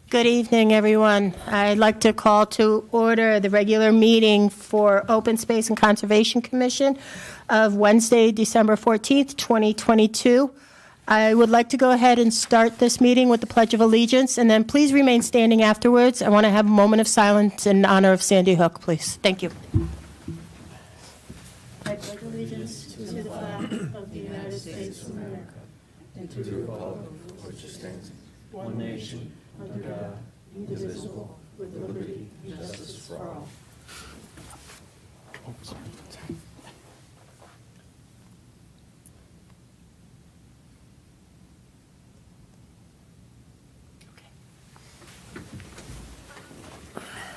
Good evening, everyone. I'd like to call to order the regular meeting for Open Space and Conservation Commission of Wednesday, December 14th, 2022. I would like to go ahead and start this meeting with the Pledge of Allegiance, and then please remain standing afterwards. I want to have a moment of silence in honor of Sandy Hook, please. Thank you. I pledge allegiance to the flag of the United States of America and to the republic for which it stands, one nation, under God, indivisible, with liberty and justice for all.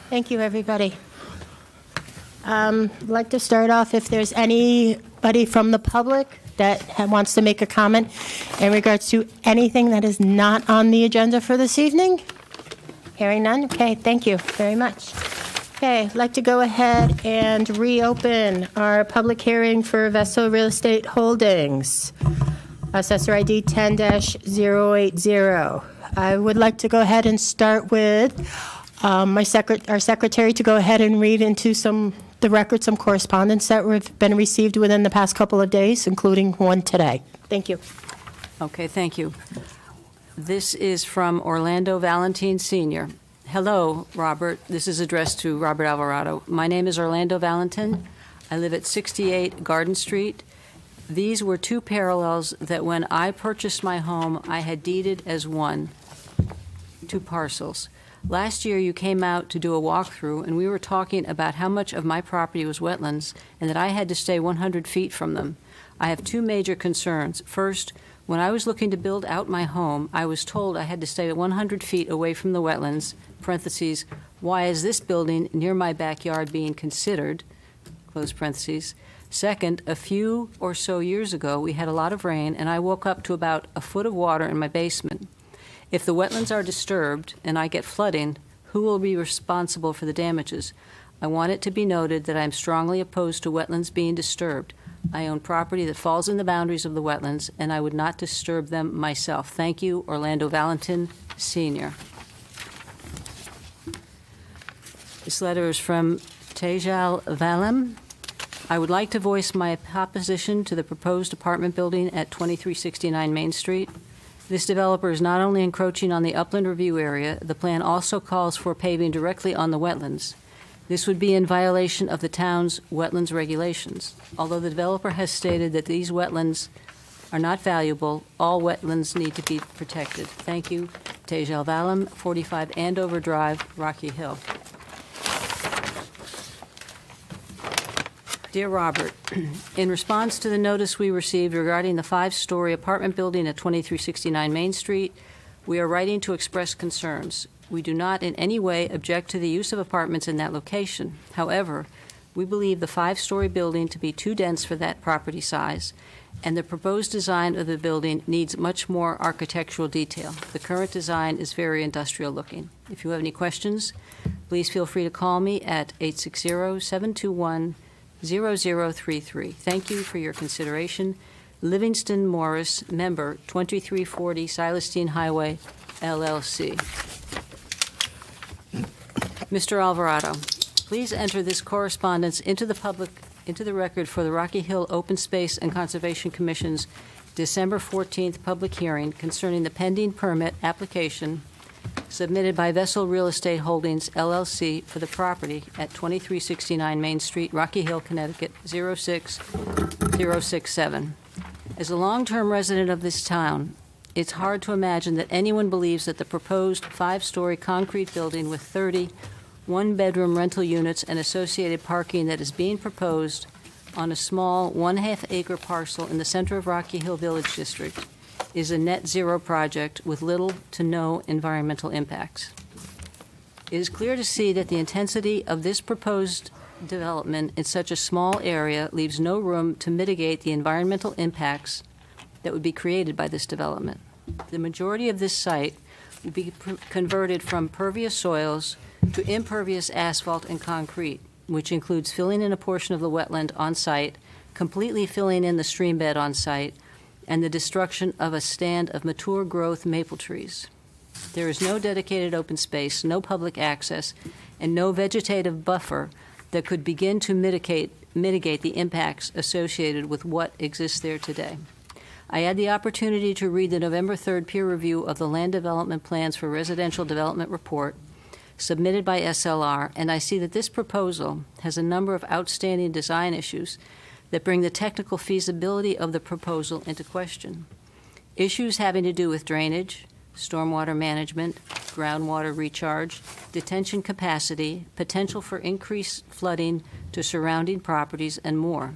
Thank you, everybody. I'd like to start off if there's anybody from the public that wants to make a comment in regards to anything that is not on the agenda for this evening. Hearing none? Okay, thank you very much. Okay, I'd like to go ahead and reopen our public hearing for Vessel Real Estate Holdings, Assessor ID 10-080. I would like to go ahead and start with our secretary to go ahead and read into the record some correspondence that have been received within the past couple of days, including one today. Thank you. Okay, thank you. This is from Orlando Valentin Sr. Hello, Robert. This is addressed to Robert Alvarado. My name is Orlando Valentin. I live at 68 Garden Street. These were two parallels that when I purchased my home, I had deeded as two parcels. Last year, you came out to do a walkthrough, and we were talking about how much of my property was wetlands and that I had to stay 100 feet from them. I have two major concerns. First, when I was looking to build out my home, I was told I had to stay 100 feet away from the wetlands, parentheses, why is this building near my backyard being considered, close parentheses. Second, a few or so years ago, we had a lot of rain, and I woke up to about a foot of water in my basement. If the wetlands are disturbed and I get flooding, who will be responsible for the damages? I want it to be noted that I am strongly opposed to wetlands being disturbed. I own property that falls in the boundaries of the wetlands, and I would not disturb them myself. Thank you, Orlando Valentin, Sr. This letter is from Tejal Valem. I would like to voice my opposition to the proposed apartment building at 2369 Main Street. This developer is not only encroaching on the upland review area, the plan also calls for paving directly on the wetlands. This would be in violation of the town's wetlands regulations. Although the developer has stated that these wetlands are not valuable, all wetlands need to be protected. Thank you, Tejal Valem, 45 Andover Drive, Rocky Hill. Dear Robert, in response to the notice we received regarding the 5-story apartment building at 2369 Main Street, we are writing to express concerns. We do not in any way object to the use of apartments in that location. However, we believe the 5-story building to be too dense for that property size, and the proposed design of the building needs much more architectural detail. The current design is very industrial looking. If you have any questions, please feel free to call me at 860-721-0033. Thank you for your consideration. Livingston Morris, member, 2340 Silestein Highway, LLC. Mr. Alvarado, please enter this correspondence into the record for the Rocky Hill Open Space and Conservation Commission's December 14th public hearing concerning the pending permit application submitted by Vessel Real Estate Holdings, LLC, for the property at 2369 Main Street, Rocky Hill, Connecticut, 06067. As a long-term resident of this town, it's hard to imagine that anyone believes that the proposed 5-story concrete building with 30 one-bedroom rental units and associated parking that is being proposed on a small 1/2-acre parcel in the center of Rocky Hill Village District is a net zero project with little to no environmental impacts. It is clear to see that the intensity of this proposed development in such a small area leaves no room to mitigate the environmental impacts that would be created by this development. The majority of this site will be converted from pervious soils to impervious asphalt and concrete, which includes filling in a portion of the wetland on site, completely filling in the stream bed on site, and the destruction of a stand of mature growth maple trees. There is no dedicated open space, no public access, and no vegetative buffer that could begin to mitigate the impacts associated with what exists there today. I had the opportunity to read the November 3rd peer review of the Land Development Plans for Residential Development report submitted by SLR, and I see that this proposal has a number of outstanding design issues that bring the technical feasibility of the proposal into question. Issues having to do with drainage, stormwater management, groundwater recharge, detention capacity, potential for increased flooding to surrounding properties, and more.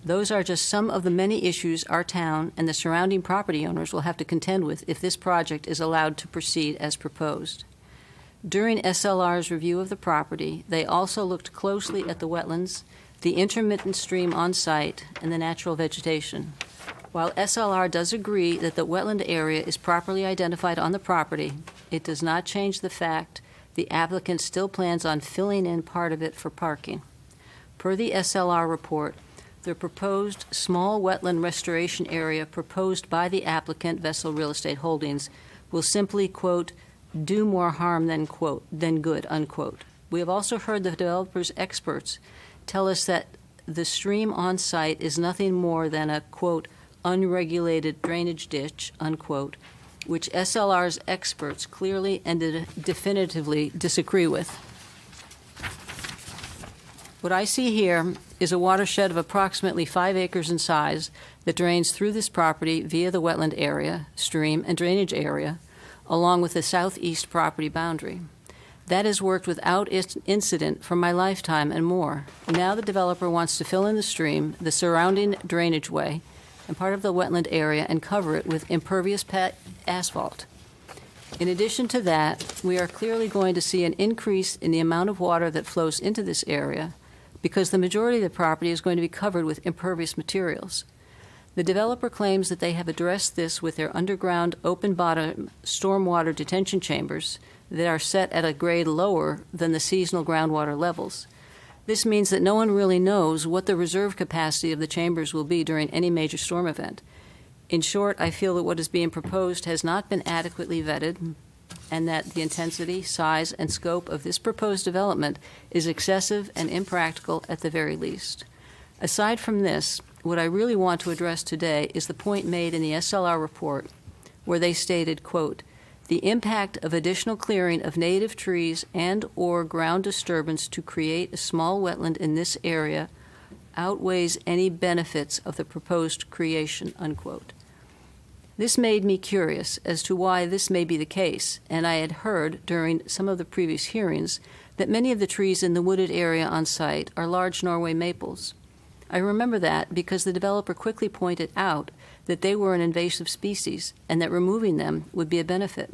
Those are just some of the many issues our town and the surrounding property owners will have to contend with if this project is allowed to proceed as proposed. During SLR's review of the property, they also looked closely at the wetlands, the intermittent stream on site, and the natural vegetation. While SLR does agree that the wetland area is properly identified on the property, it does not change the fact the applicant still plans on filling in part of it for parking. Per the SLR report, the proposed small wetland restoration area proposed by the applicant, Vessel Real Estate Holdings, will simply, quote, do more harm than good, unquote. We have also heard the developer's experts tell us that the stream on site is nothing more than a, quote, unregulated drainage ditch, unquote, which SLR's experts clearly and definitively disagree with. What I see here is a watershed of approximately 5 acres in size that drains through this property via the wetland area, stream, and drainage area, along with the southeast property boundary. That has worked without incident for my lifetime and more. Now the developer wants to fill in the stream, the surrounding drainage way, and part of the wetland area and cover it with impervious asphalt. In addition to that, we are clearly going to see an increase in the amount of water that flows into this area because the majority of the property is going to be covered with impervious materials. The developer claims that they have addressed this with their underground open-bottom stormwater detention chambers that are set at a grade lower than the seasonal groundwater levels. This means that no one really knows what the reserve capacity of the chambers will be during any major storm event. In short, I feel that what is being proposed has not been adequately vetted and that the intensity, size, and scope of this proposed development is excessive and impractical at the very least. Aside from this, what I really want to address today is the point made in the SLR report where they stated, quote, the impact of additional clearing of native trees and or ground disturbance to create a small wetland in this area outweighs any benefits of the proposed creation, unquote. This made me curious as to why this may be the case, and I had heard during some of the previous hearings that many of the trees in the wooded area on site are large Norway maples. I remember that because the developer quickly pointed out that they were an invasive species and that removing them would be a benefit.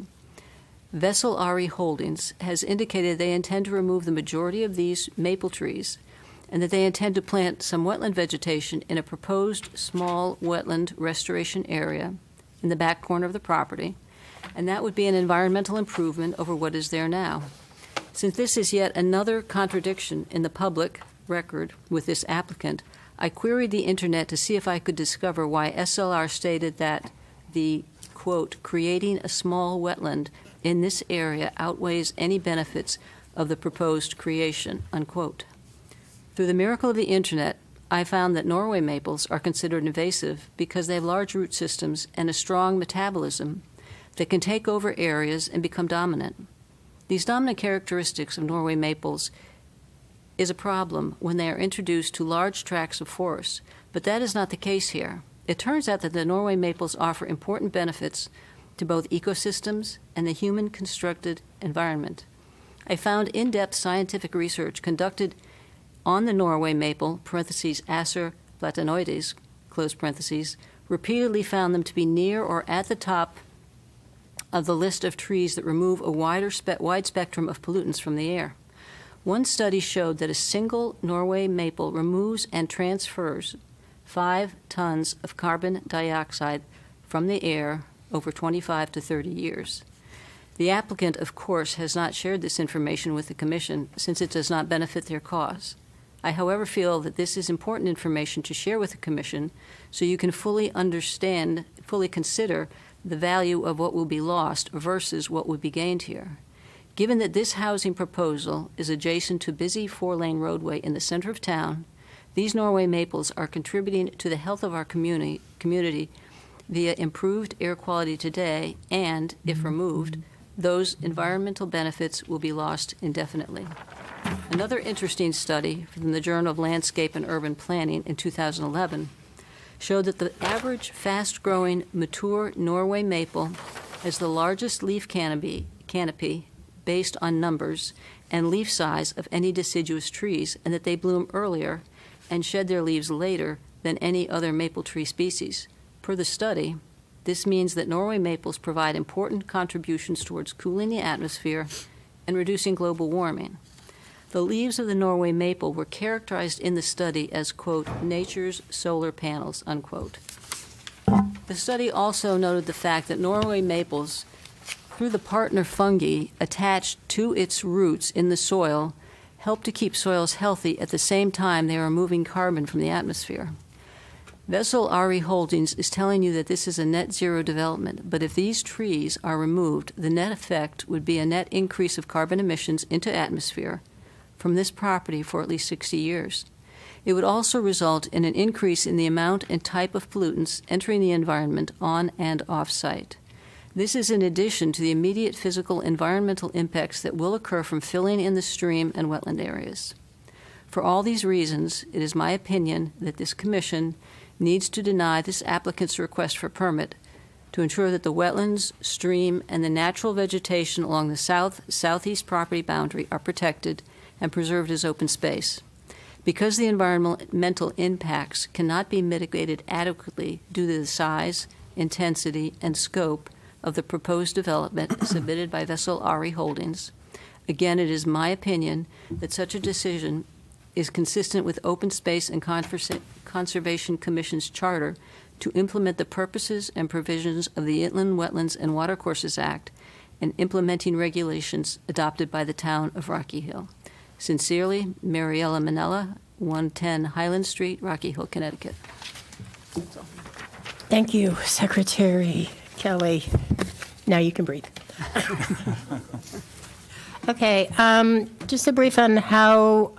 Vessel RE Holdings has indicated they intend to remove the majority of these maple trees and that they intend to plant some wetland vegetation in a proposed small wetland restoration area in the back corner of the property, and that would be an environmental improvement over what is there now. Since this is yet another contradiction in the public record with this applicant, I queried the internet to see if I could discover why SLR stated that the, quote, creating a small wetland in this area outweighs any benefits of the proposed creation, unquote. Through the miracle of the internet, I found that Norway maples are considered invasive because they have large root systems and a strong metabolism that can take over areas and become dominant. These dominant characteristics of Norway maples is a problem when they are introduced to large tracts of forest, but that is not the case here. It turns out that the Norway maples offer important benefits to both ecosystems and the human-constructed environment. I found in-depth scientific research conducted on the Norway maple, parentheses, Acer platanoides, close parentheses, repeatedly found them to be near or at the top of the list of trees that remove a wide spectrum of pollutants from the air. One study showed that a single Norway maple removes and transfers 5 tons of carbon dioxide from the air over 25 to 30 years. The applicant, of course, has not shared this information with the Commission since it does not benefit their cause. I, however, feel that this is important information to share with the Commission so you can fully consider the value of what will be lost versus what would be gained here. Given that this housing proposal is adjacent to busy 4-lane roadway in the center of town, these Norway maples are contributing to the health of our community via improved air quality today, and, if removed, those environmental benefits will be lost indefinitely. Another interesting study from the Journal of Landscape and Urban Planning in 2011 showed that the average fast-growing mature Norway maple has the largest leaf canopy based on numbers and leaf size of any deciduous trees, and that they bloom earlier and shed their leaves later than any other maple tree species. Per the study, this means that Norway maples provide important contributions towards cooling the atmosphere and reducing global warming. The leaves of the Norway maple were characterized in the study as, quote, nature's solar panels, unquote. The study also noted the fact that Norway maples, through the partner fungi attached to its roots in the soil, help to keep soils healthy at the same time they are removing carbon from the atmosphere. Vessel RE Holdings is telling you that this is a net zero development, but if these trees are removed, the net effect would be a net increase of carbon emissions into atmosphere from this property for at least 60 years. It would also result in an increase in the amount and type of pollutants entering the environment on and off-site. This is in addition to the immediate physical environmental impacts that will occur from filling in the stream and wetland areas. For all these reasons, it is my opinion that this commission needs to deny this applicant's request for permit to ensure that the wetlands, stream, and the natural vegetation along the southeast property boundary are protected and preserved as open space. Because the environmental impacts cannot be mitigated adequately due to the size, intensity, and scope of the proposed development submitted by Vessel RE Holdings, again, it is my opinion that such a decision is consistent with Open Space and Conservation Commission's charter to implement the purposes and provisions of the Inland Wetlands and Watercourses Act and implementing regulations adopted by the town of Rocky Hill. Sincerely, Mariella Manella, 110 Highland Street, Rocky Hill, Connecticut. Thank you, Secretary Kelly. Now you can breathe. Okay, just a brief on how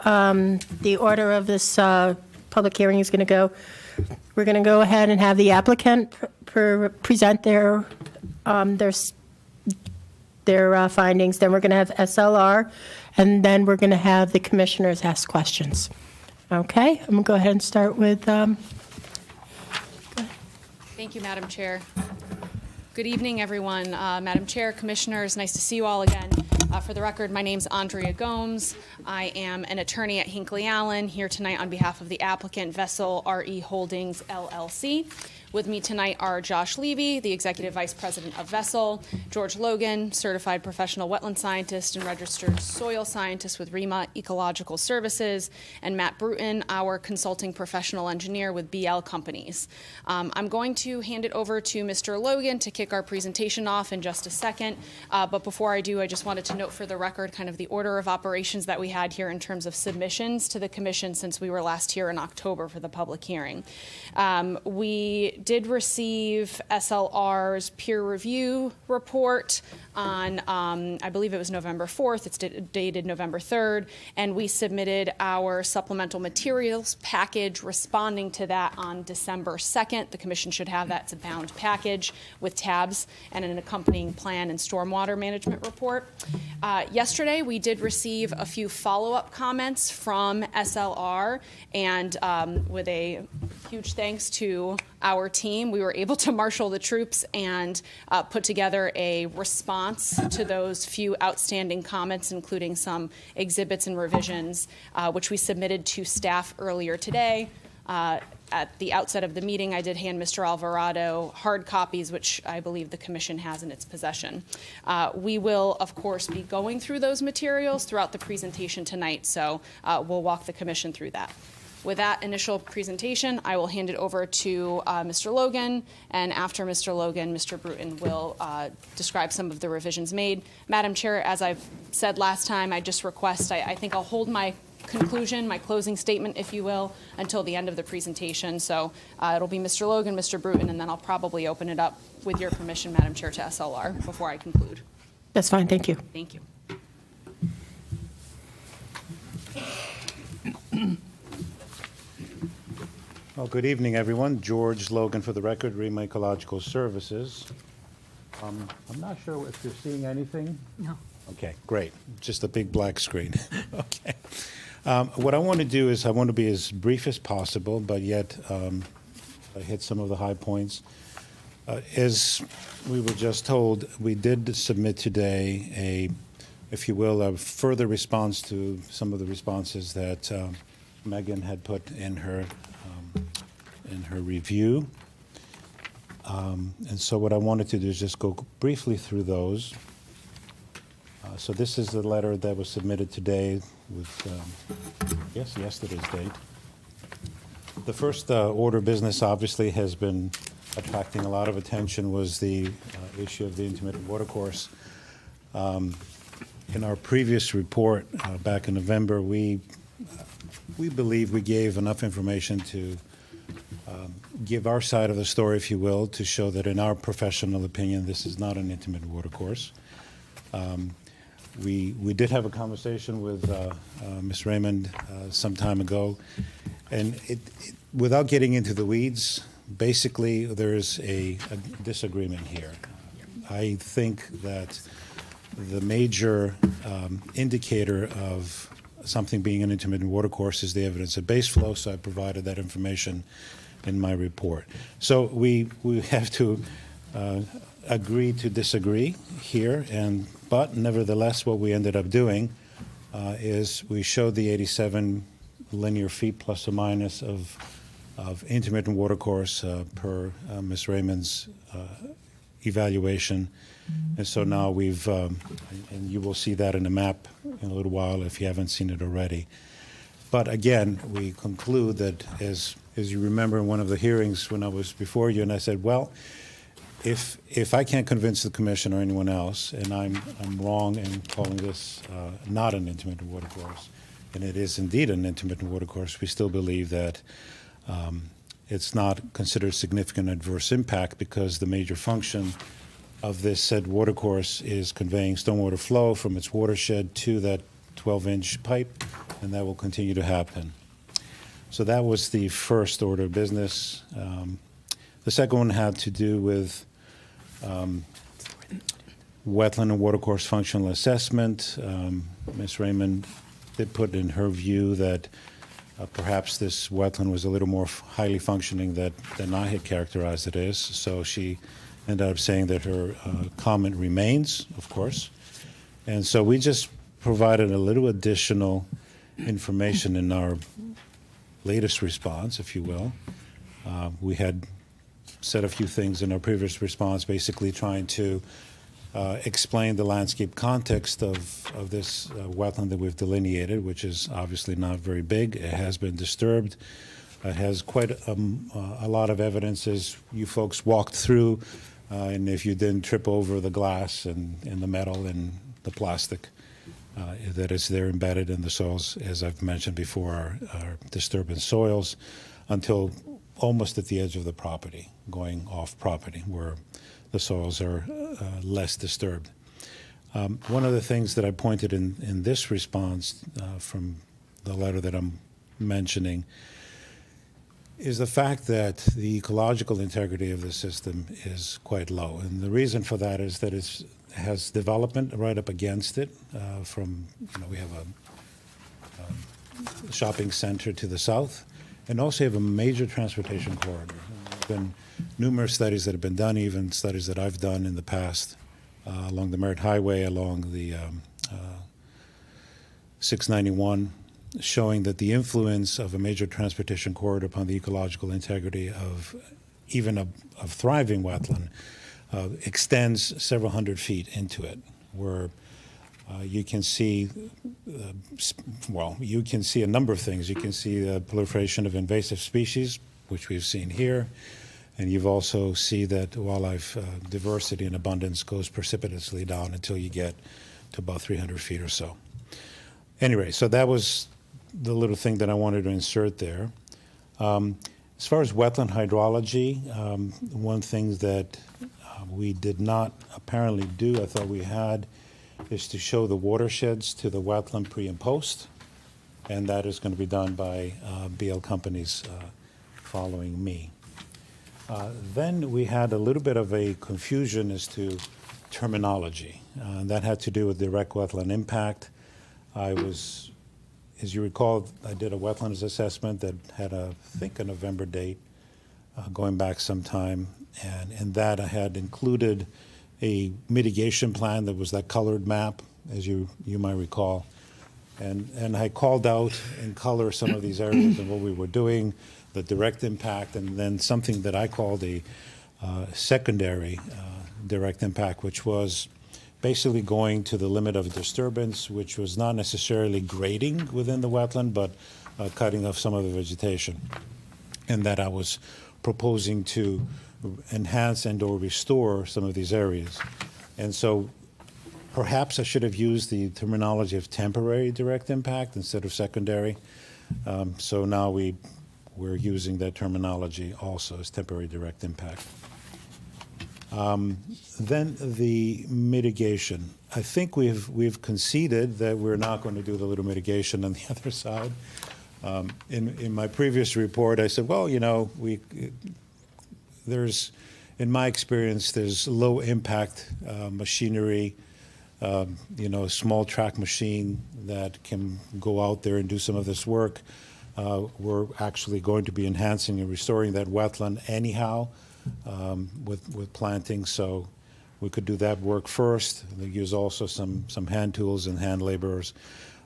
the order of this public hearing is going to go. We're going to go ahead and have the applicant present their findings. Then we're going to have SLR, and then we're going to have the commissioners ask questions. Okay, I'm going to go ahead and start with. Thank you, Madam Chair. Good evening, everyone. Madam Chair, Commissioners, nice to see you all again. For the record, my name's Andrea Gomes. I am an attorney at Hinckley Allen, here tonight on behalf of the applicant, Vessel RE Holdings, LLC. With me tonight are Josh Levy, the Executive Vice President of Vessel, George Logan, Certified Professional Wetland Scientist and Registered Soil Scientist with REMA Ecological Services, and Matt Bruton, our Consulting Professional Engineer with BL Companies. I'm going to hand it over to Mr. Logan to kick our presentation off in just a second, but before I do, I just wanted to note for the record kind of the order of operations that we had here in terms of submissions to the Commission since we were last here in October for the public hearing. We did receive SLR's peer review report on, I believe it was November 4th. It's dated November 3rd, and we submitted our supplemental materials package responding to that on December 2nd. The Commission should have that. It's a bound package with tabs and an accompanying plan and stormwater management report. Yesterday, we did receive a few follow-up comments from SLR, and with a huge thanks to our team, we were able to marshal the troops and put together a response to those few outstanding comments, including some exhibits and revisions, which we submitted to staff earlier today. At the outset of the meeting, I did hand Mr. Alvarado hard copies, which I believe the Commission has in its possession. We will, of course, be going through those materials throughout the presentation tonight, so we'll walk the Commission through that. With that initial presentation, I will hand it over to Mr. Logan, and after Mr. Logan, Mr. Bruton will describe some of the revisions made. Madam Chair, as I've said last time, I just request, I think I'll hold my conclusion, my closing statement, if you will, until the end of the presentation. So it'll be Mr. Logan, Mr. Bruton, and then I'll probably open it up, with your permission, Madam Chair, to SLR before I conclude. That's fine, thank you. Thank you. Well, good evening, everyone. George Logan for the record, Rema Ecological Services. I'm not sure if you're seeing anything. No. Okay, great. Just a big black screen. Okay. What I want to do is I want to be as brief as possible, but yet I hit some of the high points. As we were just told, we did submit today if you will, a further response to some of the responses that Megan had put in her review. And so what I wanted to do is just go briefly through those. So this is the letter that was submitted today with, I guess, yesterday's date. The first order of business obviously has been attracting a lot of attention was the issue of the intermittent watercourse. In our previous report back in November, we believe we gave enough information to give our side of the story, if you will, to show that in our professional opinion, this is not an intermittent watercourse. We did have a conversation with Ms. Raymond some time ago, and without getting into the weeds, basically there is a disagreement here. I think that the major indicator of something being an intermittent watercourse is the evidence of base flow, so I provided that information in my report. So we have to agree to disagree here, but nevertheless what we ended up doing is we showed the 87 linear feet plus or minus of intermittent watercourse per Ms. Raymond's evaluation. And so now we've, and you will see that in a map in a little while if you haven't seen it already. But again, we conclude that as you remember in one of the hearings when I was before you, and I said, well, if I can't convince the commission or anyone else, and I'm wrong in calling this not an intermittent watercourse, and it is indeed an intermittent watercourse, we still believe that it's not considered significant adverse impact because the major function of this said watercourse is conveying stormwater flow from its watershed to that 12-inch pipe, and that will continue to happen. So that was the first order of business. The second one had to do with wetland and watercourse functional assessment. Ms. Raymond did put in her view that perhaps this wetland was a little more highly functioning than I had characterized it as. So she ended up saying that her comment remains, of course. And so we just provided a little additional information in our latest response, if you will. We had said a few things in our previous response, basically trying to explain the landscape context of this wetland that we've delineated, which is obviously not very big. It has been disturbed. It has quite a lot of evidence as you folks walked through, and if you didn't trip over the glass and the metal and the plastic that is there embedded in the soils, as I've mentioned before, are disturbance soils until almost at the edge of the property, going off property where the soils are less disturbed. One of the things that I pointed in this response from the letter that I'm mentioning is the fact that the ecological integrity of the system is quite low. And the reason for that is that it has development right up against it from, we have a shopping center to the south, and also have a major transportation corridor. There have been numerous studies that have been done, even studies that I've done in the past along the Merritt Highway, along the 691, showing that the influence of a major transportation corridor upon the ecological integrity of even a thriving wetland extends several hundred feet into it, where you can see, you can see a number of things. You can see the proliferation of invasive species, which we've seen here, and you've also see that wildlife diversity and abundance goes precipitously down until you get to about 300 feet or so. Anyway, so that was the little thing that I wanted to insert there. As far as wetland hydrology, one thing that we did not apparently do, I thought we had, is to show the watersheds to the wetland pre and post, and that is going to be done by BL Companies following me. Then we had a little bit of a confusion as to terminology. That had to do with direct wetland impact. As you recall, I did a wetlands assessment that had I think, a November date going back some time. And in that, I had included a mitigation plan that was that colored map, as you might recall. And I called out in color some of these areas and what we were doing, the direct impact, and then something that I called a secondary direct impact, which was basically going to the limit of disturbance, which was not necessarily grading within the wetland, but cutting off some of the vegetation. And that I was proposing to enhance and or restore some of these areas. And so perhaps I should have used the terminology of temporary direct impact instead of secondary. So now we're using that terminology also as temporary direct impact. Then the mitigation. I think we've conceded that we're not going to do the little mitigation on the other side. In my previous report, I said, well, there's, in my experience, there's low impact machinery, small track machine that can go out there and do some of this work. We're actually going to be enhancing and restoring that wetland anyhow with planting, so we could do that work first. We use also some hand tools and hand laborers.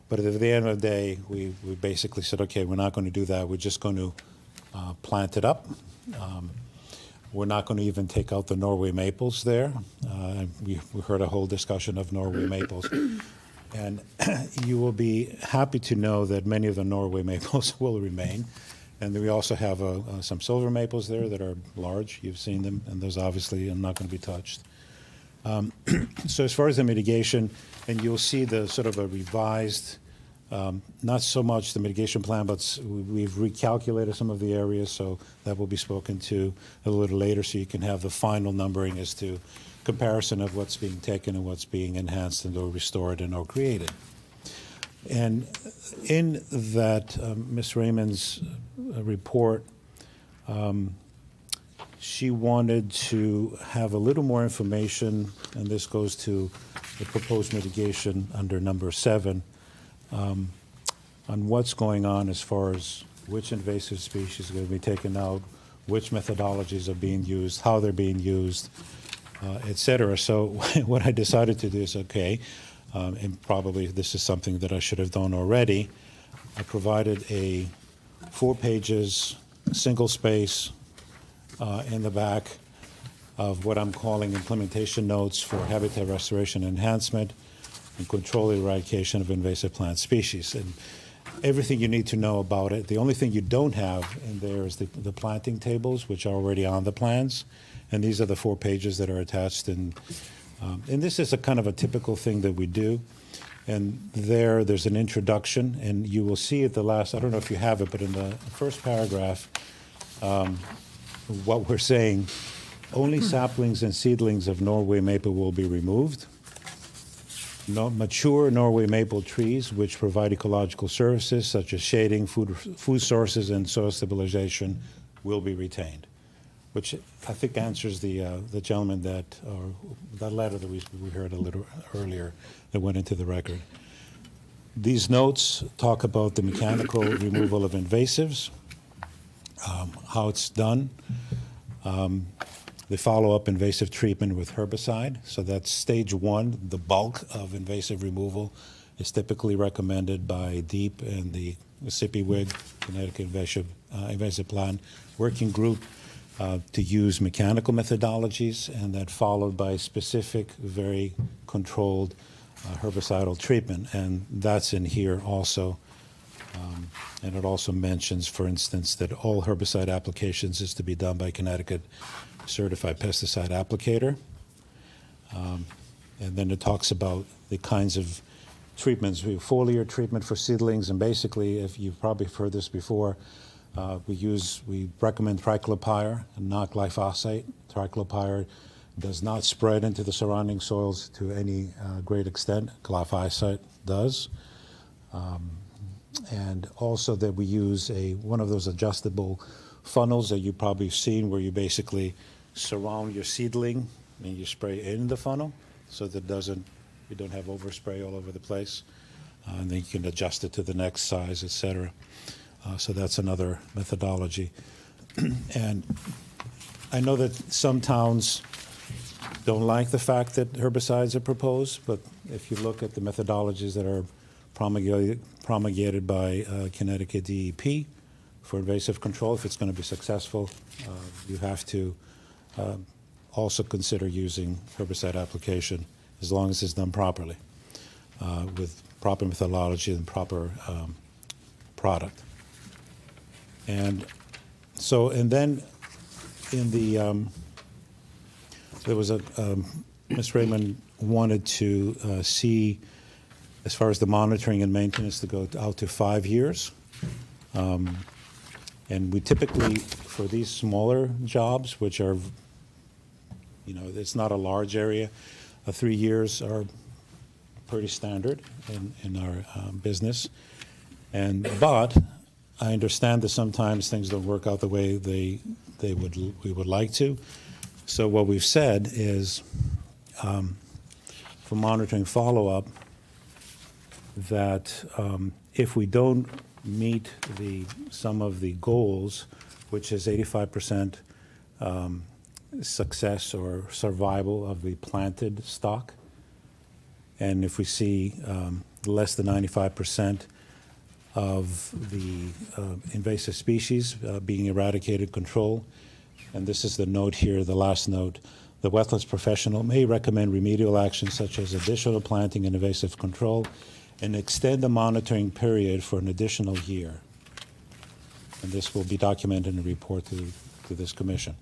But at the end of the day, we basically said, okay, we're not going to do that. We're just going to plant it up. We're not going to even take out the Norway maples there. We heard a whole discussion of Norway maples. And you will be happy to know that many of the Norway maples will remain. And we also have some silver maples there that are large. You've seen them, and those obviously are not going to be touched. So as far as the mitigation, and you'll see the sort of a revised, not so much the mitigation plan, but we've recalculated some of the areas, so that will be spoken to a little later, so you can have the final numbering as to comparison of what's being taken and what's being enhanced and or restored and or created. And in that, Ms. Raymond's report, she wanted to have a little more information, and this goes to the proposed mitigation under number 7, on what's going on as far as which invasive species are going to be taken out, which methodologies are being used, how they're being used, et cetera. So what I decided to do is, okay, and probably this is something that I should have done already, I provided a 4 pages, single space in the back of what I'm calling implementation notes for habitat restoration enhancement and control eradication of invasive plant species. And everything you need to know about it. The only thing you don't have in there is the planting tables, which are already on the plans. And these are the 4 pages that are attached. And this is a kind of a typical thing that we do. And there's an introduction, and you will see at the last, I don't know if you have it, but in the first paragraph, what we're saying, only saplings and seedlings of Norway maple will be removed. Mature Norway maple trees, which provide ecological services such as shading, food sources, and soil stabilization, will be retained, which I think answers the gentleman that letter that we heard a little earlier that went into the record. These notes talk about the mechanical removal of invasives, how it's done. They follow up invasive treatment with herbicide. So that's stage 1. The bulk of invasive removal is typically recommended by DEEP and the CIPIWG, Connecticut Invasive Plant Working Group, to use mechanical methodologies, and that followed by specific, very controlled herbicidal treatment. And that's in here also. And it also mentions, for instance, that all herbicide applications is to be done by Connecticut Certified Pesticide Applicator. And then it talks about the kinds of treatments. We have foliar treatment for seedlings, and basically, if you've probably heard this before, we recommend triclopyr and not glyphosate. Triclopyr does not spread into the surrounding soils to any great extent. Glyphosate does. And also that we use one of those adjustable funnels that you've probably seen, where you basically surround your seedling and you spray in the funnel so that you don't have overspray all over the place. And then you can adjust it to the next size, etc. So that's another methodology. And I know that some towns don't like the fact that herbicides are proposed, but if you look at the methodologies that are promulgated by Connecticut DEP for invasive control, if it's going to be successful, you have to also consider using herbicide application as long as it's done properly, with proper methodology and proper product. And so, and then in the, there was Ms. Raymond wanted to see, as far as the monitoring and maintenance, to go out to 5 years. And we typically, for these smaller jobs, which are, it's not a large area, 3 years are pretty standard in our business. But I understand that sometimes things don't work out the way we would like to. So what we've said is, for monitoring follow-up, that if we don't meet some of the goals, which is 85% success or survival of the planted stock, and if we see less than 95% of the invasive species being eradicated, control, and this is the note here, the last note, the wetlands professional may recommend remedial actions such as additional planting and invasive control, and extend the monitoring period for an additional year. And this will be documented in a report to this commission.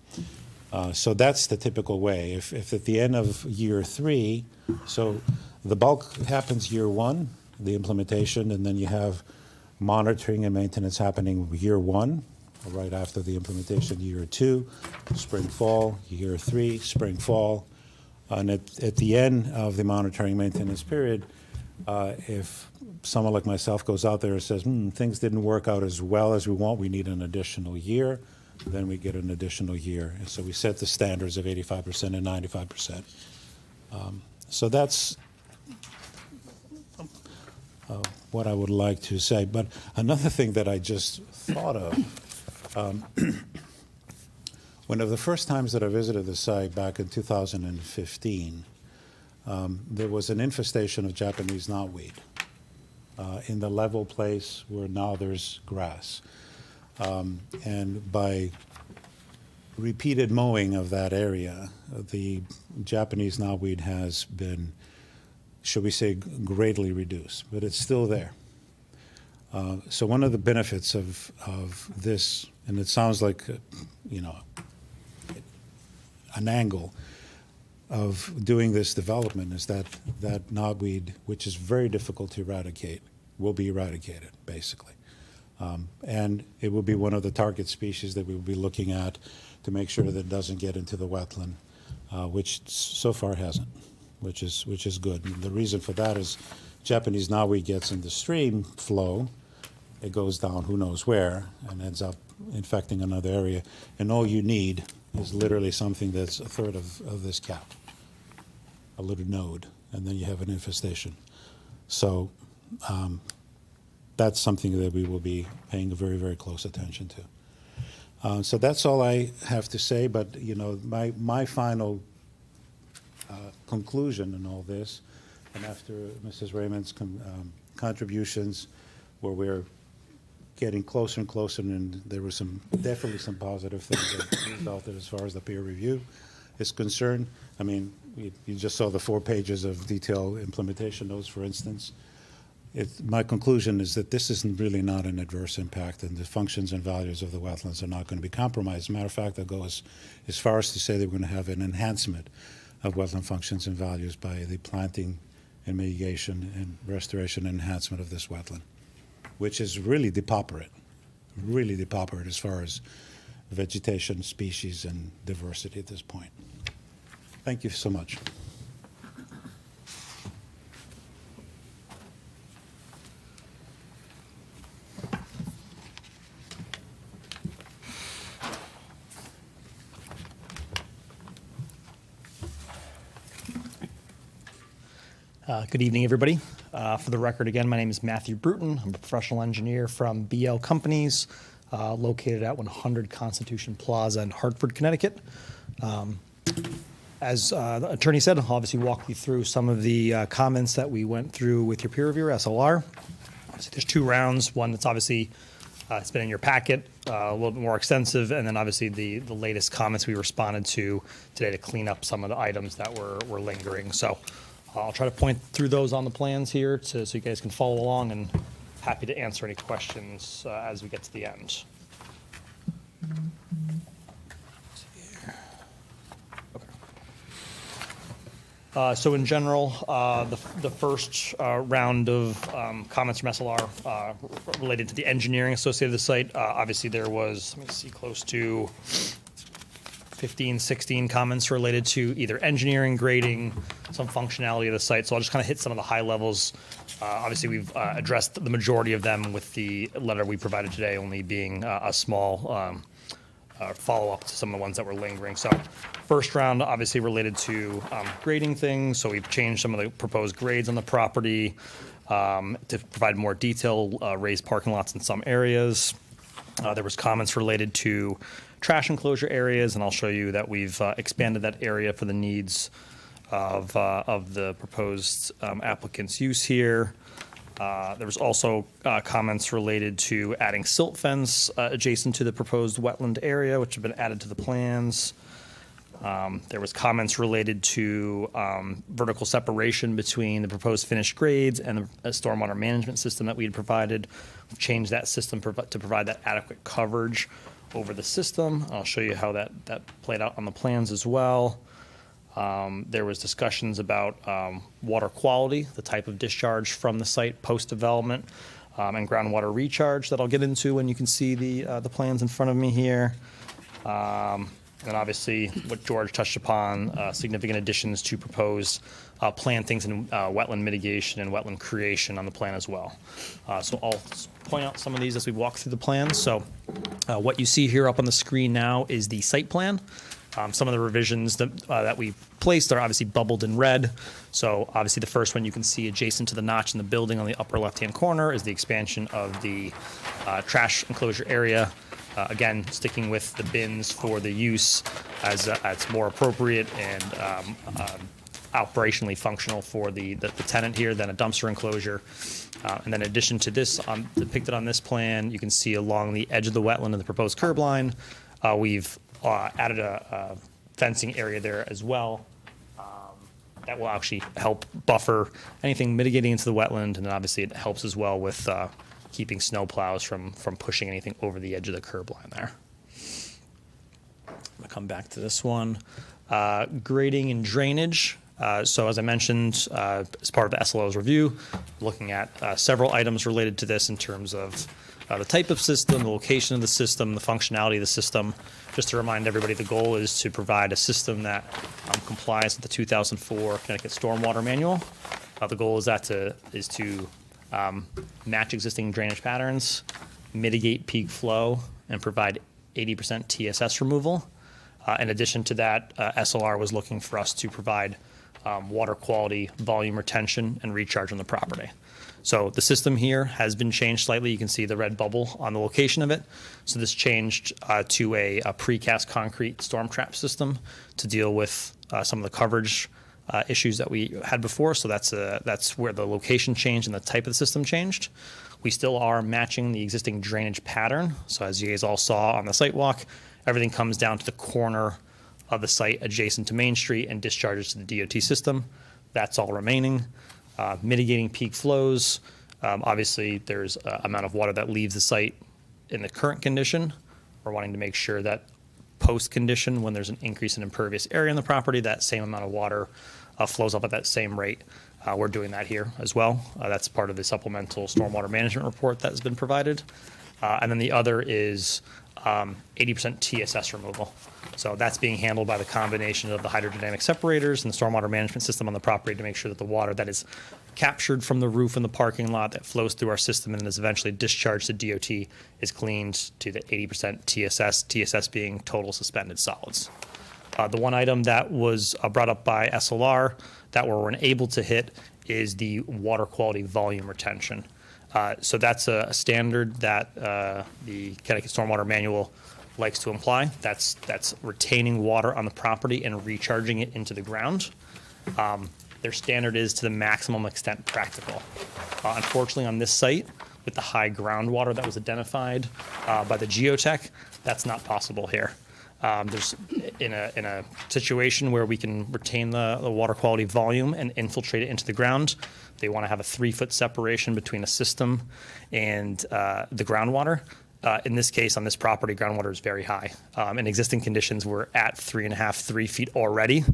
So that's the typical way. If at the end of year 3, so the bulk happens year 1, the implementation, and then you have monitoring and maintenance happening year 1, right after the implementation, year 2, spring, fall, year 3, spring, fall. And at the end of the monitoring maintenance period, if someone like myself goes out there and says, things didn't work out as well as we want, we need an additional year, then we get an additional year. And so we set the standards of 85% and 95%. So that's what I would like to say. But another thing that I just thought of, one of the first times that I visited the site back in 2015, there was an infestation of Japanese knotweed in the level place where now there's grass. And by repeated mowing of that area, the Japanese knotweed has been, should we say, greatly reduced, but it's still there. So one of the benefits of this, and it sounds like, an angle of doing this development, is that knotweed, which is very difficult to eradicate, will be eradicated, basically. And it will be one of the target species that we will be looking at to make sure that it doesn't get into the wetland, which so far hasn't, which is good. And the reason for that is Japanese knotweed gets in the stream flow, it goes down who knows where and ends up infecting another area. And all you need is literally something that's a third of this cap, a little node, and then you have an infestation. So that's something that we will be paying very, very close attention to. So that's all I have to say, but my final conclusion in all this, and after Mrs. Raymond's contributions, where we're getting closer and closer, and there were definitely some positive things that resulted as far as the peer review is concerned. I mean, you just saw the 4 pages of detailed implementation notes, for instance. My conclusion is that this is really not an adverse impact, and the functions and values of the wetlands are not going to be compromised. As a matter of fact, I'll go as far as to say that we're going to have an enhancement of wetland functions and values by the planting and mitigation and restoration and enhancement of this wetland, which is really depauperate as far as vegetation, species, and diversity at this point. Thank you so much. Good evening, everybody. For the record, again, my name is Matthew Bruton. I'm a professional engineer from BL Companies, located at 100 Constitution Plaza in Hartford, Connecticut. As the attorney said, I'll obviously walk you through some of the comments that we went through with your peer reviewer, SLR. Obviously, there's two rounds. One that's obviously it's been in your packet, a little bit more extensive, and then obviously the latest comments we responded to today to clean up some of the items that were lingering. So I'll try to point through those on the plans here so you guys can follow along, and happy to answer any questions as we get to the end. So in general, the first round of comments from SLR related to the engineering associated with the site. Obviously, there was, let me see, close to 15, 16 comments related to either engineering, grading, some functionality of the site. So I'll just kind of hit some of the high levels. Obviously, we've addressed the majority of them with the letter we provided today only being a small follow-up to some of the ones that were lingering. So first round, obviously related to grading things. So we've changed some of the proposed grades on the property to provide more detail, raised parking lots in some areas. There was comments related to trash enclosure areas, and I'll show you that we've expanded that area for the needs of the proposed applicant's use here. There was also comments related to adding silt fence adjacent to the proposed wetland area, which have been added to the plans. There was comments related to vertical separation between the proposed finished grades and the stormwater management system that we had provided. We've changed that system to provide that adequate coverage over the system. I'll show you how that played out on the plans as well. There was discussions about water quality, the type of discharge from the site post-development, and groundwater recharge that I'll get into when you can see the plans in front of me here. And obviously, what George touched upon, significant additions to proposed plantings and wetland mitigation and wetland creation on the plan as well. So I'll point out some of these as we walk through the plans. So what you see here up on the screen now is the site plan. Some of the revisions that we placed are obviously bubbled in red. So obviously the first one you can see adjacent to the notch in the building on the upper left-hand corner is the expansion of the trash enclosure area. Again, sticking with the bins for the use as it's more appropriate and operationally functional for the tenant here than a dumpster enclosure. And then in addition to this, depicted on this plan, you can see along the edge of the wetland and the proposed curb line, we've added a fencing area there as well. That will actually help buffer anything mitigating into the wetland, and then obviously it helps as well with keeping snow plows from pushing anything over the edge of the curb line there. I'm gonna come back to this one. Grading and drainage. So as I mentioned, as part of the SLO's review, looking at several items related to this in terms of the type of system, the location of the system, the functionality of the system. Just to remind everybody, the goal is to provide a system that complies with the 2004 Connecticut Stormwater Manual. The goal is to match existing drainage patterns, mitigate peak flow, and provide 80% TSS removal. In addition to that, SLR was looking for us to provide water quality, volume retention, and recharge on the property. So the system here has been changed slightly. You can see the red bubble on the location of it. So this changed to a precast concrete storm trap system to deal with some of the coverage issues that we had before. So that's where the location changed and the type of the system changed. We still are matching the existing drainage pattern. So as you guys all saw on the site walk, everything comes down to the corner of the site adjacent to Main Street and discharges to the DOT system. That's all remaining. Mitigating peak flows. Obviously, there's an amount of water that leaves the site in the current condition. We're wanting to make sure that post-condition, when there's an increase in impervious area in the property, that same amount of water flows up at that same rate. We're doing that here as well. That's part of the supplemental stormwater management report that has been provided. And then the other is 80% TSS removal. So that's being handled by the combination of the hydrodynamic separators and the stormwater management system on the property to make sure that the water that is captured from the roof in the parking lot that flows through our system and is eventually discharged to DOT is cleaned to the 80% TSS being total suspended solids. The one item that was brought up by SLR that we're unable to hit is the water quality volume retention. So that's a standard that the Connecticut Stormwater Manual likes to imply. That's retaining water on the property and recharging it into the ground. Their standard is to the maximum extent practical. Unfortunately, on this site, with the high groundwater that was identified by the geotech, that's not possible here. There's in a situation where we can retain the water quality volume and infiltrate it into the ground. They want to have a 3-foot separation between a system and the groundwater. In this case, on this property, groundwater is very high. In existing conditions, we're at 3 feet already.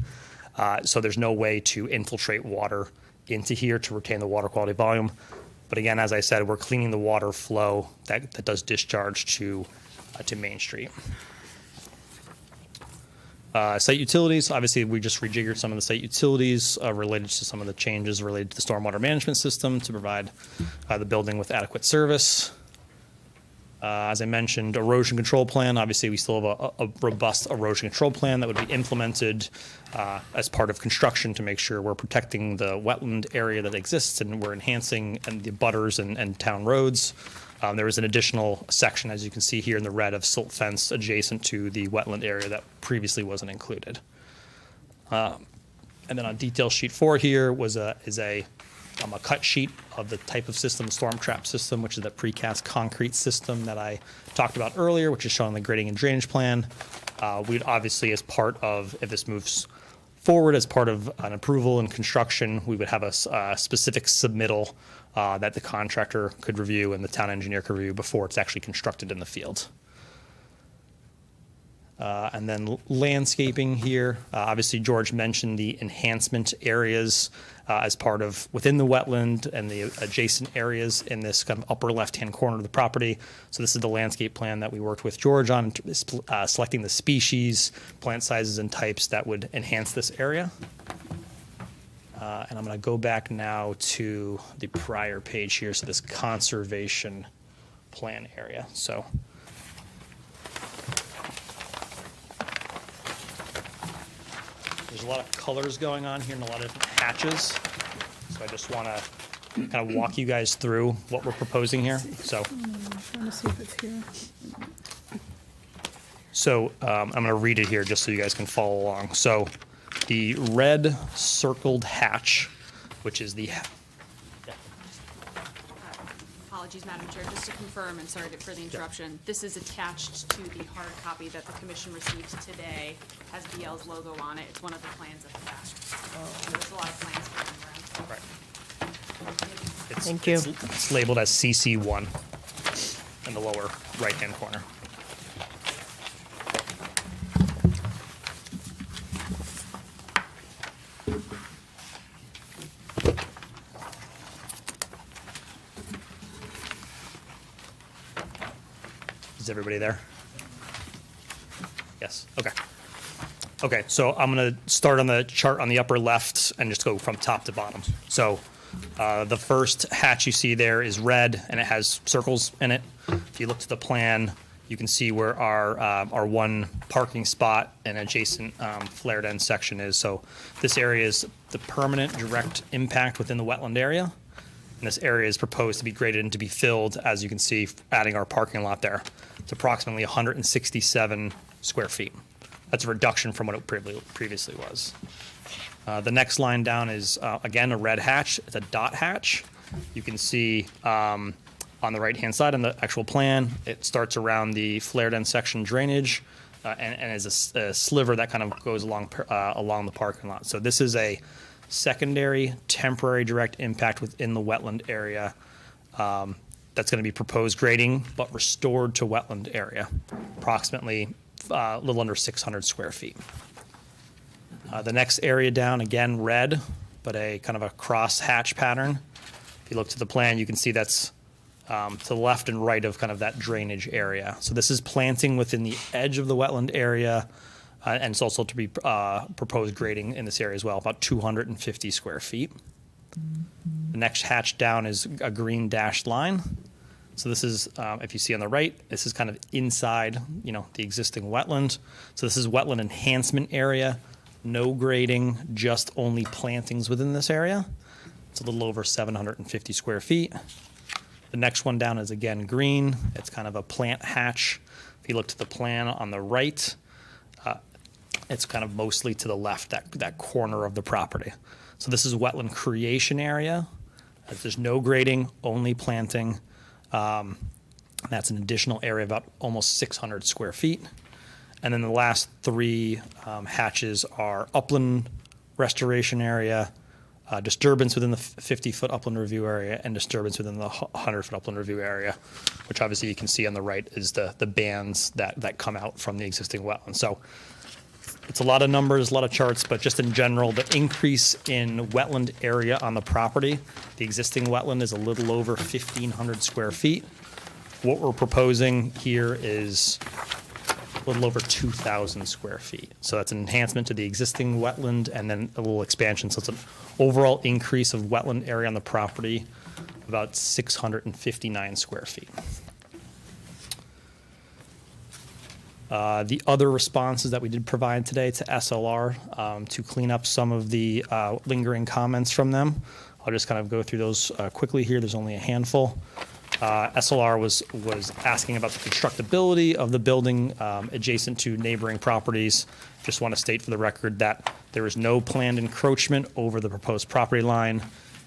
So there's no way to infiltrate water into here to retain the water quality volume. But again, as I said, we're cleaning the water flow that does discharge to Main Street. Site utilities, obviously, we just rejiggered some of the site utilities related to some of the changes related to the stormwater management system to provide the building with adequate service. As I mentioned, erosion control plan, obviously, we still have a robust erosion control plan that would be implemented as part of construction to make sure we're protecting the wetland area that exists and we're enhancing and the butters and town roads. There is an additional section, as you can see here in the red, of silt fence adjacent to the wetland area that previously wasn't included. And then on detail sheet 4 here is a cut sheet of the type of system, the storm trap system, which is the precast concrete system that I talked about earlier, which is shown on the grading and drainage plan. We'd obviously, as part of, if this moves forward as part of an approval and construction, we would have a specific submittal that the contractor could review and the town engineer could review before it's actually constructed in the field. And then landscaping here, obviously George mentioned the enhancement areas as part of within the wetland and the adjacent areas in this kind of upper left-hand corner of the property. So this is the landscape plan that we worked with George on, selecting the species, plant sizes, and types that would enhance this area. And I'm going to go back now to the prior page here, so this conservation plan area. So there's a lot of colors going on here and a lot of different hatches. So I just want to kind of walk you guys through what we're proposing here. So, Trying to see if it's here. I'm going to read it here just so you guys can follow along. So the red circled hatch, which is the Apologies, Madam Chair, just to confirm, and sorry for the interruption, this is attached to the hard copy that the commission received today, has BL's logo on it. It's one of the plans attached. There's a lot of plans going around. right. Thank you. It's labeled as CC1 in the lower right-hand corner. Is everybody there? Yes, okay. Okay, so I'm going to start on the chart on the upper left and just go from top to bottom. So the first hatch you see there is red and it has circles in it. If you look to the plan, you can see where our one parking spot and adjacent flared end section is. So this area is the permanent direct impact within the wetland area. And this area is proposed to be graded and to be filled, as you can see, adding our parking lot there. It's approximately 167 square feet. That's a reduction from what it previously was. The next line down is, again, a red hatch. It's a dot hatch. You can see on the right-hand side on the actual plan, it starts around the flared end section drainage and is a sliver that kind of goes along the parking lot. So this is a secondary temporary direct impact within the wetland area that's going to be proposed grading but restored to wetland area, approximately a little under 600 square feet. The next area down, again red, but a kind of a cross hatch pattern. If you look to the plan, you can see that's to the left and right of kind of that drainage area. So this is planting within the edge of the wetland area, and it's also to be proposed grading in this area as well, about 250 square feet. The next hatch down is a green dashed line. So this is, if you see on the right, this is kind of inside, the existing wetland. So this is wetland enhancement area, no grading, just only plantings within this area. It's a little over 750 square feet. The next one down is again green. It's kind of a plant hatch. If you look to the plan on the right, it's kind of mostly to the left, that corner of the property. So this is wetland creation area. There's no grading, only planting. That's an additional area of about almost 600 square feet. And then the last three hatches are upland restoration area, disturbance within the 50-foot upland review area, and disturbance within the 100-foot upland review area, which obviously you can see on the right is the bands that come out from the existing wetland. So it's a lot of numbers, a lot of charts, but just in general, the increase in wetland area on the property, the existing wetland is a little over 1,500 square feet. What we're proposing here is a little over 2,000 square feet. So that's an enhancement to the existing wetland and then a little expansion. So it's an overall increase of wetland area on the property, about 659 square feet. The other responses that we did provide today to SLR to clean up some of the lingering comments from them. I'll just kind of go through those quickly here. There's only a handful. SLR was asking about the constructability of the building adjacent to neighboring properties. Just want to state for the record that there is no planned encroachment over the proposed property line.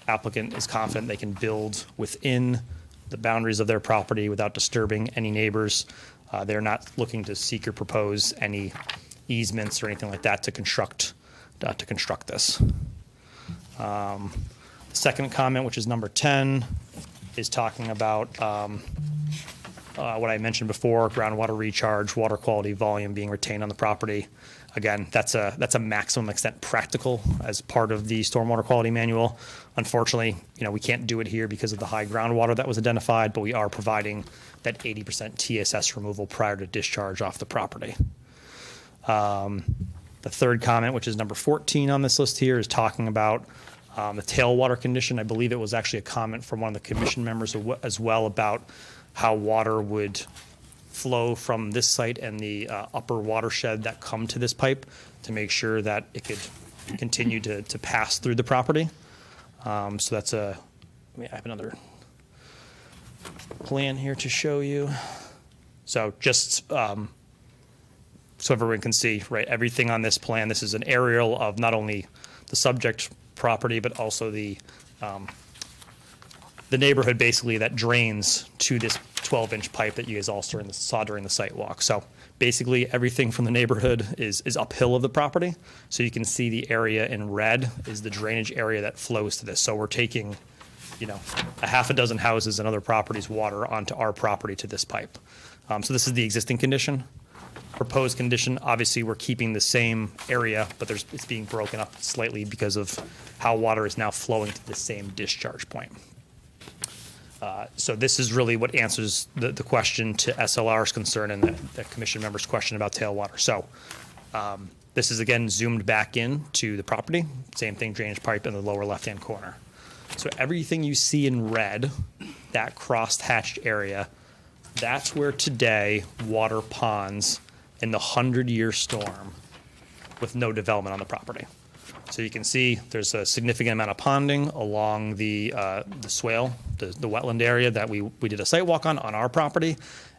Applicant is confident they can build within the boundaries of their property without disturbing any neighbors. They're not looking to seek or propose any easements or anything like that to construct this. The second comment, which is number 10, is talking about what I mentioned before: groundwater recharge, water quality, volume being retained on the property. Again, that's a maximum extent practical as part of the stormwater quality manual. Unfortunately, we can't do it here because of the high groundwater that was identified, but we are providing that 80% TSS removal prior to discharge off the property. The third comment, which is number 14 on this list here, is talking about the tailwater condition. I believe it was actually a comment from one of the commission members as well about how water would flow from this site and the upper watershed that come to this pipe to make sure that it could continue to pass through the property. So that's I have another plan here to show you. So just so everyone can see, right, everything on this plan, this is an aerial of not only the subject property, but also the neighborhood basically that drains to this 12-inch pipe that you guys all saw during the site walk. So basically everything from the neighborhood is uphill of the property. So you can see the area in red is the drainage area that flows to this. So we're taking, a half a dozen houses and other properties' water onto our property to this pipe. So this is the existing condition. Proposed condition, obviously we're keeping the same area, but it's being broken up slightly because of how water is now flowing to the same discharge point. So this is really what answers the question to SLR's concern and the commission member's question about tailwater. So this is again zoomed back in to the property. Same thing, drainage pipe in the lower left-hand corner. So everything you see in red, that crossed-hatched area, that's where today water ponds in the 100-year storm with no development on the property. So you can see there's a significant amount of ponding along the swale, the wetland area that we did a site walk on our property.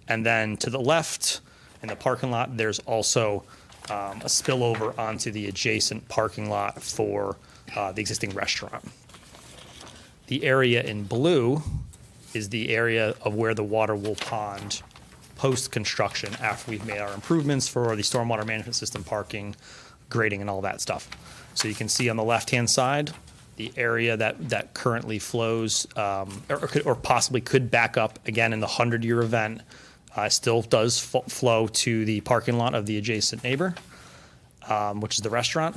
And then to the left in the parking lot, there's also a spillover onto the adjacent parking lot for the existing restaurant. The area in blue is the area of where the water will pond post-construction after we've made our improvements for the stormwater management system, parking, grading, and all that stuff. So you can see on the left-hand side, the area that currently flows or possibly could back up again in the 100-year event still does flow to the parking lot of the adjacent neighbor, which is the restaurant.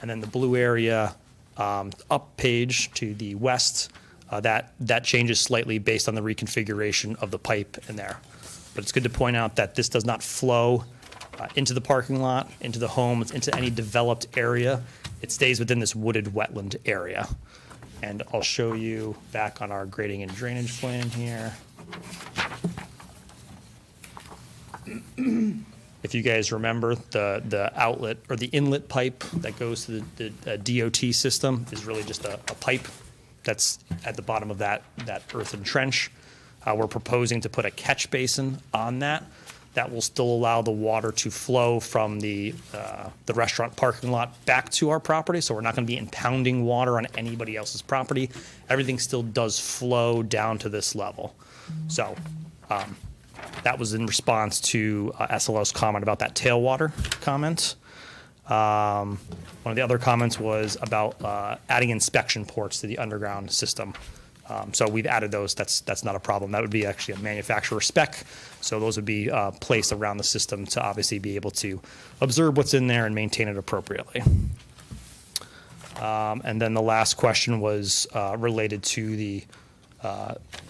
And then the blue area Up page to the west, that changes slightly based on the reconfiguration of the pipe in there. But it's good to point out that this does not flow into the parking lot, into the homes, into any developed area. It stays within this wooded wetland area. And I'll show you back on our grading and drainage plan here. If you guys remember, the outlet or the inlet pipe that goes to the DOT system is really just a pipe that's at the bottom of that earthen trench. We're proposing to put a catch basin on that. That will still allow the water to flow from the restaurant parking lot back to our property. So we're not going to be impounding water on anybody else's property. Everything still does flow down to this level. So that was in response to SLO's comment about that tailwater comment. One of the other comments was about adding inspection ports to the underground system. So we've added those. That's not a problem. That would be actually a manufacturer spec. So those would be placed around the system to obviously be able to observe what's in there and maintain it appropriately. And then the last question was related to the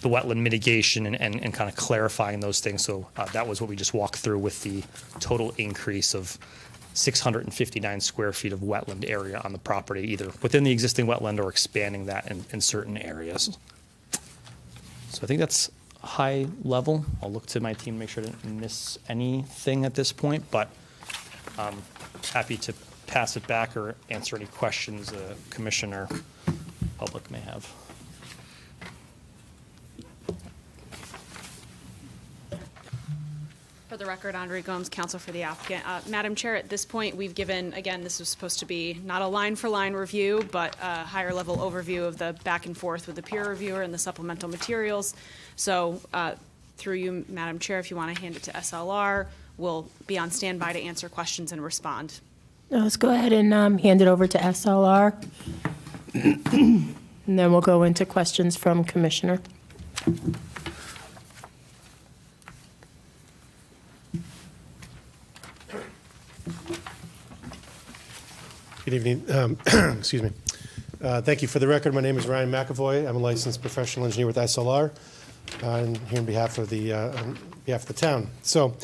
wetland mitigation and kind of clarifying those things. So that was what we just walked through with the total increase of 659 square feet of wetland area on the property, either within the existing wetland or expanding that in certain areas. So I think that's high level. I'll look to my team to make sure I didn't miss anything at this point, but I'm happy to pass it back or answer any questions the commissioner public may have. For the record, Andre Gomes, counsel for the applicant. Madam Chair, at this point, we've given, again, this was supposed to be not a line-for-line review, but a higher-level overview of the back and forth with the peer reviewer and the supplemental materials. So through you, Madam Chair, if you want to hand it to SLR, we'll be on standby to answer questions and respond. Let's go ahead and hand it over to SLR. And then we'll go into questions from Commissioner. Good evening. Excuse me. Thank you. For the record, my name is Ryan McAvoy. I'm a licensed professional engineer with SLR, and here on behalf of the town. So,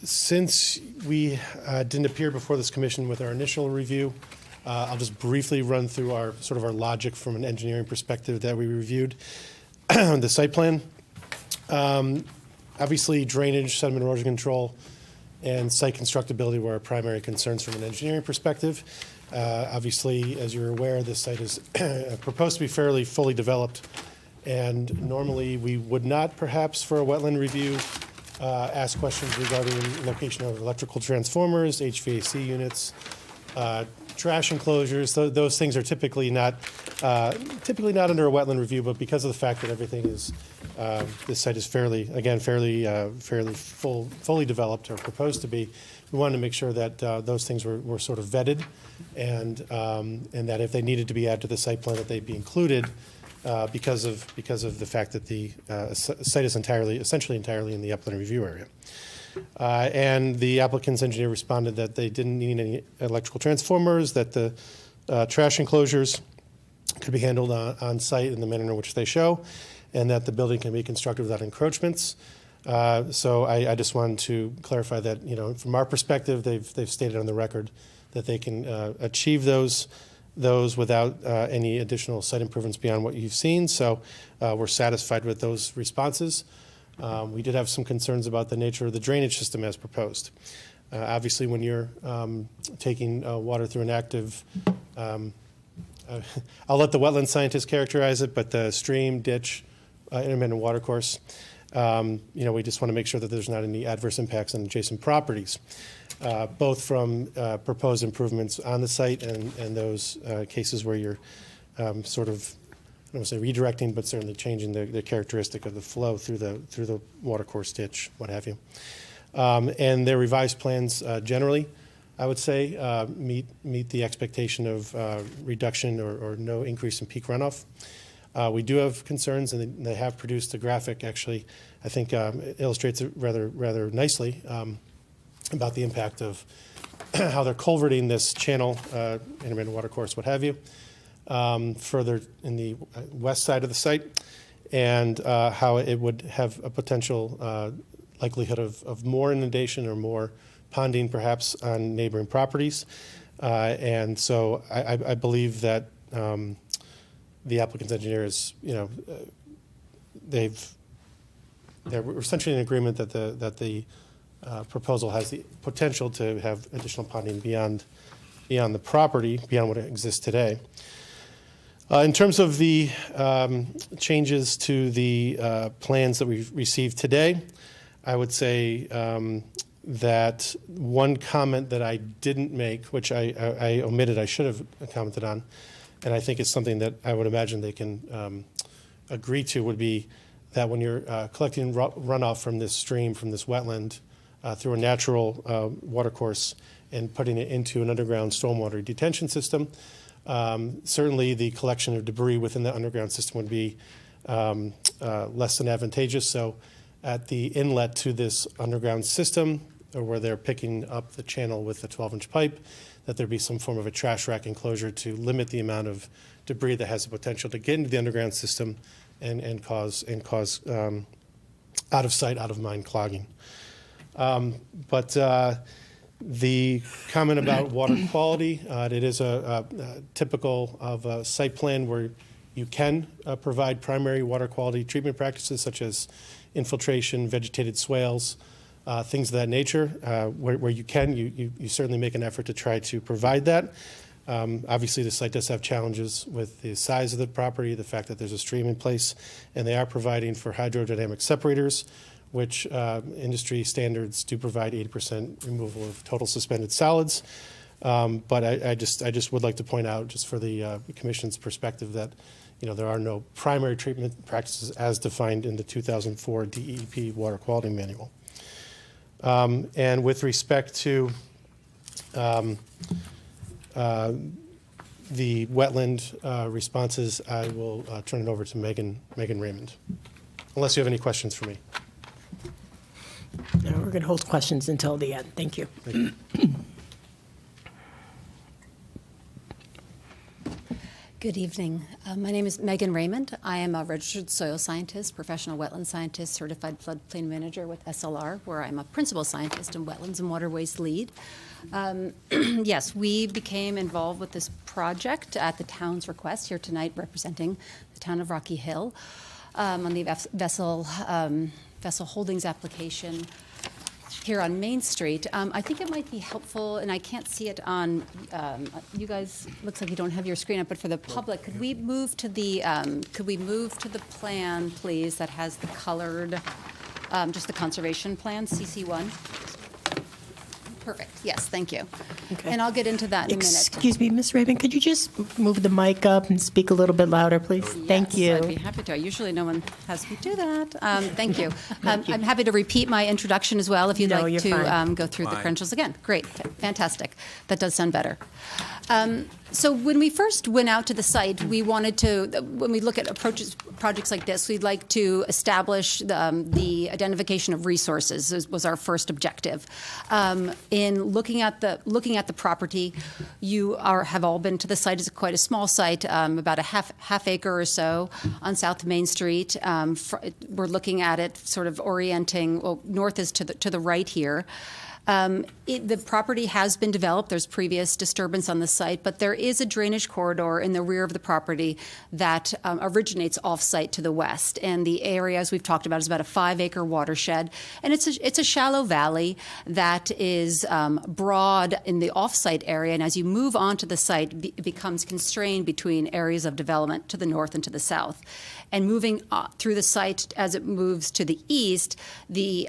since we didn't appear before this commission with our initial review, I'll just briefly run through our logic from an engineering perspective that we reviewed. The site plan, obviously, drainage, sediment erosion control, and site constructability were our primary concerns from an engineering perspective. Obviously, as you're aware, this site is proposed to be fairly fully developed, and normally we would not, perhaps for a wetland review, ask questions regarding location of electrical transformers, HVAC units, trash enclosures. Those things are typically not under a wetland review, but because of the fact that everything is this site is fairly fully developed or proposed to be, we wanted to make sure that those things were sort of vetted, and that if they needed to be added to the site plan, that they'd be included because of the fact that the site is essentially entirely in the upland review area. And the applicant's engineer responded that they didn't need any electrical transformers, that the trash enclosures could be handled on site in the manner in which they show, and that the building can be constructed without encroachments. So I just wanted to clarify that, from our perspective, they've stated on the record that they can achieve those without any additional site improvements beyond what you've seen. So we're satisfied with those responses. We did have some concerns about the nature of the drainage system as proposed. Obviously, when you're taking water through an active, I'll let the wetland scientists characterize it, but the stream, ditch, intermittent water course, we just want to make sure that there's not any adverse impacts on adjacent properties, both from proposed improvements on the site and those cases where you're sort of, I don't want to say redirecting, but certainly changing the characteristic of the flow through the water course, ditch, what have you. And their revised plans generally, I would say, meet the expectation of reduction or no increase in peak runoff. We do have concerns, and they have produced a graphic, actually, I think illustrates it rather nicely about the impact of how they're culverting this channel, intermittent water course, what have you, further in the west side of the site, and how it would have a potential likelihood of more inundation or more ponding perhaps on neighboring properties. And so I believe that the applicant's engineer is, they're essentially in agreement that the proposal has the potential to have additional ponding beyond the property, beyond what exists today. In terms of the changes to the plans that we've received today, I would say that one comment that I didn't make, which I omitted, I should have commented on, and I think it's something that I would imagine they can agree to, would be that when you're collecting runoff from this stream, from this wetland, through a natural watercourse and putting it into an underground stormwater detention system, certainly the collection of debris within the underground system would be less than advantageous. So at the inlet to this underground system, or where they're picking up the channel with a 12-inch pipe, that there be some form of a trash rack enclosure to limit the amount of debris that has the potential to get into the underground system and cause out of sight, out of mind clogging. But the comment about water quality, it is a typical of a site plan where you can provide primary water quality treatment practices such as infiltration, vegetated swales, things of that nature. Where you can, you certainly make an effort to try to provide that. Obviously, the site does have challenges with the size of the property, the fact that there's a stream in place, and they are providing for hydrodynamic separators, which industry standards do provide 80% removal of total suspended solids. But I just would like to point out, just for the Commission's perspective, that there are no primary treatment practices as defined in the 2004 DEP Water Quality Manual. And with respect to the wetland responses, I will turn it over to Megan Raymond, unless you have any questions for me. No, we're going to hold questions until the end. Thank you. Thank you. Good evening. My name is Megan Raymond. I am a registered soil scientist, professional wetland scientist, certified floodplain manager with SLR, where I'm a principal scientist and wetlands and waterways lead. Yes, we became involved with this project at the town's request here tonight, representing the town of Rocky Hill on the vessel holdings application here on Main Street. I think it might be helpful, and I can't see it on, you guys, looks like you don't have your screen up, but for the public, could we move to the plan, please, that has the colored, just the conservation plan, CC1? Perfect, yes, thank you. Okay. And I'll get into that in a minute. Excuse me, Ms. Raven, could you just move the mic up and speak a little bit louder, please? Thank you. Yes, I'd be happy to. Usually no one has me do that. Thank you. I'm happy to repeat my introduction as well if you'd No, like you're to fine. go through the credentials again. Great, fantastic. That does sound better. So when we first went out to the site, we wanted to, when we look at projects like this, we'd like to establish the identification of resources was our first objective. In looking at the property, you have all been to the site. It's quite a small site, about a half acre or so on South Main Street. We're looking at it sort of orienting, well, north is to the right here. The property has been developed. There's previous disturbance on the site, but there is a drainage corridor in the rear of the property that originates off-site to the west. And the area, as we've talked about, is about a 5-acre watershed. And it's a shallow valley that is broad in the off-site area. And as you move onto the site, it becomes constrained between areas of development to the north and to the south. And moving through the site as it moves to the east, the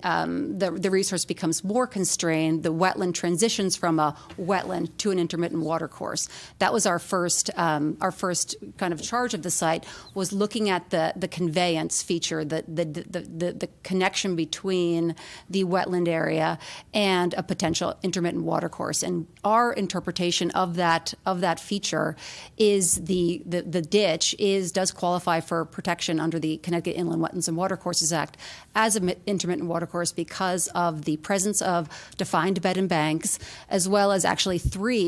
resource becomes more constrained. The wetland transitions from a wetland to an intermittent water course. That was our first kind of charge of the site, was looking at the conveyance feature, the connection between the wetland area and a potential intermittent water course. And our interpretation of that feature is the ditch does qualify for protection protection under the Connecticut Inland Wetlands and Watercourses Act as an intermittent watercourse because of the presence of defined bed and banks, as well as actually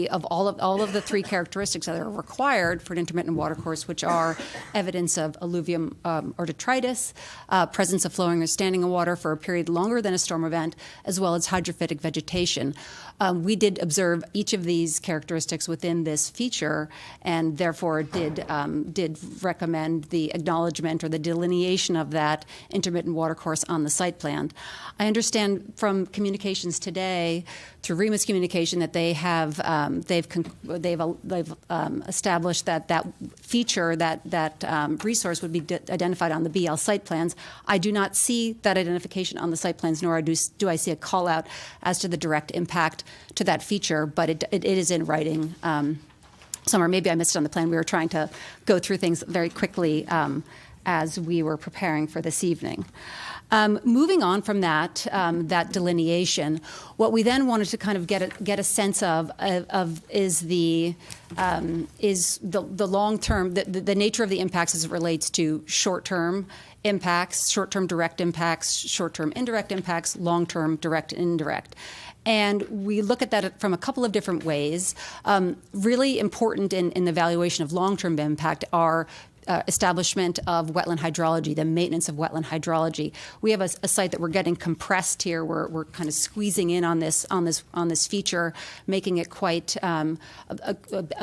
all of the three characteristics that are required for an intermittent watercourse, which are evidence of alluvium or detritus, presence of flowing or standing water for a period longer than a storm event, as well as hydrophytic vegetation. We did observe each of these characteristics within this feature, and therefore did recommend the acknowledgement or the delineation of that intermittent watercourse on the site plan. I understand from communications today, through Remus Communication, that they have they've established that feature, that resource would be identified on the BL site plans. I do not see that identification on the site plans, nor do I see a call out as to the direct impact to that feature, but it is in writing somewhere. Maybe I missed it on the plan. We were trying to go through things very quickly as we were preparing for this evening. Moving on from that delineation, what we then wanted to kind of get a sense of is the long term, the nature of the impacts as it relates to short-term impacts, short-term direct impacts, short-term indirect impacts, long-term direct and indirect. And we look at that from a couple of different ways. Really important in the evaluation of long-term impact are establishment of wetland hydrology, the maintenance of wetland hydrology. We have a site that we're getting compressed here. We're kind of squeezing in on this feature, making it quite a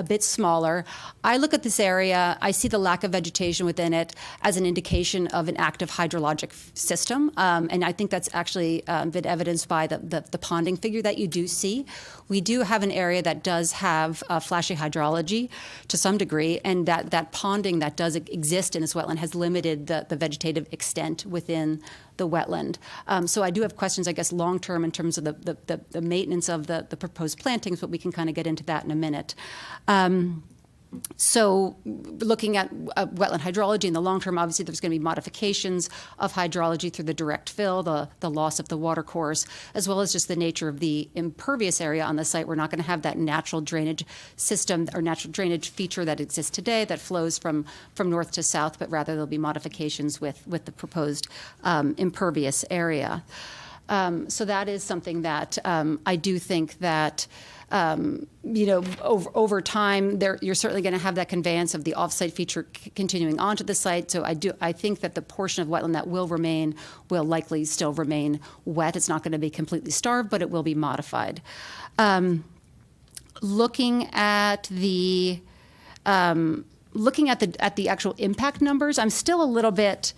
bit smaller. I look at this area. I see the lack of vegetation within it as an indication of an active hydrologic system, and I think that's actually been evidenced by the ponding figure that you do see. We do have an area that does have flashy hydrology to some degree, and that ponding that does exist in this wetland has limited the vegetative extent within the wetland. So I do have questions, I guess, long-term in terms of the maintenance of the proposed plantings, but we can kind of get into that in a minute. So looking at wetland hydrology in the long term, obviously there's going to be modifications of hydrology through the direct fill, the loss of the water course, as well as just the nature of the impervious area on the site. We're not going to have that natural drainage system or natural drainage feature that exists today that flows from north to south, but rather there'll be modifications with the proposed impervious area. So that is something that I do think that over time, you're certainly going to have that conveyance of the off-site feature continuing onto the site. So I think that the portion of wetland that will remain will likely still remain wet. It's not going to be completely starved, but it will be modified. Looking at the actual impact numbers, I'm still a little bit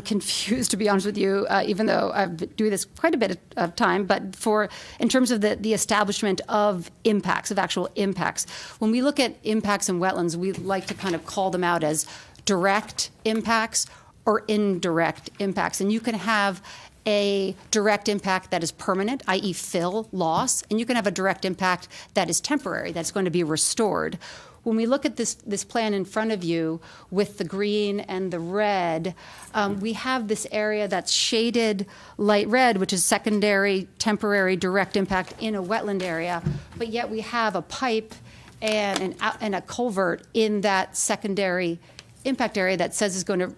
confused, to be honest with you, even though I've been doing this quite a bit of time, but in terms of the establishment of impacts, of actual impacts. When we look at impacts in wetlands, we like to kind of call them out as direct impacts or indirect impacts. And you can have a direct impact that is permanent, i.e. fill, loss, and you can have a direct impact that is temporary, that's going to be restored. When we look at this plan in front of you with the green and the red, we have this area that's shaded light red, which is secondary, temporary, direct impact in a wetland area, but yet we have a pipe and a culvert in that secondary impact area that says is going to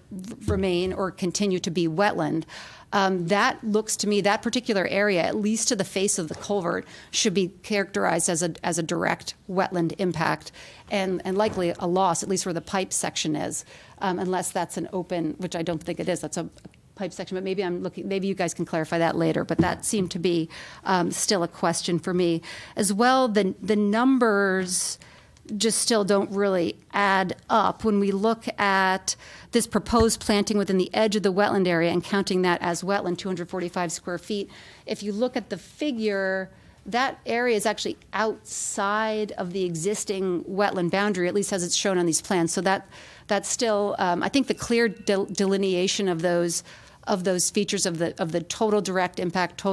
remain or continue to be wetland. That looks to me, that particular area, at least to the face of the culvert, should be characterized as a direct wetland impact and likely a loss, at least where the pipe section is, unless that's an open, which I don't think it is, that's a pipe section, but maybe you guys can clarify that later, but that seemed to be still a question for me. As well, the numbers just still don't really add up. When we look at this proposed planting within the edge of the wetland area and counting that as wetland, 245 square feet, if you look at the figure, that area is actually outside of the existing wetland boundary, at least as it's shown on these plans. So that's still, I think the clear delineation of those features of the total direct impact,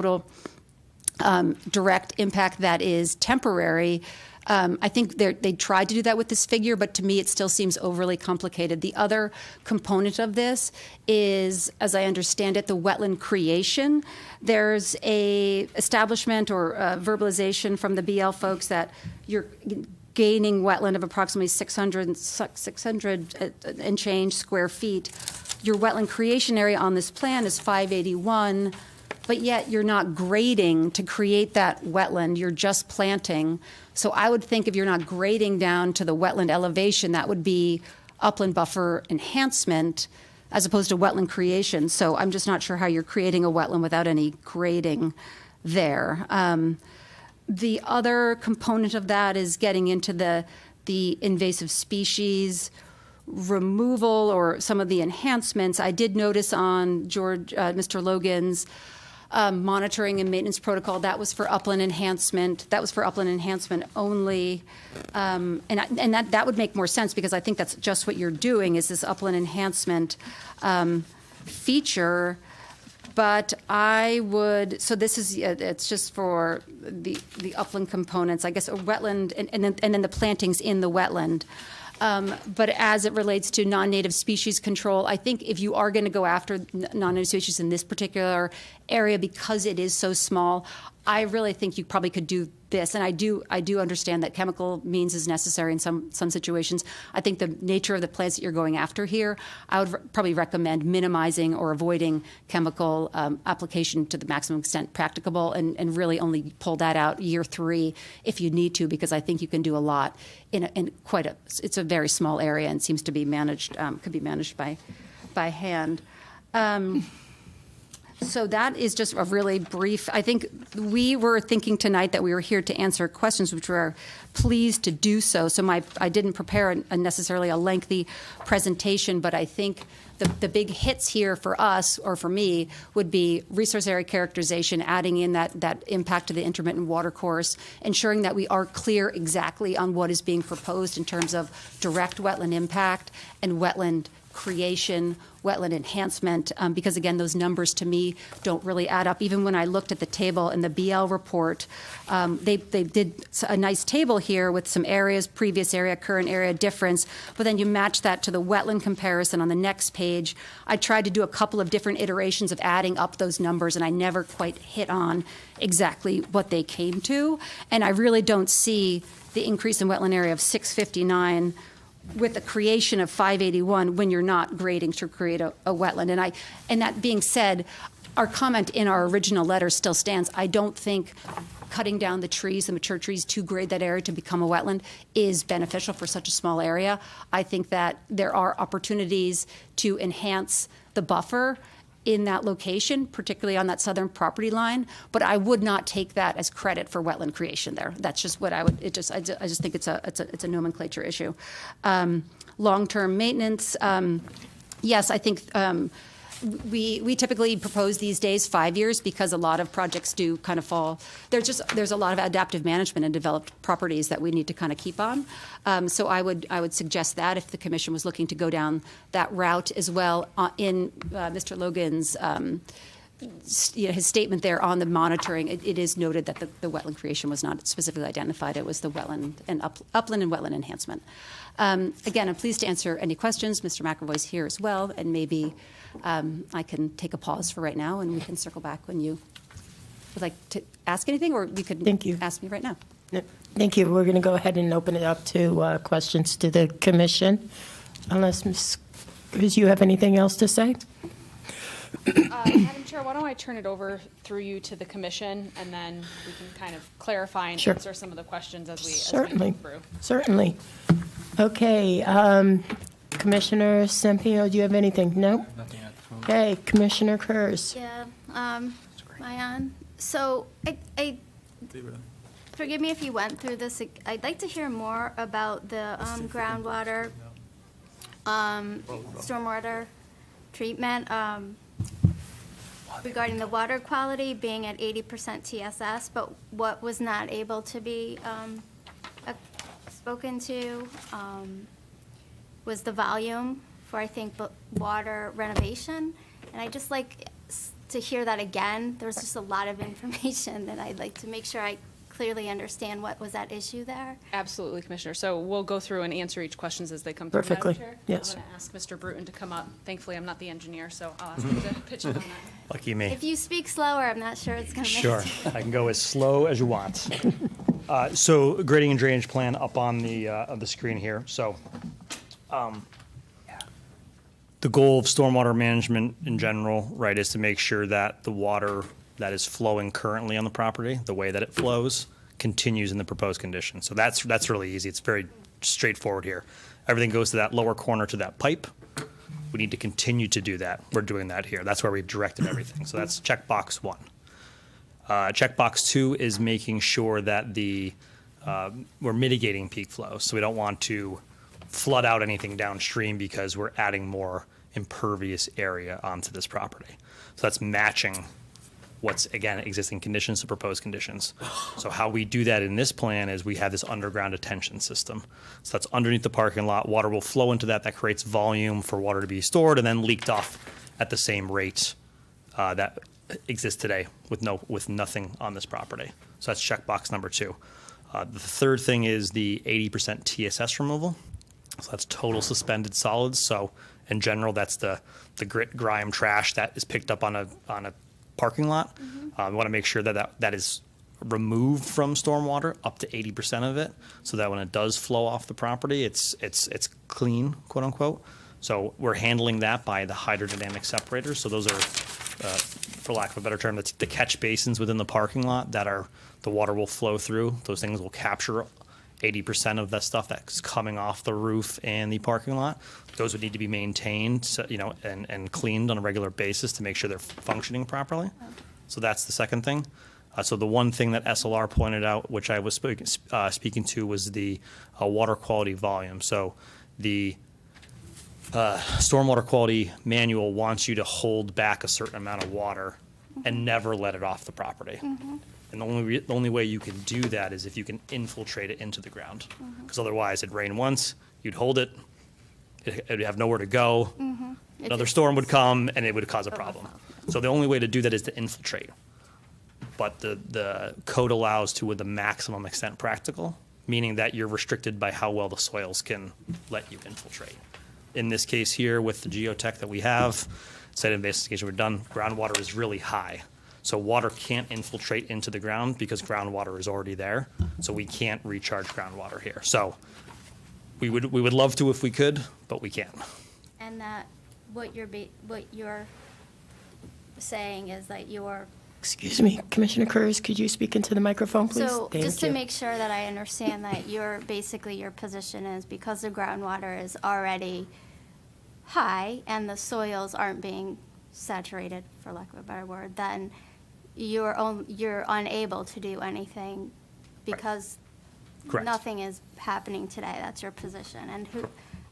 direct impact that is temporary. I think they tried to do that with this figure, but to me it still seems overly complicated. The other component of this is, as I understand it, the wetland creation. There's a establishment or verbalization from the BL folks that you're gaining wetland of approximately 600 and change square feet your wetland creation area on this plan is 581, but yet you're not grading to create that wetland, you're just planting. So I would think if you're not grading down to the wetland elevation, that would be upland buffer enhancement as opposed to wetland creation. So I'm just not sure how you're creating a wetland without any grading there. The other component of that is getting into the invasive species removal or some of the enhancements. I did notice on Mr. Logan's monitoring and maintenance protocol, that was for upland enhancement. That was for upland enhancement only. And that would make more sense because I think that's just what you're doing is this upland enhancement feature. But I would, so this is, it's just for the upland components, I guess, a wetland, and then the plantings in the wetland. But as it relates to non-native species control, I think if you are going to go after non-native species in this particular area because it is so small, I really think you probably could do this. And I do understand that chemical means is necessary in some situations. I think the nature of the plants that you're going after here, I would probably recommend minimizing or avoiding chemical application to the maximum extent practicable and really only pull that out year 3 if you need to, because I think you can do a lot in quite a, it's a very small area and seems to be managed, could be managed by hand. So that is just a really brief, I think we were thinking tonight that we were here to answer questions, which we are pleased to do so. So I didn't prepare necessarily a lengthy presentation, but I think the big hits here for us, or for me, would be resource area characterization, adding in that impact to the intermittent water course, ensuring that we are clear exactly on what is being proposed in terms of direct wetland impact and wetland creation, wetland enhancement, because again, those numbers to me don't really add up. Even when I looked at the table in the BL report, they did a nice table here with some areas, previous area, current area difference, but then you match that to the wetland comparison on the next page. I tried to do a couple of different iterations of adding up those numbers, and I never quite hit on exactly what they came to. And I really don't see the increase in wetland area of 659 with the creation of 581 when you're not grading to create a wetland. And that being said, our comment in our original letter still stands. I don't think cutting down the trees, the mature trees, to grade that area to become a wetland is beneficial for such a small area. I think that there are opportunities to enhance the buffer in that location, particularly on that southern property line, but I would not take that as credit for wetland creation there. That's just what I would. I just think it's a nomenclature issue. Long-term maintenance. Yes, I think we typically propose these days 5 years because a lot of projects do kind of fall. There's a lot of adaptive management and developed properties that we need to kind of keep on. So I would suggest that if the commission was looking to go down that route as well in Mr. Logan's his statement there on the monitoring, it is noted that the wetland creation was not specifically identified. It was the wetland and upland and wetland enhancement. Again, I'm pleased to answer any questions. Mr. McAvoy's here as well, and maybe I can take a pause for right now, and we can circle back when you would like to ask anything, or you could Thank you. ask me right now. Thank you. We're going to go ahead and open it up to questions to the commission, unless Ms. Cruz, you have anything else to say? Madam Chair, why don't I turn it over through you to the commission, and then we can kind of clarify and Sure. answer some of the questions as we Certainly. move through. Certainly. Okay, Commissioner Sempino, do you have anything? No? Okay, Commissioner Kurz. Yeah, am I on? So, I forgive me if you went through this. I'd like to hear more about the groundwater, stormwater treatment, regarding the water quality being at 80% TSS, but what was not able to be spoken to was the volume for, I think, water renovation. And I'd just like to hear that again. There was just a lot of information that I'd like to make sure I clearly understand what was at issue there. Absolutely, Commissioner. So we'll go through and answer each questions as they come through. Perfectly. Madam Chair. Yes. I'm going to ask Mr. Bruton to come up. Thankfully, I'm not the engineer, so I'll ask him to pitch in on that. Lucky me. If you speak slower, I'm not sure it's going to make Sure, sense. I can go as slow as you want. So grading and drainage plan up on the screen here. So the goal of stormwater management in general, right, is to make sure that the water that is flowing currently on the property, the way that it flows, continues in the proposed condition. So that's really easy. It's very straightforward here. Everything goes to that lower corner to that pipe. We need to continue to do that. We're doing that here. That's where we've directed everything. So that's checkbox 1. Checkbox 2 is making sure that we're mitigating peak flow. So we don't want to flood out anything downstream because we're adding more impervious area onto this property. So that's matching what's, again, existing conditions to proposed conditions. So how we do that in this plan is we have this underground detention system. So that's underneath the parking lot. Water will flow into that. That creates volume for water to be stored and then leaked off at the same rate that exists today with nothing on this property. So that's checkbox number 2. The third thing is the 80% TSS removal. So that's total suspended solids. So in general, that's the grit, grime, trash that is picked up on a parking lot. We want to make sure that is removed from stormwater, up to 80% of it, so that when it does flow off the property, it's clean, quote unquote. So we're handling that by the hydrodynamic separators. So those are, for lack of a better term, the catch basins within the parking lot that the water will flow through. Those things will capture 80% of the stuff that's coming off the roof and the parking lot. Those would need to be maintained, so, and cleaned on a regular basis to make sure they're functioning properly. So that's the second thing. So the one thing that SLR pointed out, which I was speaking to, was the water quality volume. So the stormwater quality manual wants you to hold back a certain amount of water and never let it off the property. And the only way you can do that is if you can infiltrate it into the ground. Because otherwise, it'd rain once, you'd hold it, it'd have nowhere to go, another storm would come, and it would cause a problem. So the only way to do that is to infiltrate. But the code allows to with the maximum extent practical, meaning that you're restricted by how well the soils can let you infiltrate. In this case here, with the geotech that we have, site investigation we've done, groundwater is really high. So water can't infiltrate into the ground because groundwater is already there. So we can't recharge groundwater here. So we would love to if we could, but we can't. And that, what you're saying is that you're, Excuse me, Commissioner Kurz, could you speak into the microphone, please? so Thank just to you. make sure that I understand that your position is because the groundwater is already high and the soils aren't being saturated, for lack of a better word, then you're unable to do anything because Correct. nothing is happening today. That's your position. And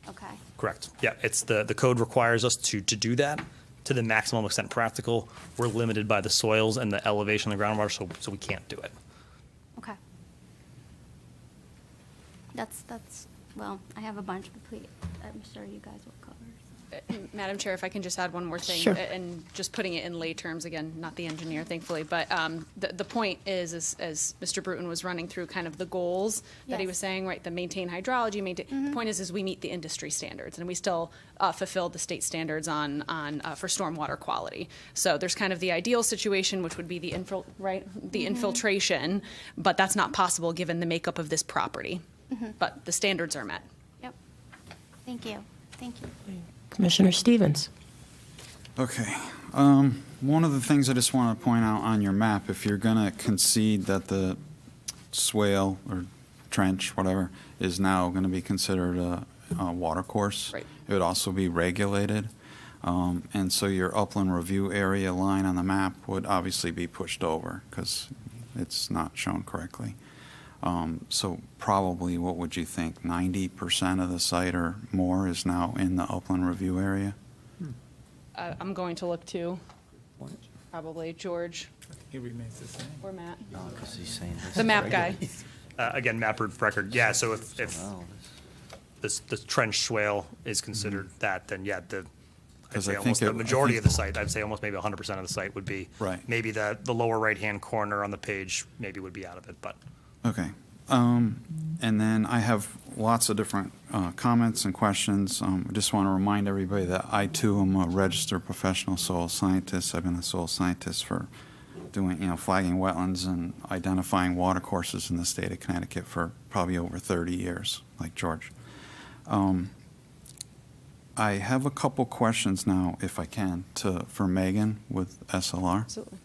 okay. Correct. Yeah, it's the code requires us to do that to the maximum extent practical. We're limited by the soils and the elevation of the groundwater, so we can't do it. Okay. That's, well, I have a bunch, but please, I'm sure you guys will cover. Madam Chair, if I can just add one more thing. Sure. And just putting it in lay terms, again, not the engineer, thankfully, but the point is, as Mr. Bruton was running through kind of the goals that he Yes. was saying, right, the maintain hydrology, the point is we meet the industry standards, and we still fulfill the state standards for stormwater quality. So there's kind of the ideal situation, which would be the infiltration, but that's not possible given the makeup of this property. But the standards are met. Yep. Thank you. Thank you. Commissioner Stevens. Okay. One of the things I just want to point out on your map, if you're going to concede that the swale or trench, whatever, is now going to be considered a water course, Right. it would also be regulated. And so your upland review area line on the map would obviously be pushed over because it's not shown correctly. So probably, what would you think, 90% of the site or more is now in the upland review area? I'm going to look to probably George It remains the same. or Matt, Because he's saying this. the map guy. Again, map record. Yeah, so if the trench swale is considered that, then yeah, I'd 'Cause say I almost think the it- I majority think- of the site, I'd say almost maybe 100% of the site would be. Right. Maybe the lower right-hand corner on the page maybe would be out of it, but. Okay. And then I have lots of different comments and questions. I just want to remind everybody that I, too, am a registered professional soil scientist. I've been a soil scientist for doing, flagging wetlands and identifying water courses in the state of Connecticut for probably over 30 years, like George. I have a couple questions now, if I can, for Megan with SLR. Absolutely.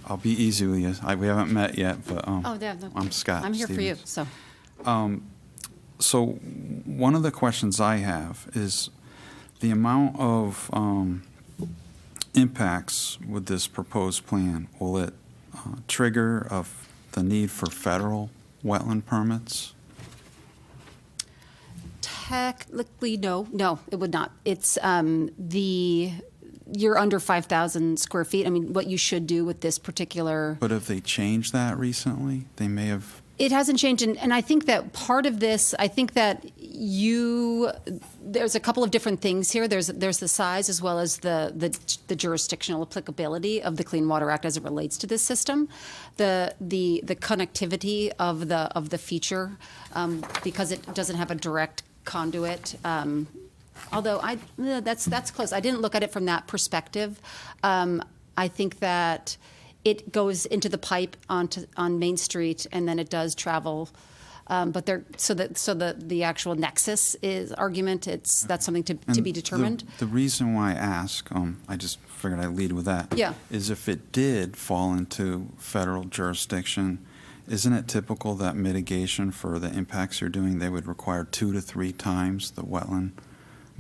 I'll be easy with you. We haven't met yet, but I'm Scott. I'm here for you, Stevens. so. So one of the questions I have is the amount of impacts with this proposed plan. Will it trigger of the need for federal wetland permits? Technically, no, it would not. It's you're under 5,000 square feet. I mean, what you should do with this particular. But have they changed that recently? They may have. It hasn't changed, and I think that part of this, I think that there's a couple of different things here. There's the size as well as the jurisdictional applicability of the Clean Water Act as it relates to this system, the connectivity of the feature, because it doesn't have a direct conduit. Although that's close. I didn't look at it from that perspective. I think that it goes into the pipe on Main Street, and then it does travel. But the actual nexus is argument. That's something to be determined. The reason why I ask, I just figured I'd lead with that. Yeah. Is if it did fall into federal jurisdiction, isn't it typical that mitigation for the impacts you're doing, they would require 2 to 3 times the wetland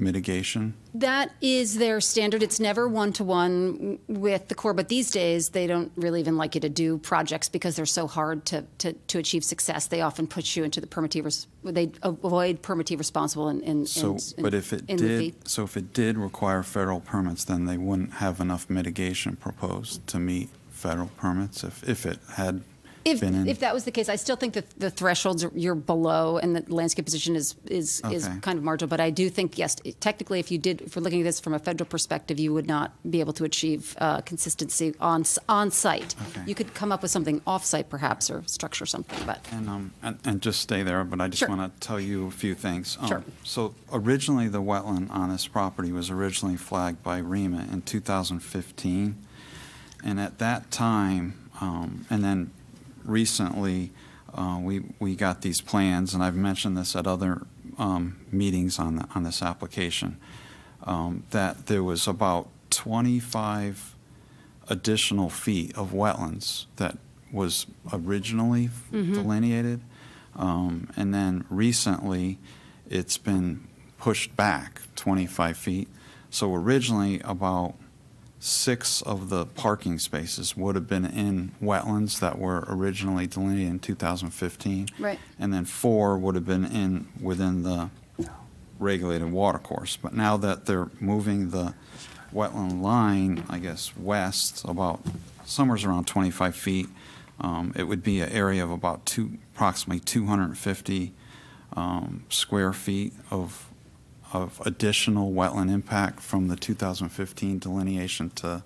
mitigation? That is their standard. It's never one-to-one with the Corps, but these days they don't really even like you to do projects because they're so hard to achieve success. They often put you into they avoid permittee responsible But if it did require federal permits, then they wouldn't have enough mitigation proposed to meet federal permits if it had been in. If that was the case, I still think that the thresholds you're below, and the landscape position is kind of marginal. But I do think, yes, technically, if we're looking at this from a federal perspective, you would not be able to achieve consistency on site. Okay. You could come up with something off site, perhaps, or structure something. But And just stay there, but I just Sure. want to tell you a few things. Sure. So originally, the wetland on this property was originally flagged by REMA in 2015. And at that time, and then recently, we got these plans, and I've mentioned this at other meetings on this application, that there was about 25 additional feet of wetlands that was originally delineated, and then recently it's been pushed back 25 feet. So originally about 6 of the parking spaces would have been in wetlands that were originally delineated in 2015. Right. And then 4 would have been within the regulated watercourse. But now that they're moving the wetland line, I guess, west, about somewhere around 25 feet, it would be an area of about approximately 250 square feet of additional wetland impact from the 2015 delineation to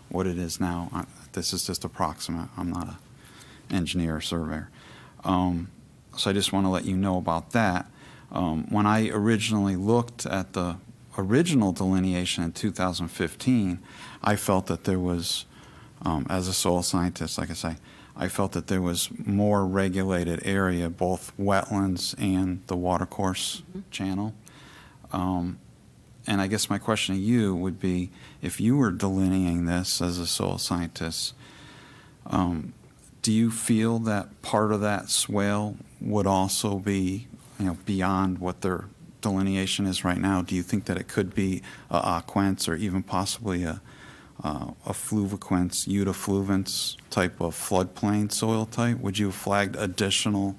what it is now. This is just approximate. I'm not an engineer or surveyor. So I just want to let you know about that. When I originally looked at the original delineation in 2015, I felt that there was, as a soil scientist, like I say, I felt that there was more regulated area, both wetlands and the watercourse channel. And I guess my question to you would be, if you were delineating this as a soil scientist, do you feel that part of that swale would also be, beyond what their delineation is right now? Do you think that it could be a aquence or even possibly a fluviquence, eudafluvence type of floodplain soil type? Would you have flagged additional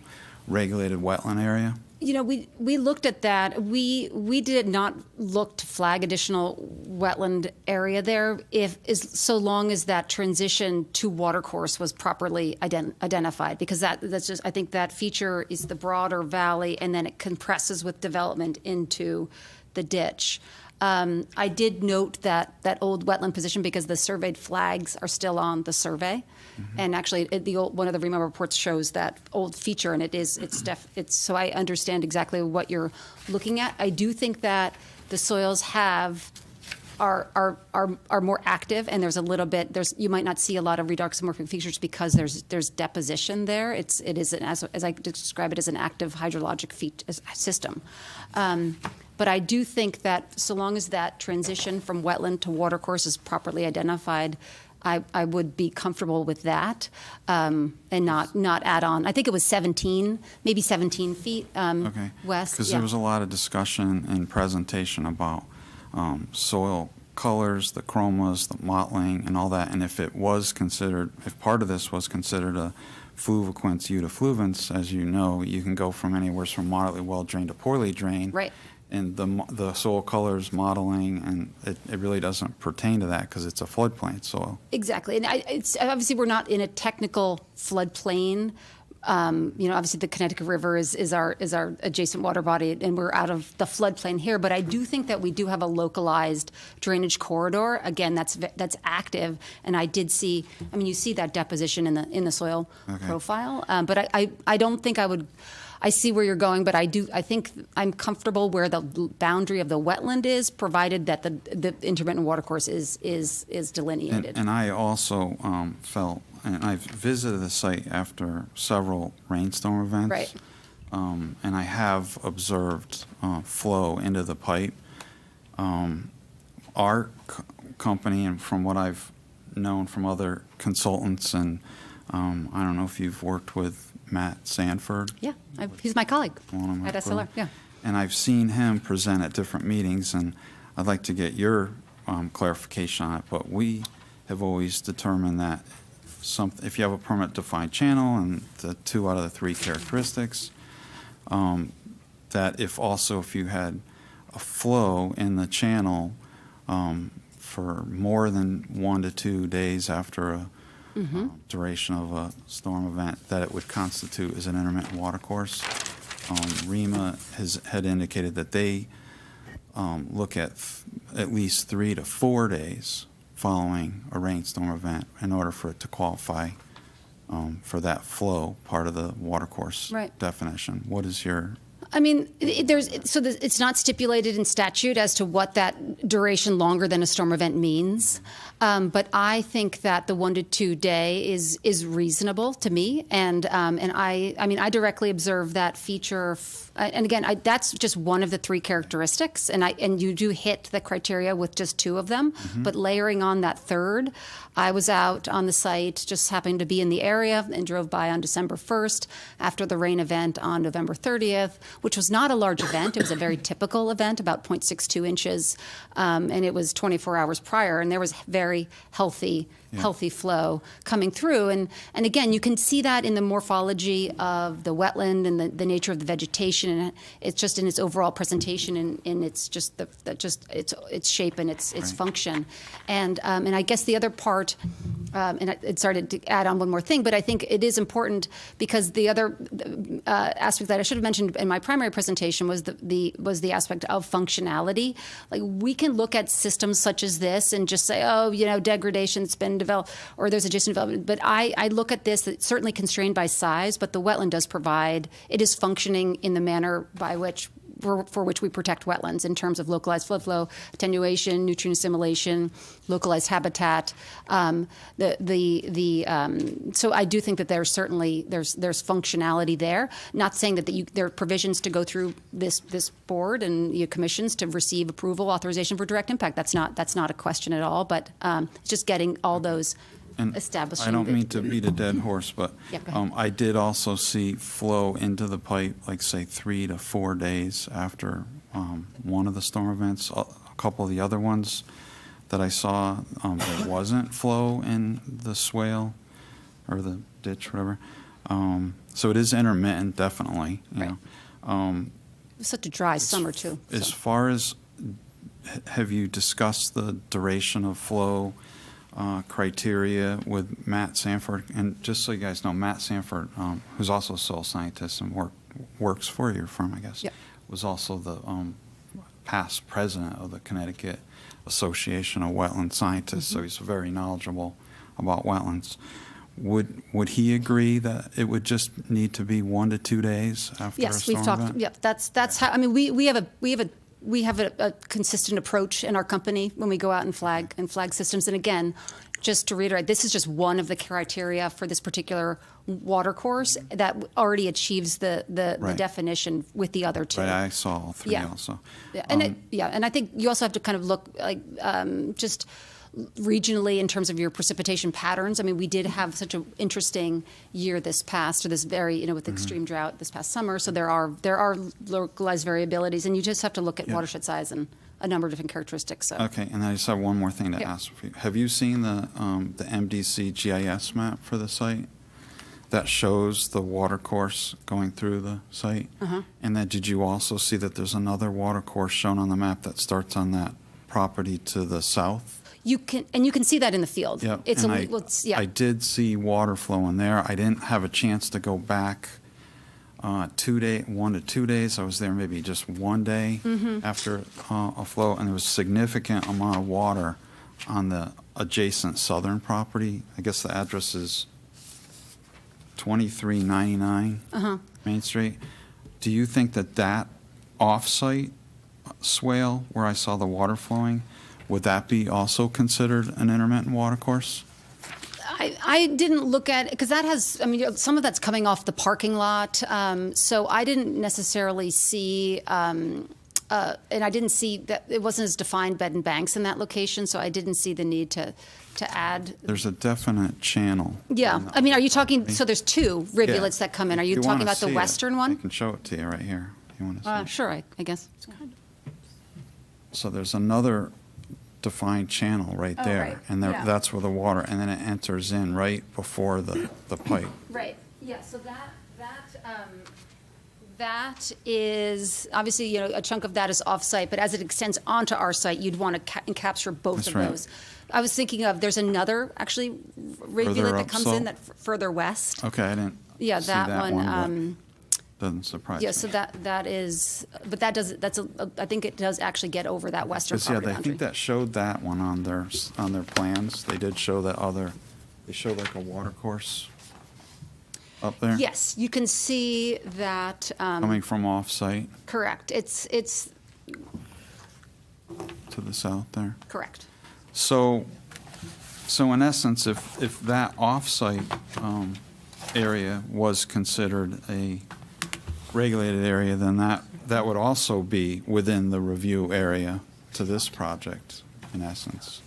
regulated wetland area? We looked at that. We did not look to flag additional wetland area there so long as that transition to watercourse was properly identified, because that's just, I think that feature is the broader valley, and then it compresses with development into the ditch. I did note that old wetland position because the surveyed flags are still on the survey. And actually, one of the REMA reports shows that old feature, and it's so I understand exactly what you're looking at. I do think that the soils have are more active, and there's a little bit, you might not see a lot of redoxymorphic features because there's deposition there. It is, as I describe it, as an active hydrologic system. But I do think that so long as that transition from wetland to watercourse is properly identified, I would be comfortable with that, and not add on. I think it was 17, maybe 17 feet Okay. west. Because Yeah. there was a lot of discussion and presentation about soil colors, the chromas, the mottling, and all that. And if part of this was considered a fluviquince eudifluvens, as you know, you can go from anywhere from moderately well drained to poorly drained. Right. And the soil colors, modeling, and it really doesn't pertain to that because it's a floodplain soil. Exactly, and it's obviously we're not in a technical floodplain. Obviously the Connecticut River is our adjacent water body, and we're out of the floodplain here. But I do think that we do have a localized drainage corridor. Again, that's active, and I did see. I mean, you see that deposition in the soil profile. But I don't think I would. I see where you're going, but I think I'm comfortable where the boundary of the wetland is, provided that the intermittent watercourse is delineated. And I also felt, and I've visited the site after several rainstorm events. Right. And I have observed flow into the pipe. Our company, and from what I've known from other consultants, and I don't know if you've worked with Matt Sanford. Yeah, he's my colleague One of my at SLR. colleagues. Yeah. And I've seen him present at different meetings, and I'd like to get your clarification on it. But we have always determined that if you have a permit-defined channel and the 2 out of the 3 characteristics, that if you had a flow in the channel for more than 1 to 2 days after a duration of a storm event, that it would constitute as an intermittent watercourse. REMA had indicated that they look at least 3 to 4 days following a rainstorm event in order for it to qualify for that flow part of the watercourse definition. What is your... I mean, it's not stipulated in statute as to what that duration longer than a storm event means, but I think that the 1 to 2 day is reasonable to me, and I directly observe that feature, and again, that's just one of the 3 characteristics, and you do hit the criteria with just 2 of them, but layering on that third. I was out on the site, just happened to be in the area, and drove by on December 1st after the rain event on November 30th, which was not a large event. It was a very typical event, about 0.62 inches, and it was 24 hours prior, and there was very healthy flow coming through. And again, you can see that in the morphology of the wetland and the nature of the vegetation, and it's just in its overall presentation and in its just its shape and its function. And I guess the other part, and it started to add on one more thing, but I think it is important because the other aspect that I should have mentioned in my primary presentation was the aspect of functionality. Like, we can look at systems such as this and just say, degradation's been developed, or there's adjacent development. But I look at this, it's certainly constrained by size, but the wetland does provide, it is functioning in the manner by which for which we protect wetlands in terms of localized flood flow, attenuation, nutrient assimilation, localized habitat. So I do think that there's certainly there's functionality there. Not saying that there are provisions to go through this board and commissions to receive approval, authorization for direct impact. That's not a question at all. But it's just getting all those. I don't mean to beat a dead horse, but I did also see flow into the pipe, like say 3 to 4 days after one of the storm events. A couple of the other ones that I saw, there wasn't flow in the swale or the ditch, whatever. So it is intermittent, definitely. You know. It was such a dry summer too. As far as, have you discussed the duration of flow criteria with Matt Sanford? And just so you guys know, Matt Sanford, who's also a soil scientist and works for your firm, I guess, was also the past president of the Connecticut Association of Wetland Scientists, so he's very knowledgeable about wetlands. Would he agree that it would just need to be 1 to 2 days after a storm event? Yes, we've talked. Yeah, that's how. I mean, we have a we have a consistent approach in our company when we go out and flag systems. And again, just to reiterate, this is just one of the criteria for this particular water course that already achieves the Right. definition with the other two. Right, I saw all three Yeah. also. Yeah, and I think you also have to kind of look like just regionally in terms of your precipitation patterns. I mean, we did have such an interesting year this past, or this very, with Mm-hmm. extreme drought this past summer. So there are localized variabilities, and you just have to look at Yeah. watershed size and a number of different characteristics. So. Okay, and I just have one more thing to Yeah. ask. Have you seen the MDC GIS map for the site that shows the water course going through the site? Uh-huh. And then did you also see that there's another water course shown on the map that starts on that property to the south? You can see that in the field. Yeah, It's and yeah. I did see water flow in there. I didn't have a chance to go back 1 to 2 days. I was there maybe just one day Mm-hmm. after a flow, and there was significant amount of water on the adjacent southern property. I guess the address is 2399 Main Street. Do you think that off-site swale where I saw the water flowing, would that be also considered an intermittent water course? I didn't look at, because that has, some of that's coming off the parking lot. So I didn't necessarily see, and I didn't see that it wasn't as defined bed and banks in that location. So I didn't see the need to add. There's a definite channel. Yeah. Are you talking, so there's two rivulets that come in. Are you If talking wanna about the see it, western I one? can show it to you right here. If you want to see it. Sure, I guess. So there's another defined channel right Oh, there, right. and Yeah. that's where the water, and then it enters in right before the pipe. Right. Yeah. So that is obviously a chunk of that is off-site, but as it extends onto our site, you'd want to capture both That's of right. those. I was thinking of there's another actually rivulet that up, comes so- in that further west. Okay, I didn't Yeah, see that one. but doesn't surprise Yeah. me. So that is, but that does I think it does actually get over that western 'Cause, yeah, property I boundary. think that showed that one on their plans. They did show they showed like a water course up there. Yes, you can see that. Coming from off-site Correct. It's to the south there. correct. So in essence, if that off-site area was considered a regulated area, then that would also be within the review area to this project, in essence.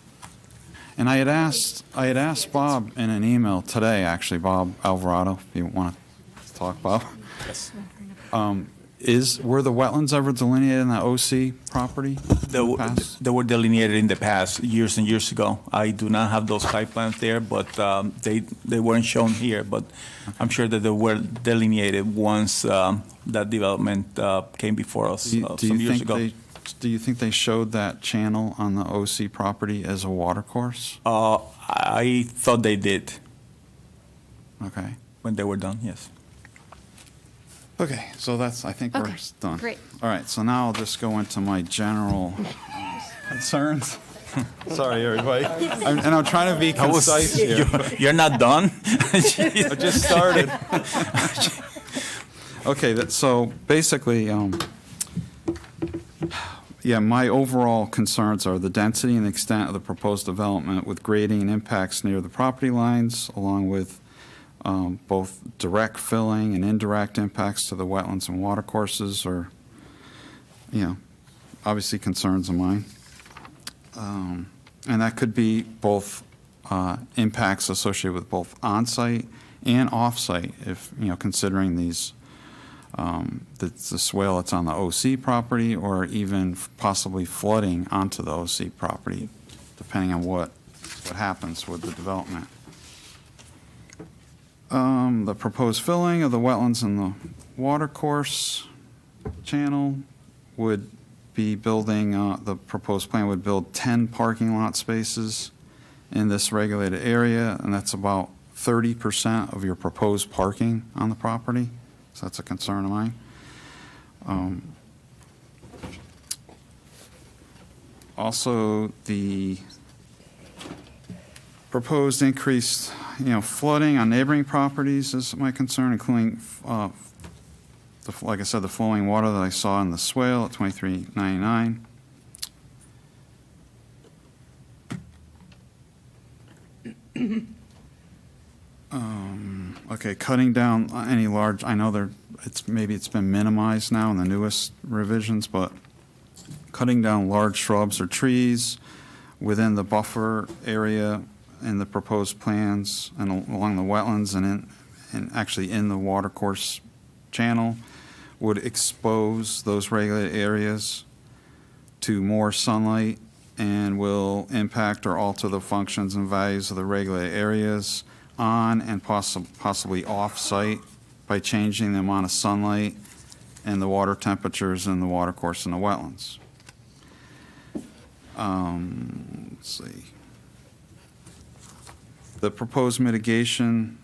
And I had asked Bob in an email today, actually, Bob Alvarado, if you want to talk, Bob. Yes. Were the wetlands ever delineated in the OC property? in the past? They were delineated in the past, years and years ago. I do not have those site plans there, but they weren't shown here. But I'm sure that they were delineated once that development came before us some years ago. Do you think they showed that channel on the OC property as a water course? I thought they did Okay. when they were done, yes. Okay, so I think we're Okay, done. great. All right, so now I'll just go into my general concerns. Sorry, everybody. I'm trying to be concise here. You're not done? I just started. Okay, so basically, my overall concerns are the density and extent of the proposed development with grading and impacts near the property lines, along with both direct filling and indirect impacts to the wetlands and water courses are, obviously concerns of mine. And that could be both impacts associated with both on-site and off-site, if, considering these, the swale that's on the OC property, or even possibly flooding onto the OC property, depending on what happens with the development. The proposed filling of the wetlands and the water course channel would be building, the proposed plan would build 10 parking lot spaces in this regulated area, and that's about 30% of your proposed parking on the property. So that's a concern of mine. Also, the proposed increased, flooding on neighboring properties is my concern, including the like I said, the flowing water that I saw in the swale at 2399. Okay, cutting down any large, I know maybe it's been minimized now in the newest revisions, but cutting down large shrubs or trees within the buffer area in the proposed plans and along the wetlands and actually in the watercourse channel would expose those regulated areas to more sunlight and will impact or alter the functions and values of the regulated areas on and possibly off-site by changing the amount of sunlight and the water temperatures in the watercourse and the wetlands. Let's see. The proposed mitigation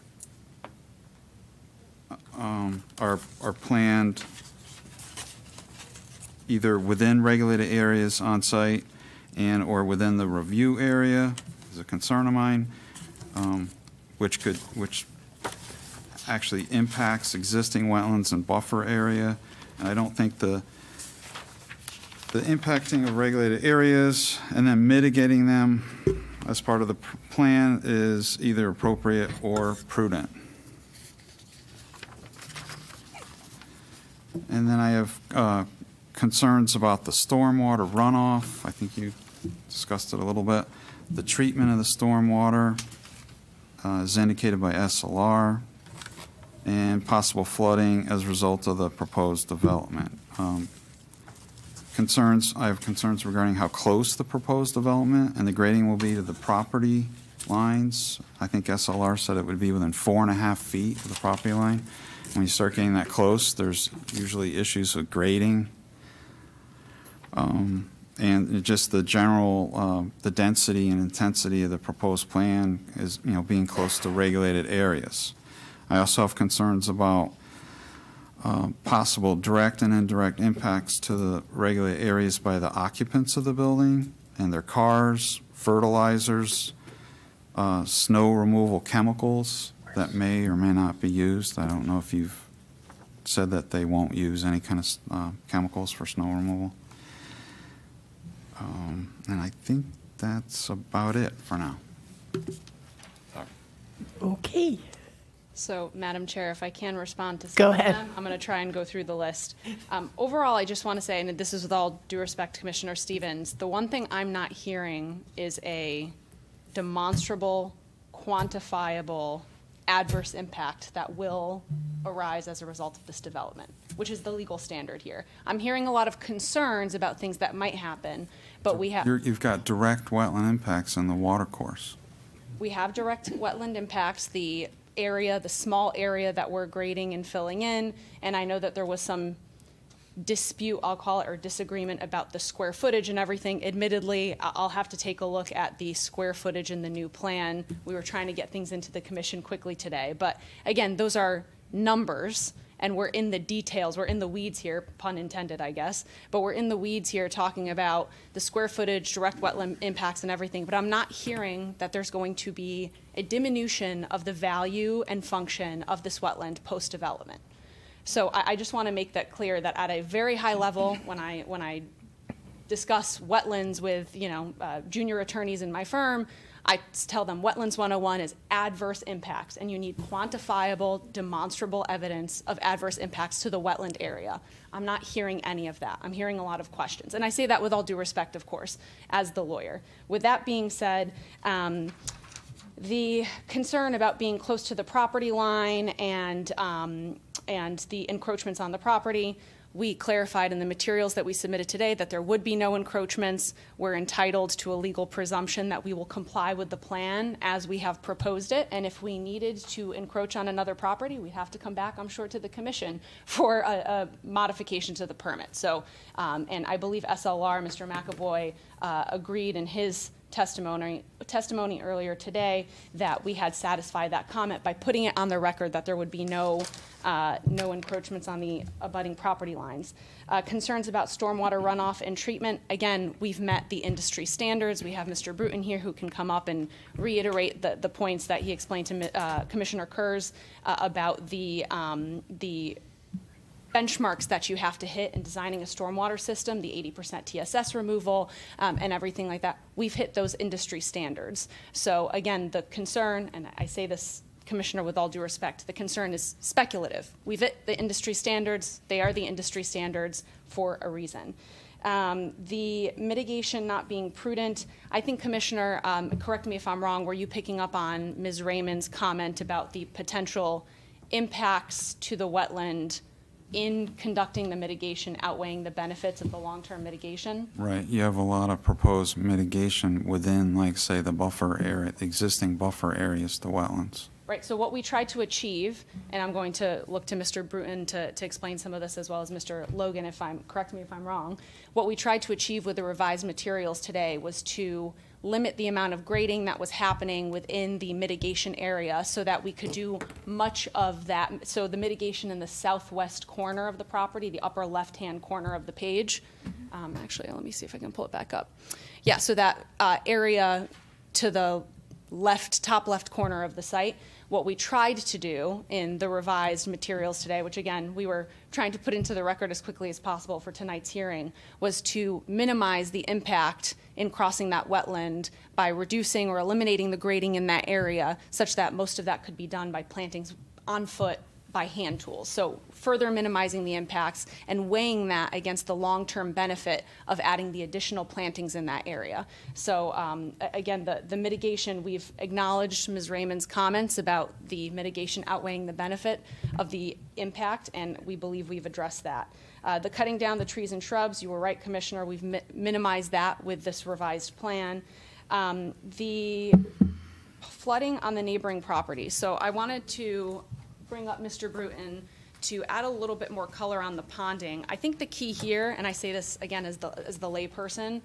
are planned either within regulated areas on site and or within the review area is a concern of mine, which actually impacts existing wetlands and buffer area. And I don't think the impacting of regulated areas and then mitigating them as part of the plan is either appropriate or prudent. And then I have concerns about the stormwater runoff. I think you discussed it a little bit. The treatment of the stormwater is indicated by SLR, and possible flooding as a result of the proposed development. I have concerns regarding how close the proposed development and the grading will be to the property lines. I think SLR said it would be within 4.5 feet of the property line. When you start getting that close, there's usually issues with grading. And just the general, the density and intensity of the proposed plan is, being close to regulated areas. I also have concerns about possible direct and indirect impacts to the regulated areas by the occupants of the building and their cars, fertilizers, snow removal chemicals that may or may not be used. I don't know if you've said that they won't use any kind of chemicals for snow removal. And I think that's about it for now. Okay. So, Madam Chair, if I can respond to some Go of ahead. them, I'm going to try and go through the list. Overall, I just want to say, and this is with all due respect to Commissioner Stevens, the one thing I'm not hearing is a demonstrable, quantifiable adverse impact that will arise as a result of this development, which is the legal standard here. I'm hearing a lot of concerns about things that might happen, but we have... You've got direct wetland impacts in the watercourse. We have direct wetland impacts, the small area that we're grading and filling in, and I know that there was some dispute, I'll call it, or disagreement about the square footage and everything. Admittedly, I'll have to take a look at the square footage in the new plan. We were trying to get things into the commission quickly today, but again, those are numbers, and we're in the details, we're in the weeds here, pun intended, I guess, but we're in the weeds here talking about the square footage, direct wetland impacts and everything, but I'm not hearing that there's going to be a diminution of the value and function of this wetland post-development. So I just want to make that clear that at a very high level, when I discuss wetlands with junior attorneys in my firm, I tell them Wetlands 101 is adverse impacts, and you need quantifiable, demonstrable evidence of adverse impacts to the wetland area. I'm not hearing any of that. I'm hearing a lot of questions. And I say that with all due respect, of course, as the lawyer. With that being said, the concern about being close to the property line and the encroachments on the property, we clarified in the materials that we submitted today that there would be no encroachments. We're entitled to a legal presumption that we will comply with the plan as we have proposed it. And if we needed to encroach on another property, we'd have to come back, I'm sure, to the commission for a modification to the permit. So, and I believe SLR, Mr. McAvoy, agreed in his testimony earlier today that we had satisfied that comment by putting it on the record that there would be no encroachments on the abutting property lines. Concerns about stormwater runoff and treatment, again, we've met the industry standards. We have Mr. Bruton here who can come up and reiterate the points that he explained to Commissioner Kurz about the benchmarks that you have to hit in designing a stormwater system, the 80% TSS removal, and everything like that. We've hit those industry standards. So again, the concern, and I say this, Commissioner, with all due respect, the concern is speculative. We've hit the industry standards. They are the industry standards for a reason. The mitigation not being prudent, I think, Commissioner, correct me if I'm wrong, were you picking up on Ms. Raymond's comment about the potential impacts to the wetland in conducting the mitigation outweighing the benefits of the long-term mitigation? Right, you have a lot of proposed mitigation within, like, say, the buffer area, the existing buffer areas to wetlands. Right, so what we tried to achieve, and I'm going to look to Mr. Bruton to explain some of this as well as Mr. Logan, correct me if I'm wrong. What we tried to achieve with the revised materials today was to limit the amount of grading that was happening within the mitigation area so that we could do much of that. So the mitigation in the southwest corner of the property, the upper left-hand corner of the page. Actually, let me see if I can pull it back up. Yeah, so that area to the top left corner of the site. What we tried to do in the revised materials today, which again, we were trying to put into the record as quickly as possible for tonight's hearing, was to minimize the impact in crossing that wetland by reducing or eliminating the grading in that area, such that most of that could be done by plantings on foot by hand tools. So further minimizing the impacts and weighing that against the long-term benefit of adding the additional plantings in that area. So again, the mitigation, we've acknowledged Ms. Raymond's comments about the mitigation outweighing the benefit of the impact, and we believe we've addressed that. The cutting down the trees and shrubs, you were right, Commissioner, we've minimized that with this revised plan. The flooding on the neighboring property. So I wanted to bring up Mr. Bruton to add a little bit more color on the ponding. I think the key here, and I say this again as the layperson,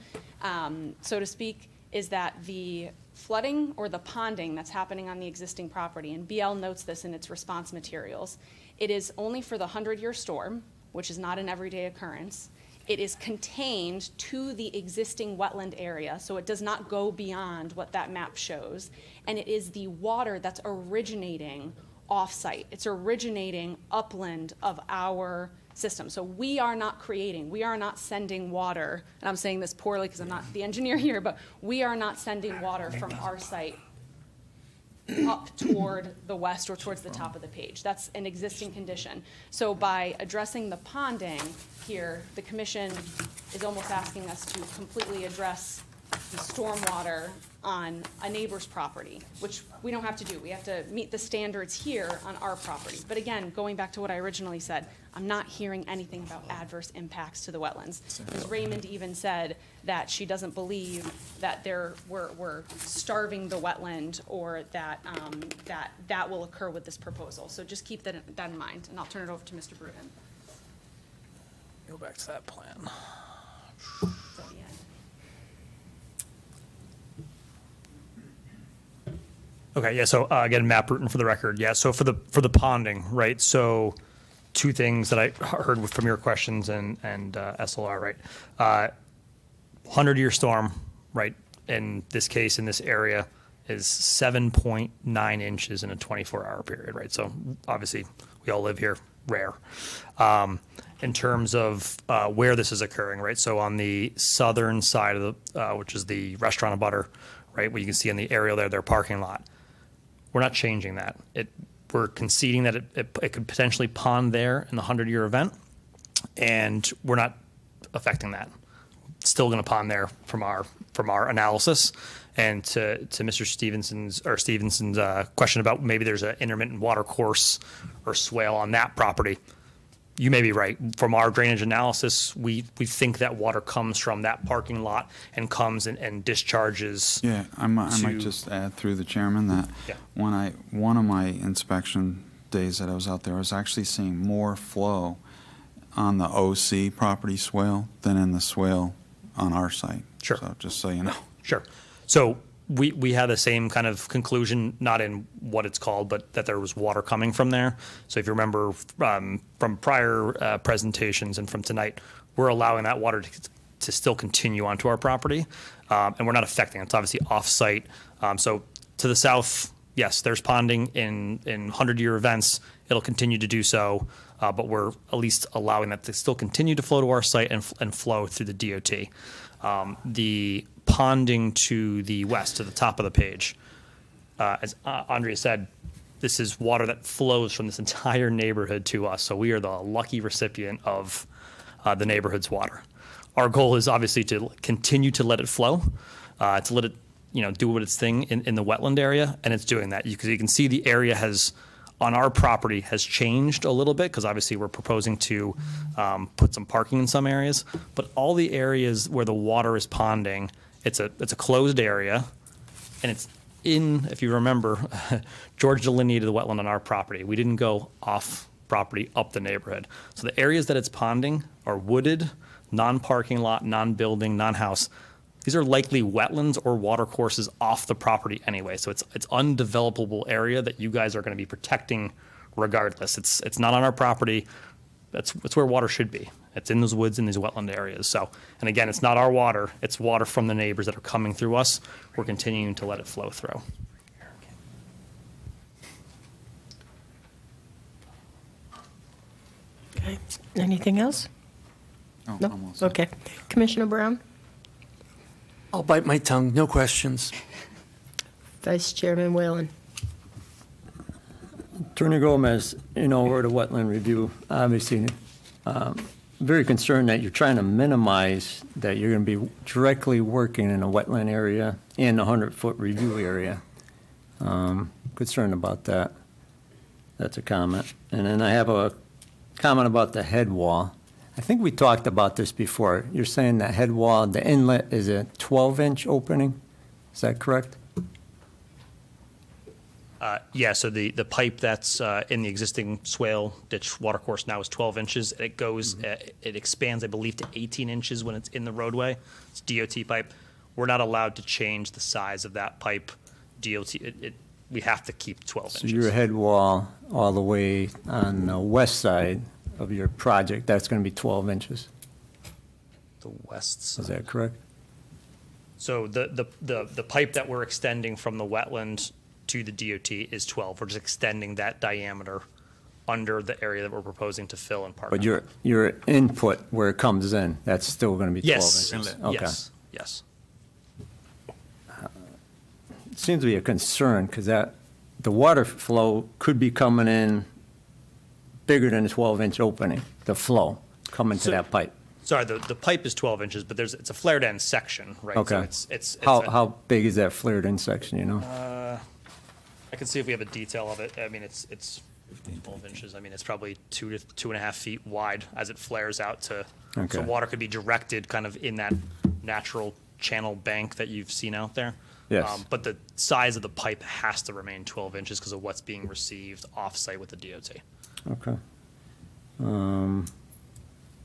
so to speak, is that the flooding or the ponding that's happening on the existing property, and BL notes this in its response materials, it is only for the 100-year storm, which is not an everyday occurrence. It is contained to the existing wetland area, so it does not go beyond what that map shows, and it is the water that's originating off-site. It's originating upland of our system. So we are not sending water, and I'm saying this poorly because I'm not the engineer here, but we are not sending water from our site up toward the west or towards the top of the page. That's an existing condition. So by addressing the ponding here, the commission is almost asking us to completely address the stormwater on a neighbor's property, which we don't have to do. We have to meet the standards here on our property. But again, going back to what I originally said, I'm not hearing anything about adverse impacts to the wetlands. Ms. Raymond even said that she doesn't believe that we're starving the wetland or that that will occur with this proposal. So just keep that in mind, and I'll turn it over to Mr. Bruton. Go back to that plan. Okay, yeah, so again, Matt Bruton for the record. Yeah, so for the ponding, right? So two things that I heard from your questions and SLR, right? 100-year storm, right? In this case, in this area, is 7.9 inches in a 24-hour period, right? So obviously, we all live here, rare. In terms of where this is occurring, right? So on the southern side of the, which is the restaurant of Butter, right? What you can see in the aerial there, their parking lot. We're not changing that. We're conceding that it could potentially pond there in the 100-year event, and we're not affecting that. Still going to pond there from our analysis. And to Mr. Stevenson's question about maybe there's an intermittent water course or swale on that property. You may be right. From our drainage analysis, we think that water comes from that parking lot and comes and discharges. Yeah, I might just add through the chairman that Yeah. one of my inspection days that I was out there, I was actually seeing more flow on the OC property swale than in the swale on our site. Sure. So just so you know. Sure. So we had the same kind of conclusion, not in what it's called, but that there was water coming from there. So if you remember from prior presentations and from tonight, we're allowing that water to still continue onto our property, and we're not affecting it. It's obviously off-site. So to the south, yes, there's ponding in 100-year events. It'll continue to do so. but we're at least allowing that to still continue to flow to our site and flow through the DOT. The ponding to the west, to the top of the page, as Andrea said, this is water that flows from this entire neighborhood to us, so we are the lucky recipient of the neighborhood's water. Our goal is obviously to continue to let it flow, to let it, do what its thing in the wetland area, and it's doing that. Because you can see the area on our property has changed a little bit, because obviously we're proposing to put some parking in some areas. But all the areas where the water is ponding, it's a closed area, and it's if you remember, George delineated the wetland on our property. We didn't go off property up the neighborhood. So the areas that it's ponding are wooded, non-parking lot, non-building, non-house. These are likely wetlands or water courses off the property anyway. So it's undevelopable area that you guys are going to be protecting regardless. It's not on our property. That's where water should be. It's in those woods, in these wetland areas. So, and again, it's not our water. It's water from the neighbors that are coming through us. We're continuing to let it flow through. Okay. Anything else? Oh, No? almost. Okay. Commissioner Brown? I'll bite my tongue. No questions. Vice Chairman Whalen? Attorney Gomez, we're the wetland review, obviously, very concerned that you're trying to minimize that you're going to be directly working in a wetland area and a 100-foot review area. Concerned about that. That's a comment. And then I have a comment about the head wall. I think we talked about this before. You're saying the head wall, the inlet is a 12-inch opening? Is that correct? Yeah, so the pipe that's in the existing swale ditch watercourse now is 12 inches. It goes, it expands, I believe, to 18 inches when it's in the roadway. It's DOT pipe. We're not allowed to change the size of that pipe. DOT, we have to keep 12 So inches. your head wall all the way on the west side of your project, that's going to be 12 inches. The west side. Is that correct? So the pipe that we're extending from the wetland to the DOT is 12. We're just extending that diameter under the area that we're proposing to fill and park. But your input where it comes in, that's still going to be 12 Yes, inches? Okay. yes. It seems to be a concern because the water flow could be coming in bigger than a 12-inch opening, the flow coming to So- that pipe. Sorry, the pipe is 12 inches, but it's a flared end section, right? Okay. So it's How big is that flared in section, you know? I can see if we have a detail of it. I mean, it's 12 inches. I mean, it's probably 2 to 2.5 feet wide as it flares out to, so Okay. water could be directed kind of in that natural channel bank that you've seen out there. Yes. But the size of the pipe has to remain 12 inches because of what's being received off-site with the DOT. Okay.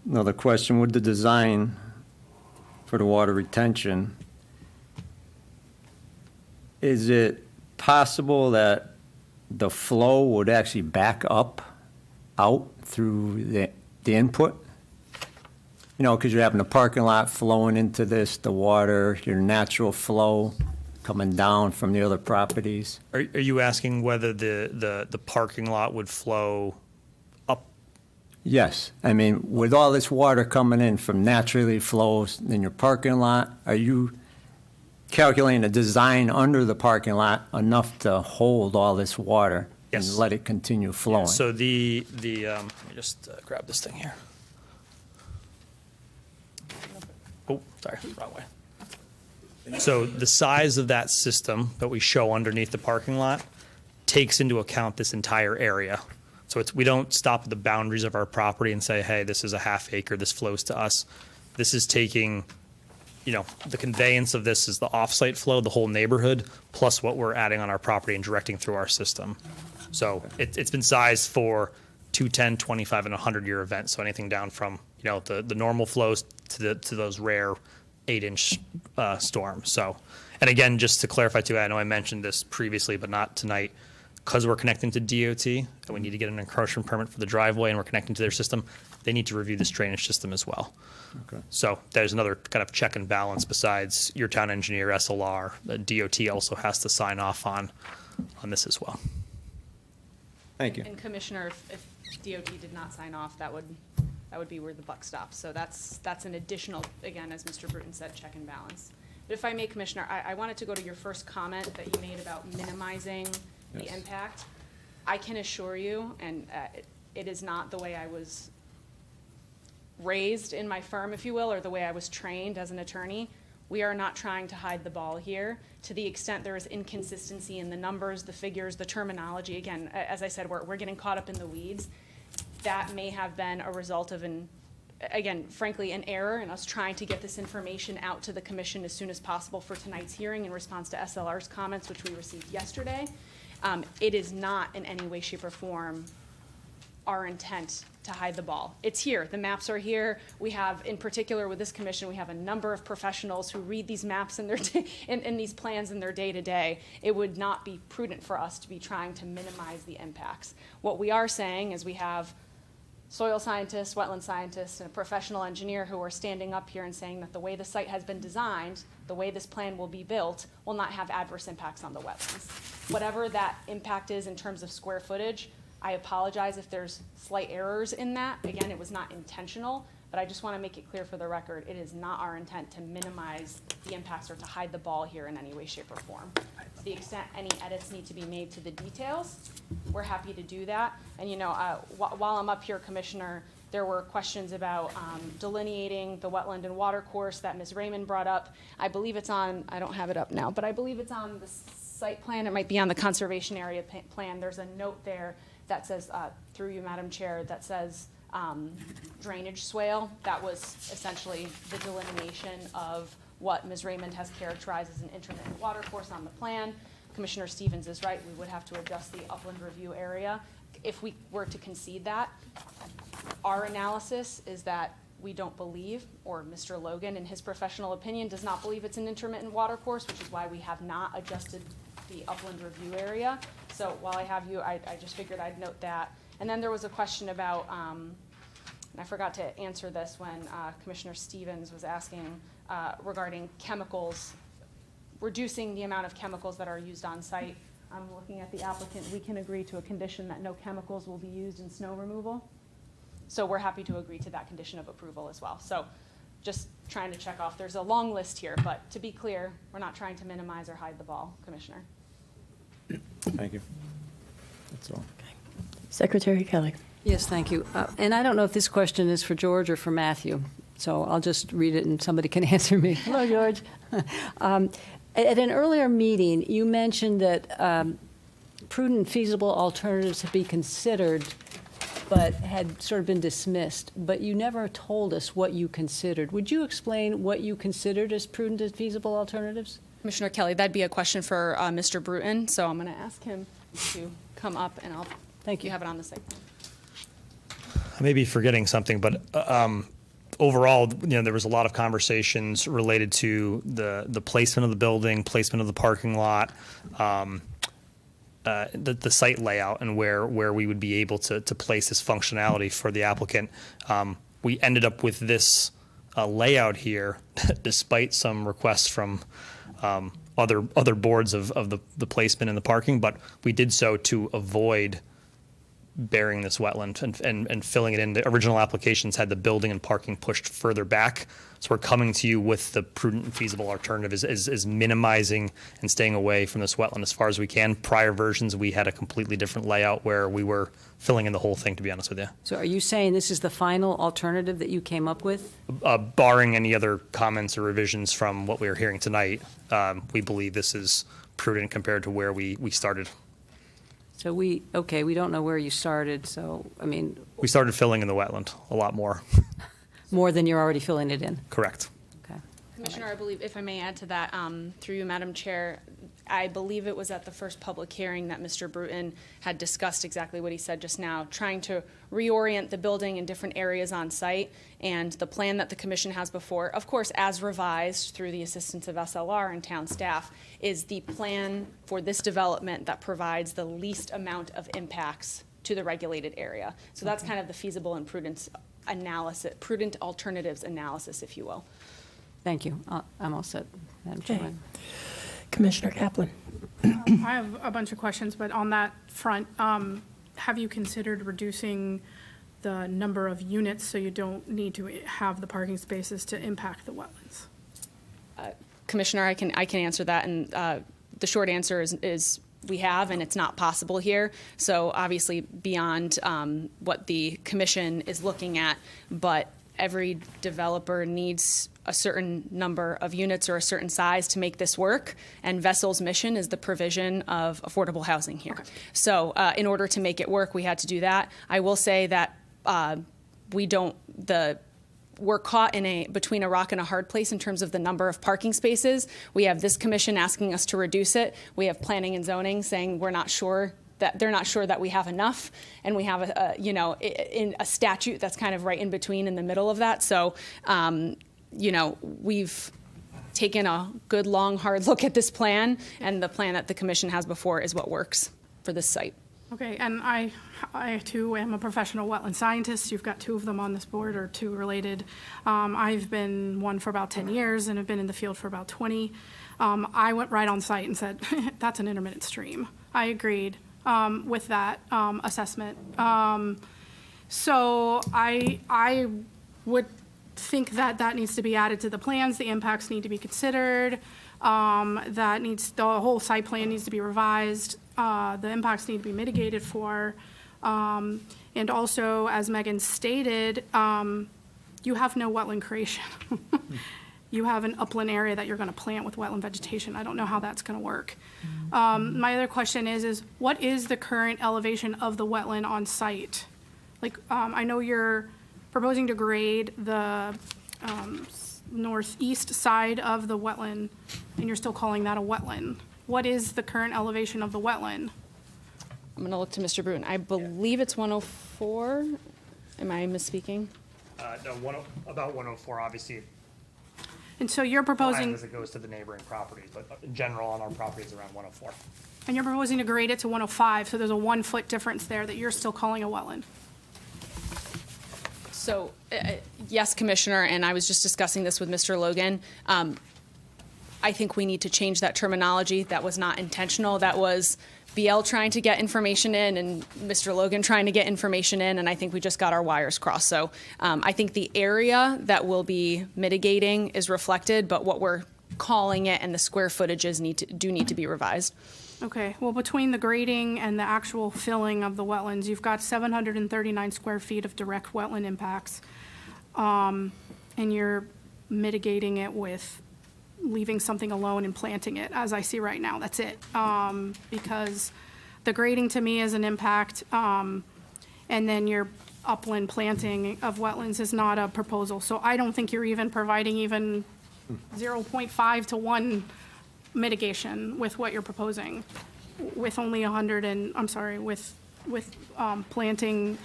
Another question, with the design for the water retention, is it possible that the flow would actually back up out through the input? Because you're having the parking lot flowing into this, the water, your natural flow coming down from the other properties. Are you asking whether the parking lot would flow up? Yes. I mean, with all this water coming in from naturally flows in your parking lot, are you calculating a design under the parking lot enough to hold all this water? Yes. And let it continue flowing? So let me just grab this thing here. Oh, sorry, wrong way. So the size of that system that we show underneath the parking lot takes into account this entire area. So we don't stop at the boundaries of our property and say, hey, this is a half acre, this flows to us. This is taking, the conveyance of this is the off-site flow, the whole neighborhood, plus what we're adding on our property and directing through our system. So it's been sized for 2, 10, 25, and 100-year events. So anything down from, the normal flows to those rare 8-inch storms. So, and again, just to clarify too, I know I mentioned this previously, but not tonight, because we're connecting to DOT and we need to get an encroachment permit for the driveway and we're connecting to their system, they need to review this drainage system as well. Okay. So there's another kind of check and balance besides your town engineer, SLR. The DOT also has to sign off on this as well. Thank you. And Commissioner, if DOT did not sign off, that would be where the buck stops. So that's an additional, again, as Mr. Bruton said, check and balance. But if I may, Commissioner, I wanted to go to your first comment that you made about minimizing the impact. I can assure you, and it is not the way I was raised in my firm, if you will, or the way I was trained as an attorney. We are not trying to hide the ball here. To the extent there is inconsistency in the numbers, the figures, the terminology, again, as I said, we're getting caught up in the weeds. That may have been a result of again, frankly, an error in us trying to get this information out to the commission as soon as possible for tonight's hearing in response to SLR's comments, which we received yesterday. It is not in any way, shape, or form our intent to hide the ball. It's here. The maps are here. We have, in particular with this commission, we have a number of professionals who read these maps and in these plans in their day-to-day. It would not be prudent for us to be trying to minimize the impacts. What we are saying is we have soil scientists, wetland scientists, and a professional engineer who are standing up here and saying that the way the site has been designed, the way this plan will be built, will not have adverse impacts on the wetlands. Whatever that impact is in terms of square footage, I apologize if there's slight errors in that. Again, it was not intentional, but I just want to make it clear for the record, it is not our intent to minimize the impacts or to hide the ball here in any way, shape, or form. To the extent any edits need to be made to the details, we're happy to do that. And while I'm up here, Commissioner, there were questions about delineating the wetland and water course that Ms. Raymond brought up. I believe it's on, I don't have it up now, but I believe it's on the site plan. It might be on the conservation area plan. There's a note there that says, through you, Madam Chair, that says drainage swale. That was essentially the delineation of what Ms. Raymond has characterized as an intermittent water course on the plan. Commissioner Stevens is right. We would have to adjust the upland review area. If we were to concede that, our analysis is that we don't believe, or Mr. Logan, in his professional opinion, does not believe it's an intermittent water course, which is why we have not adjusted the upland review area. So while I have you, I just figured I'd note that. And then there was a question about, and I forgot to answer this when Commissioner Stevens was asking regarding chemicals, reducing the amount of chemicals that are used on site. I'm looking at the applicant. We can agree to a condition that no chemicals will be used in snow removal. So we're happy to agree to that condition of approval as well. So just trying to check off. There's a long list here, but to be clear, we're not trying to minimize or hide the ball, Commissioner. Thank you. That's all. Secretary Kelly. Yes, thank you. And I don't know if this question is for George or for Matthew, so I'll just read it and somebody can answer me. Hello, George. At an earlier meeting, you mentioned that prudent and feasible alternatives have been considered, but had sort of been dismissed. But you never told us what you considered. Would you explain what you considered as prudent and feasible alternatives? Commissioner Kelly, that'd be a question for Mr. Bruton, so I'm going to ask him to come up, and Thank you. have it on the site. I may be forgetting something, but overall, there was a lot of conversations related to the placement of the building, placement of the parking lot, the site layout, and where we would be able to place this functionality for the applicant. We ended up with this layout here, despite some requests from other boards of the placement and the parking, but we did so to avoid burying this wetland and filling it in. The original applications had the building and parking pushed further back. So we're coming to you with the prudent and feasible alternative is minimizing and staying away from this wetland as far as we can. Prior versions, we had a completely different layout where we were filling in the whole thing, to be honest with you. So are you saying this is the final alternative that you came up with? Barring any other comments or revisions from what we are hearing tonight, we believe this is prudent compared to where we started. So we don't know where you started, so, I mean. We started filling in the wetland a lot more. More than you're already filling it in? Correct. Okay. Commissioner, I believe, if I may add to that, through you, Madam Chair, I believe it was at the first public hearing that Mr. Bruton had discussed exactly what he said just now, trying to reorient the building in different areas on site, and the plan that the commission has before, of course, as revised through the assistance of SLR and town staff, is the plan for this development that provides the least amount of impacts to the regulated area. So that's kind of the feasible and prudent analysis, prudent alternatives analysis, if you will. Thank you. I'm all set, Madam Chairman. Commissioner Kaplan. I have a bunch of questions, but on that front, have you considered reducing the number of units so you don't need to have the parking spaces to impact the wetlands? Commissioner, I can answer that, and the short answer is we have, and it's not possible here. So obviously beyond what the commission is looking at, but every developer needs a certain number of units or a certain size to make this work, and Vessel's mission is the provision of affordable housing here. Okay. So in order to make it work, we had to do that. I will say that we're caught between a rock and a hard place in terms of the number of parking spaces. We have this commission asking us to reduce it. We have planning and zoning saying they're not sure that we have enough, and we have in a statute that's kind of right in between, in the middle of that. So, we've taken a good, long, hard look at this plan, and the plan that the commission has before is what works for this site. Okay, and I too am a professional wetland scientist. You've got two of them on this board, or two related. I've been one for about 10 years and have been in the field for about 20. I went right on site and said, that's an intermittent stream. I agreed with that assessment. So I would think that needs to be added to the plans. The impacts need to be considered. The whole site plan needs to be revised. The impacts need to be mitigated for. And also, as Megan stated, you have no wetland creation. You have an upland area that you're going to plant with wetland vegetation. I don't know how that's going to work. My other question is what is the current elevation of the wetland on site? Like, I know you're proposing to grade the northeast side of the wetland, and you're still calling that a wetland. What is the current elevation of the wetland? I'm going to look to Mr. Bruton. I believe it's 104. Am I misspeaking? No, about 104, obviously. And so you're proposing, As it goes to the neighboring properties, but in general, on our property, it's around 104. and you're proposing to grade it to 105, so there's a 1 foot difference there that you're still calling a wetland. So, yes, Commissioner, and I was just discussing this with Mr. Logan. I think we need to change that terminology. That was not intentional. That was BL trying to get information in and Mr. Logan trying to get information in, and I think we just got our wires crossed. So I think the area that we'll be mitigating is reflected, but what we're calling it and the square footages do need to be revised. Okay, well, between the grading and the actual filling of the wetlands, you've got 739 square feet of direct wetland impacts. And you're mitigating it with leaving something alone and planting it, as I see right now. That's it. Because the grading to me is an impact, and then your upland planting of wetlands is not a proposal. So I don't think you're even providing even 0.5 to 1 mitigation with what you're proposing, with only 100 and, I'm sorry, with planting.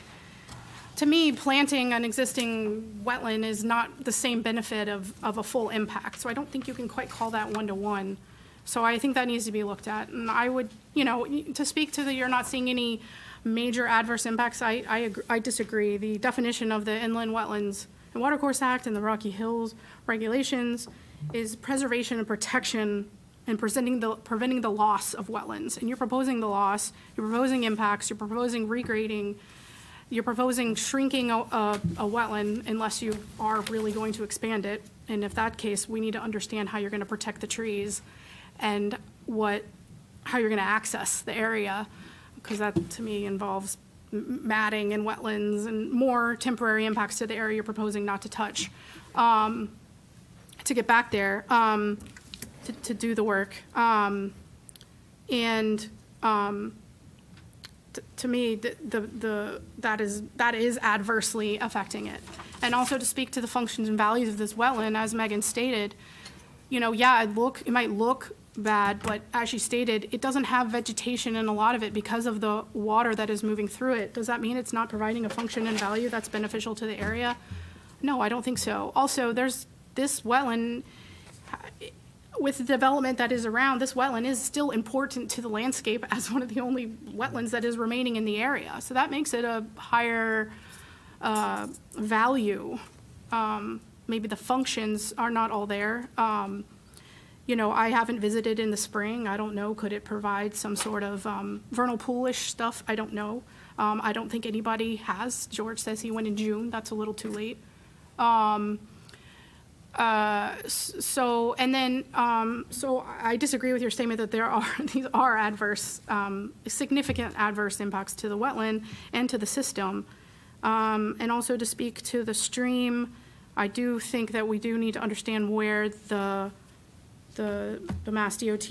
To me, planting an existing wetland is not the same benefit of a full impact. So I don't think you can quite call that 1-to-1. So I think that needs to be looked at. And I would, to speak to you're not seeing any major adverse impacts, I disagree. The definition of the Inland Wetlands and Watercourse Act and the Rocky Hills regulations is preservation and protection and preventing the loss of wetlands. And you're proposing the loss, you're proposing impacts, you're proposing regrading, you're proposing shrinking a wetland unless you are really going to expand it. And if that case, we need to understand how you're going to protect the trees and how you're going to access the area, because that to me involves matting and wetlands and more temporary impacts to the area you're proposing not to touch. To get back there, to do the work. To me, that is adversely affecting it. And also to speak to the functions and values of this wetland, as Megan stated, it might look bad, but as she stated, it doesn't have vegetation in a lot of it because of the water that is moving through it. Does that mean it's not providing a function and value that's beneficial to the area? No, I don't think so. Also, there's this wetland, with the development that is around, this wetland is still important to the landscape as one of the only wetlands that is remaining in the area. So that makes it a higher value. Maybe the functions are not all there. I haven't visited in the spring. I don't know. Could it provide some sort of vernal poolish stuff? I don't know. I don't think anybody has. George says he went in June. That's a little too late. So I disagree with your statement that these are adverse, significant adverse impacts to the wetland and to the system. And also to speak to the stream, I do think that we do need to understand where the Mass DOT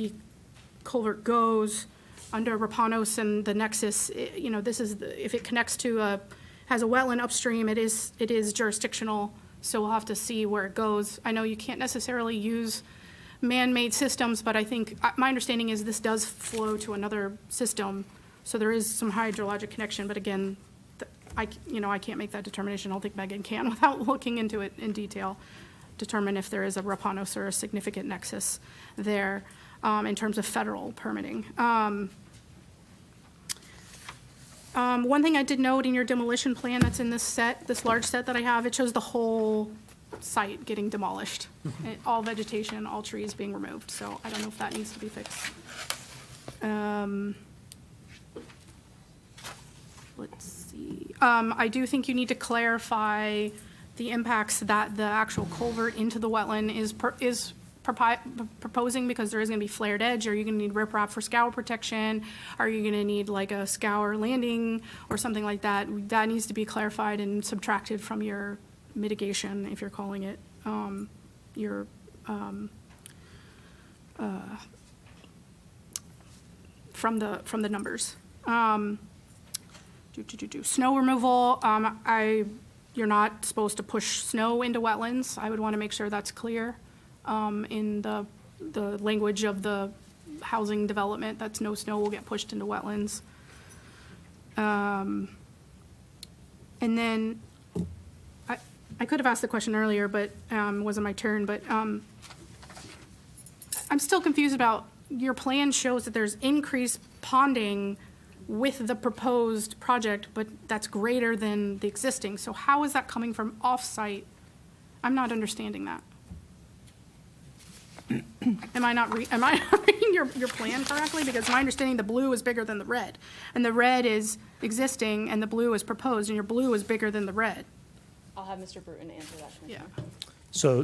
culvert goes under Rapanos and the nexus. This is, if it connects to has a wetland upstream, it is jurisdictional. So we'll have to see where it goes. I know you can't necessarily use man-made systems, but I think, my understanding is this does flow to another system. So there is some hydrologic connection, but again, I can't make that determination. I don't think Megan can without looking into it in detail, determine if there is a Rapanos or a significant nexus there in terms of federal permitting. One thing I did note in your demolition plan that's in this large set that I have, it shows the whole site getting demolished. All vegetation, all trees being removed. So I don't know if that needs to be fixed. Let's see. I do think you need to clarify the impacts that the actual culvert into the wetland is proposing, because there is going to be flared edge. Are you going to need riprap for scour protection? Are you going to need like a scour landing or something like that? That needs to be clarified and subtracted from your mitigation, if you're calling it from the numbers. Snow removal. You're not supposed to push snow into wetlands. I would want to make sure that's clear. In the language of the housing development, that no snow will get pushed into wetlands. And then I could have asked the question earlier, but wasn't my turn. But I'm still confused about your plan shows that there's increased ponding with the proposed project, but that's greater than the existing. So how is that coming from off-site? I'm not understanding that. Am I not reading your plan correctly? Because my understanding, the blue is bigger than the red, and the red is existing, and the blue is proposed, and your blue is bigger than the red. I'll have Mr. Bruton answer that. Yeah. So,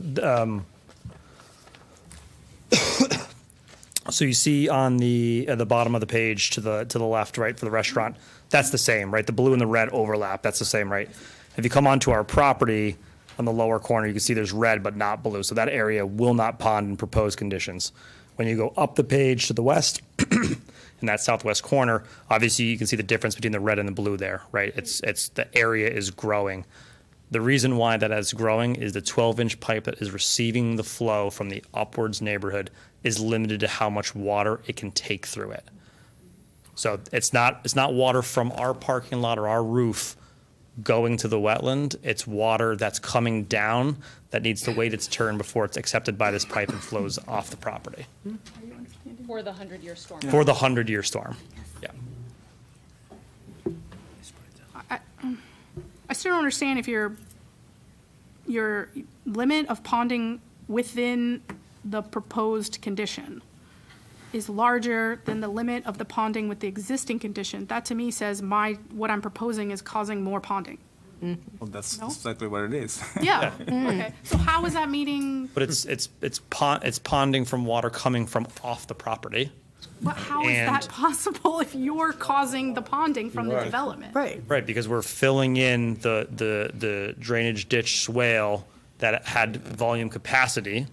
so you see on the bottom of the page to the left, right, for the restaurant, that's the same, right? The blue and the red overlap. That's the same, right? If you come onto our property, on the lower corner, you can see there's red but not blue. So that area will not pond in proposed conditions. When you go up the page to the west, in that southwest corner, obviously you can see the difference between the red and the blue there, right? It's the area is growing. The reason why that is growing is the 12-inch pipe that is receiving the flow from the upwards neighborhood is limited to how much water it can take through it. So it's not water from our parking lot or our roof going to the wetland. It's water that's coming down that needs to wait its turn before it's accepted by this pipe and flows off the property. For the 100-year storm. For the 100-year storm. Yeah. I still don't understand if your limit of ponding within the proposed condition is larger than the limit of the ponding with the existing condition. That to me says what I'm proposing is causing more ponding. Well, that's No? exactly what it is. Yeah, okay. So how is that meeting, But it's ponding from water coming from off the property. how is that And- possible if you're causing the ponding from the development? Right. Right, because we're filling in the drainage ditch swale that had volume capacity,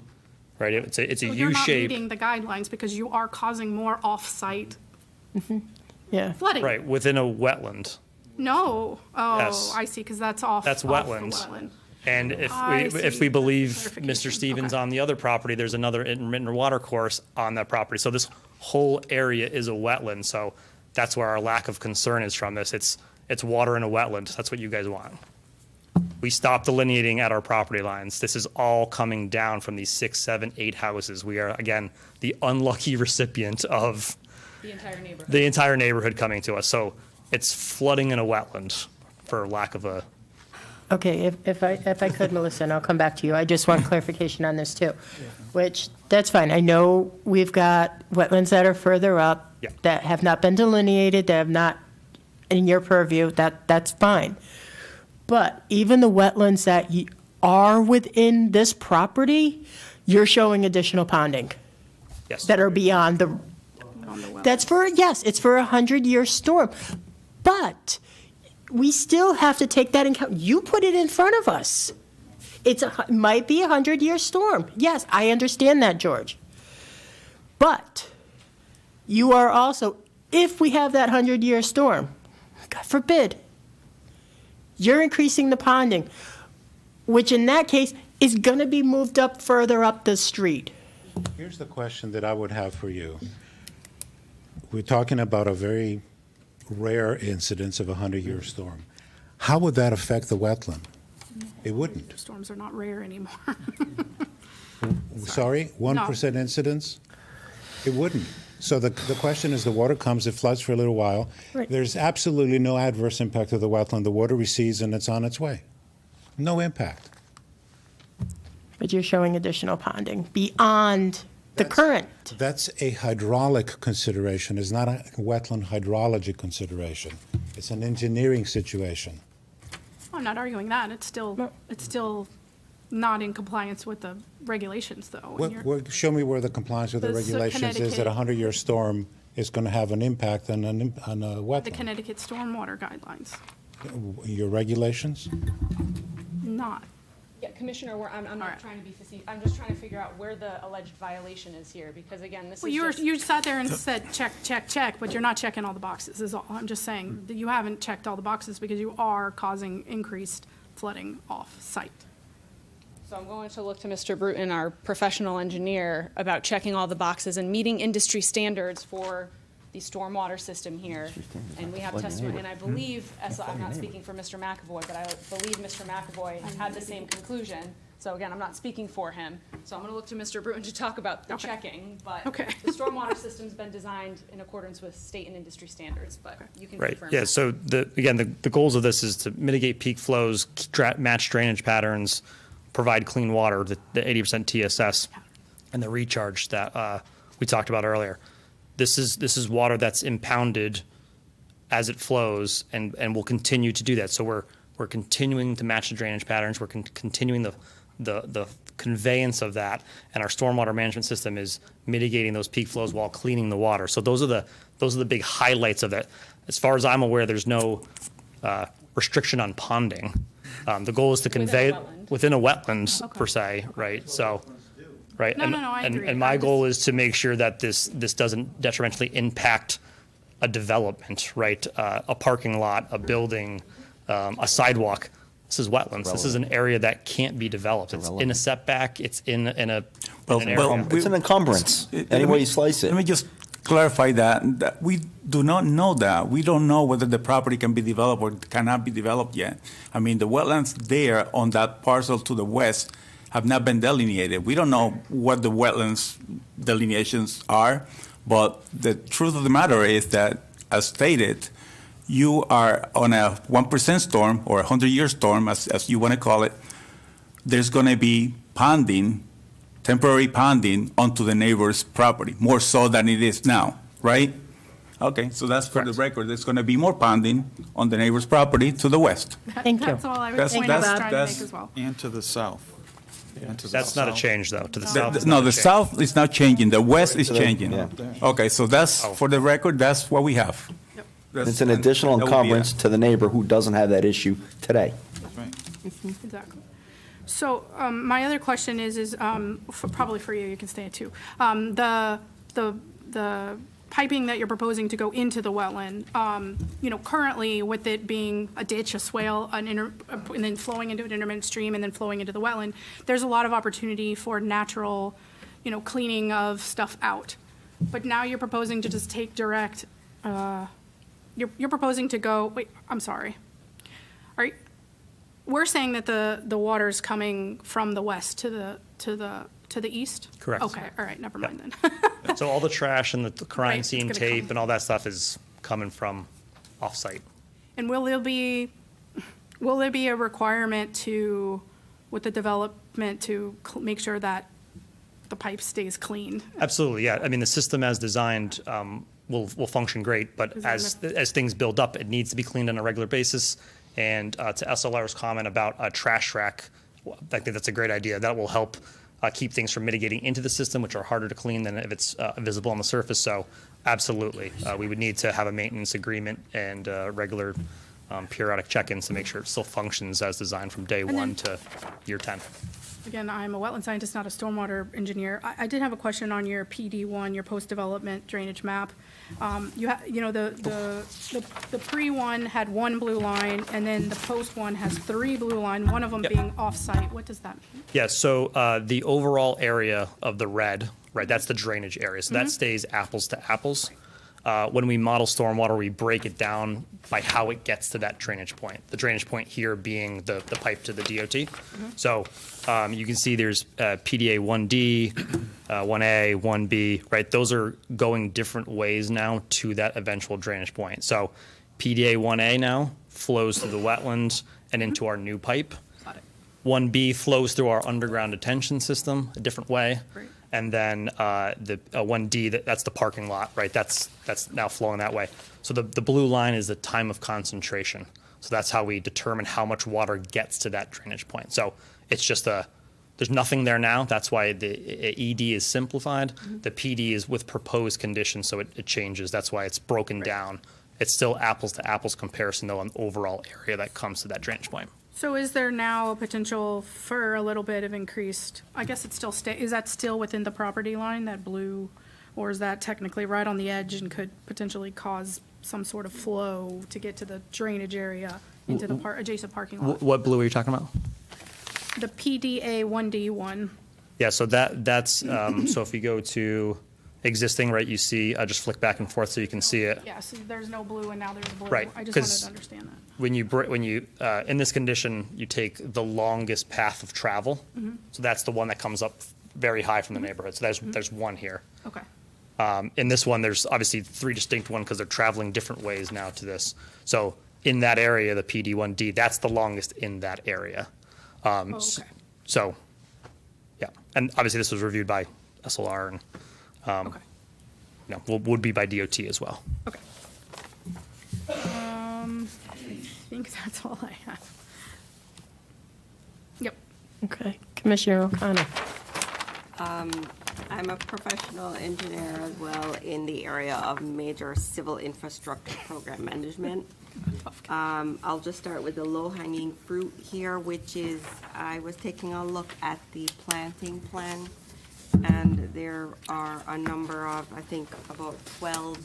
right? It's a So you're not U-shape. meeting the guidelines because you are causing more off-site Yeah. flooding. Right, within a wetland. No, Yes. oh, I see, because that's off. That's off the wetlands. wetland. And if I we see. believe Clarification. Mr. Stevens Okay. on the other property, there's another intermittent water course on that property. So this whole area is a wetland. So that's where our lack of concern is from this. It's water in a wetland. That's what you guys want. We stopped delineating at our property lines. This is all coming down from these 6, 7, 8 houses. We are, again, the unlucky recipient of The entire neighborhood. the entire neighborhood coming to us. So it's flooding in a wetland, for lack of a. Okay, if I could, Melissa, and I'll come back to you, I just want clarification on this too, which, that's fine. I know we've got wetlands that are further up Yeah. that have not been delineated, that have not, in your purview, that's fine. But even the wetlands that are within this property, you're showing additional ponding Yes. that are beyond the, that's for, yes, it's for a 100-year storm. But we still have to take that in account. You put it in front of us. Might be a 100-year storm. Yes, I understand that, George. But you are also, if we have that 100-year storm, God forbid, you're increasing the ponding, which in that case is going to be moved up further up the street. Here's the question that I would have for you. We're talking about a very rare incidence of a 100-year storm. How would that affect the wetland? It wouldn't. Storms are not rare anymore. Sorry, 1% incidence? It wouldn't. So the question is, the water comes, it floods for a little while. Right. There's absolutely no adverse impact to the wetland. The water recedes and it's on its way. No impact. But you're showing additional ponding beyond the current. That's a hydraulic consideration. It's not a wetland hydrology consideration. It's an engineering situation. I'm not arguing that. It's still not in compliance with the regulations, though. and you're- Show me where the compliance with the The regulations is that a Connecticut- 100-year storm is going to have an impact on a The wetland. Connecticut stormwater guidelines, Your regulations? not. Yeah, Commissioner, I'm All not right. trying to be facetious. I'm just trying to figure out where the alleged violation is here, because again, this Well, is just. you sat there and said, check, check, check, but you're not checking all the boxes, is all. I'm just saying that you haven't checked all the boxes because you are causing increased flooding off-site. So I'm going to look to Mr. Bruton, our professional engineer, about checking all the boxes and meeting industry standards for the stormwater system here. And we have testimony, and I believe, I'm not speaking for Mr. McAvoy, but I believe Mr. McAvoy had the same conclusion. So again, I'm not speaking for him. So I'm going to look to Mr. Bruton to talk about the checking. But Okay. the stormwater system's been designed in accordance with state and industry standards, but you can Right, confirm. yeah, that. so the goals of this is to mitigate peak flows, match drainage patterns, provide clean water, the 80% TSS, and the recharge that we talked about earlier. This is water that's impounded as it flows and will continue to do that. So we're continuing to match the drainage patterns, we're continuing the conveyance of that, and our stormwater management system is mitigating those peak flows while cleaning the water. So those are the big highlights of that. As far as I'm aware, there's no restriction on ponding. The goal is to convey within a wetland per se, right? So, right. No, I agree. And my I'm goal is to make sure that this doesn't detrimentally impact a development, right? A parking lot, a building, a sidewalk. This is wetlands. This is an area that can't be developed. It's in a setback. It's in an area. It's an encumbrance, any way you slice it. Let me just clarify that we do not know that. We don't know whether the property can be developed or cannot be developed yet. I mean, the wetlands there on that parcel to the west have not been delineated. We don't know what the wetlands delineations are, but the truth of the matter is that, as stated, you are on a 1% storm or a 100-year storm, as you want to call it. There's going to be ponding, temporary ponding onto the neighbor's property, more so than it is now, right? Okay, so that's for the record. There's going to be more ponding on the neighbor's property to the west. Thank you. That's all I was That's- trying to that's- make as well. And to the south. And to the That's not a south. change, though. To the south. is No, not a the change. south is not changing. The west is To the- changing. yeah. Okay, so that's, for the record, that's what we have. That's- It's an additional that would be encumbrance to the neighbor who doesn't have that issue today. Exactly. So my other question is probably for you, you can stay at two. The piping that you're proposing to go into the wetland, currently with it being a ditch, a swale, and then flowing into an intermittent stream and then flowing into the wetland, there's a lot of opportunity for natural, cleaning of stuff out. But now you're proposing to just take direct, you're proposing to go, wait, I'm sorry. We're saying that the water's coming from the west to the east? Correct. Okay, all right, never mind then. So all the trash and the crime Right, it's scene gonna tape come- and all that stuff is coming from off-site. And will there be a requirement with the development to make sure that the pipe stays clean? Absolutely, yeah. I mean, the system as designed will function great, but as things build up, it needs to be cleaned on a regular basis. And to SLR's comment about a trash rack, I think that's a great idea. That will help keep things from mitigating into the system, which are harder to clean than if it's visible on the surface. So absolutely, we would need to have a maintenance agreement and regular periodic check-ins to make sure it still functions as designed from day one to year 10. Again, I'm a wetland scientist, not a stormwater engineer. I did have a question on your PD1, your post-development drainage map. The pre-one had one blue line, and then the post one has 3 blue line, one of them being off-site. What does that mean? Yeah, so the overall area of the red, right, that's the drainage area. So that stays apples to apples. When we model stormwater, we break it down by how it gets to that drainage point. The drainage point here being the pipe to the DOT. So you can see there's PDA 1D, 1A, 1B, right? Those are going different ways now to that eventual drainage point. So PDA 1A now flows through the wetlands and into our new pipe. 1B flows through our underground detention system a different way. Great. And then the 1D, that's the parking lot, right? That's now flowing that way. So the blue line is the time of concentration. So that's how we determine how much water gets to that drainage point. So it's just there's nothing there now. That's why the ED is simplified. The PD is with proposed conditions, so it changes. That's why it's broken down. It's still apples to apples comparison, though, on the overall area that comes to that drainage point. So is there now a potential for a little bit of increased, I guess it's still, is that still within the property line, that blue? Or is that technically right on the edge and could potentially cause some sort of flow to get to the drainage area into the adjacent parking lot? What blue are you talking about? The PDA 1D one. Yeah, so that's, so if you go to existing, right, you see, just flick back and forth so you can see it. Yeah, so there's no blue and now there's blue. Right, I just wanted 'cause to understand that. When you in this condition, you take the longest path of travel. So that's the one that comes up very high from the neighborhood. So there's one here. Okay. In this one, there's obviously 3 distinct ones because they're traveling different ways now to this. So in that area, the PD1D, that's the longest in that area. Okay. So, yeah, and obviously this was reviewed by SLR and, Okay. would be by DOT as well. Okay. I think that's all I have. Yep. Okay. Commissioner O'Connor. I'm a professional engineer as well in the area of major civil infrastructure program management. I'll just start with the low-hanging fruit here, which is I was taking a look at the planting plan, and there are a number of, I think, about 12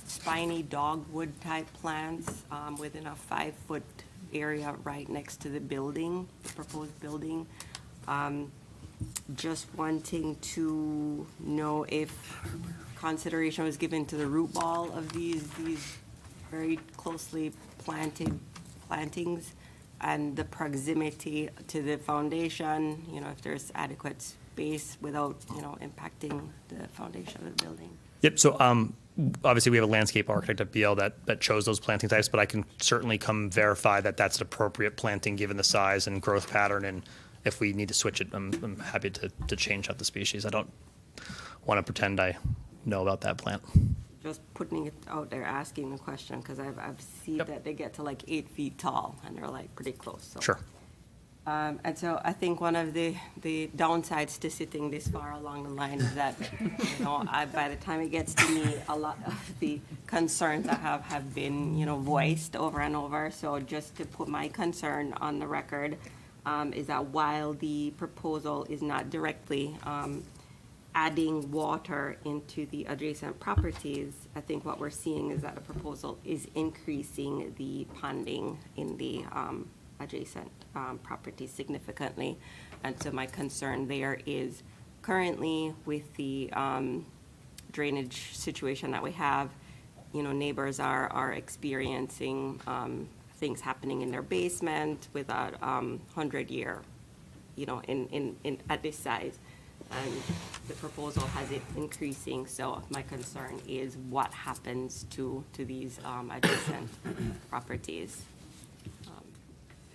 spiny dogwood type plants within a 5-foot area right next to the building, the proposed building. Just wanting to know if consideration was given to the root ball of these very closely planted plantings and the proximity to the foundation, if there's adequate space without, impacting the foundation of the building. Yep, so obviously we have a landscape architect at BL that chose those planting types, but I can certainly come verify that that's an appropriate planting given the size and growth pattern, and if we need to switch it, I'm happy to change out the species. I don't want to pretend I know about that plant. Just putting it out there, asking the question, because I've seen that they get to like 8 feet tall, and they're like pretty close. So. Sure. And so I think one of the downsides to sitting this far along the line is that, by the time it gets to me, a lot of the concerns I have been, voiced over and over. So just to put my concern on the record, is that while the proposal is not directly adding water into the adjacent properties, I think what we're seeing is that the proposal is increasing the ponding in the adjacent properties significantly. And so my concern there is currently with the drainage situation that we have, neighbors are experiencing things happening in their basement with a 100-year, at this size. And the proposal has it increasing, so my concern is what happens to these adjacent properties.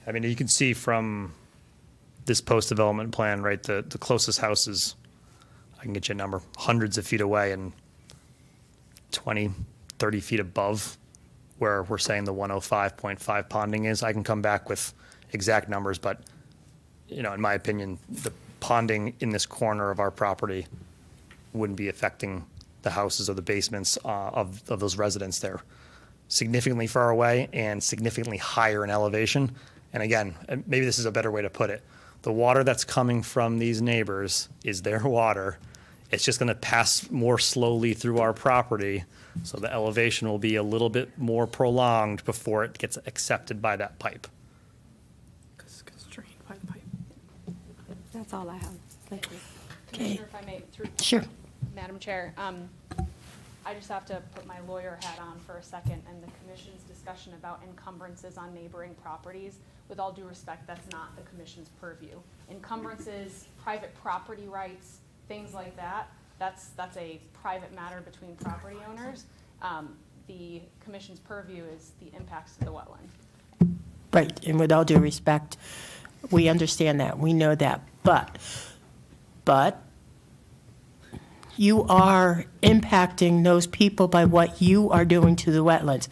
I mean, you can see from this post-development plan, right, the closest house is, I can get you a number, hundreds of feet away, and 20, 30 feet above where we're saying the 105.5 ponding is. I can come back with exact numbers, but, in my opinion, the ponding in this corner of our property wouldn't be affecting the houses or the basements of those residents there. Significantly far away and significantly higher in elevation. And again, maybe this is a better way to put it. The water that's coming from these neighbors is their water. It's just going to pass more slowly through our property, so the elevation will be a little bit more prolonged before it gets accepted by that pipe. Constrained by the pipe. That's all I have. Thank you. Commissioner, if I may, through Sure. Madam Chair, I just have to put my lawyer hat on for a second, and the commission's discussion about encumbrances on neighboring properties, with all due respect, that's not the commission's purview. Encumbrances, private property rights, things like that, that's a private matter between property owners. The commission's purview is the impacts to the wetland. Right, and with all due respect, we understand that, we know that, but you are impacting those people by what you are doing to the wetlands.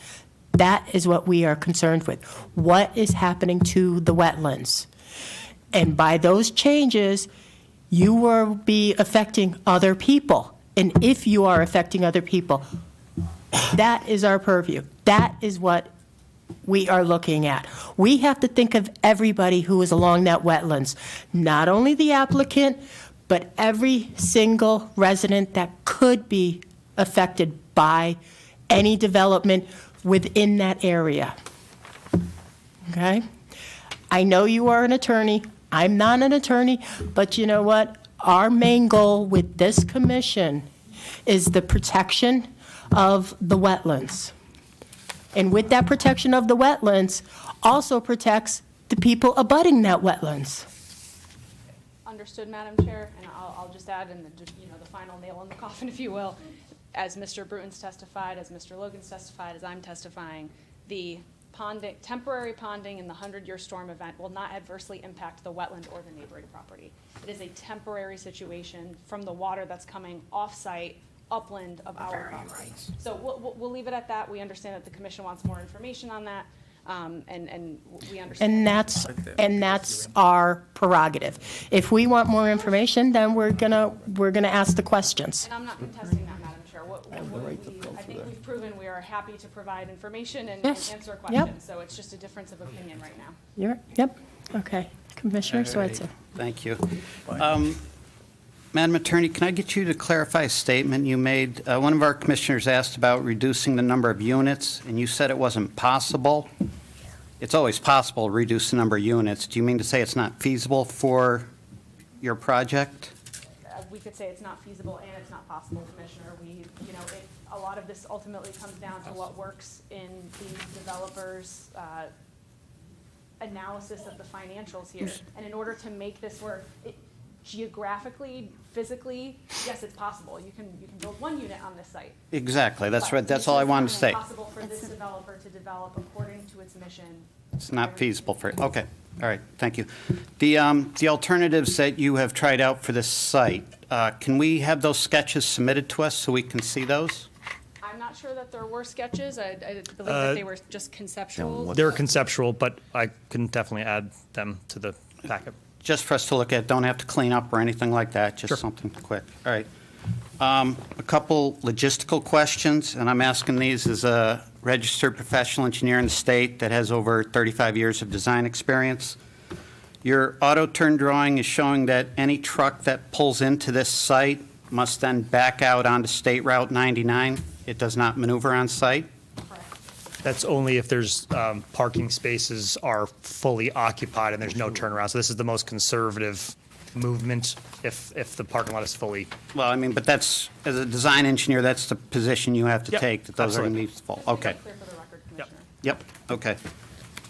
That is what we are concerned with. What is happening to the wetlands? And by those changes, you will be affecting other people. And if you are affecting other people, that is our purview. That is what we are looking at. We have to think of everybody who is along that wetlands, not only the applicant, but every single resident that could be affected by any development within that area. Okay? I know you are an attorney. I'm not an attorney, but you know what? Our main goal with this commission is the protection of the wetlands. And with that protection of the wetlands, also protects the people abutting that wetlands. Understood, Madam Chair, and I'll just add in the final nail in the coffin, if you will. As Mr. Bruton's testified, as Mr. Logan's testified, as I'm testifying, the ponding, temporary ponding in the 100-year storm event will not adversely impact the wetland or the neighboring property. It is a temporary situation from the water that's coming off-site, upland of our property. So we'll leave it at that. We understand that the commission wants more information on that, and we understand. And that's our prerogative. If we want more information, then we're gonna ask the questions. And I'm not contesting that, Madam Chair. I think we've proven we are happy to provide information and Yes. answer Yep. questions. So it's just a difference of opinion right now. Yep, okay. Commissioner Switzer. Thank you. Madam Attorney, can I get you to clarify a statement you made? One of our commissioners asked about reducing the number of units, and you said it wasn't possible. It's always possible to reduce the number of units. Do you mean to say it's not feasible for your project? We could say it's not feasible and it's not possible, Commissioner. A lot of this ultimately comes down to what works in the developer's analysis of the financials here. And in order to make this work, geographically, physically, yes, it's possible. You can build one unit on this site. Exactly. That's But right. That's all I wanted to say. It's possible for this developer to develop according to its mission. It's not feasible for, okay. All right. Thank you. The alternatives that you have tried out for this site, can we have those sketches submitted to us so we can see those? I'm not sure that there were sketches. I believe that they were just conceptual. They're conceptual, but I can definitely add them to the packet. Just for us to look at, don't have to clean up or anything like that, just something quick. All right. A couple logistical questions, and I'm asking these as a registered professional engineer in the state that has over 35 years of design experience. Your auto turn drawing is showing that any truck that pulls into this site must then back out onto State Route 99. It does not maneuver on site? That's only if there's parking spaces are fully occupied and there's no turnaround. So this is the most conservative movement if the parking lot is fully. Well, I mean, but that's, as a design engineer, that's the position you have to Yep, take, that those are going to be absolutely. full. Okay. Clear for the record, Commissioner. Yep, okay.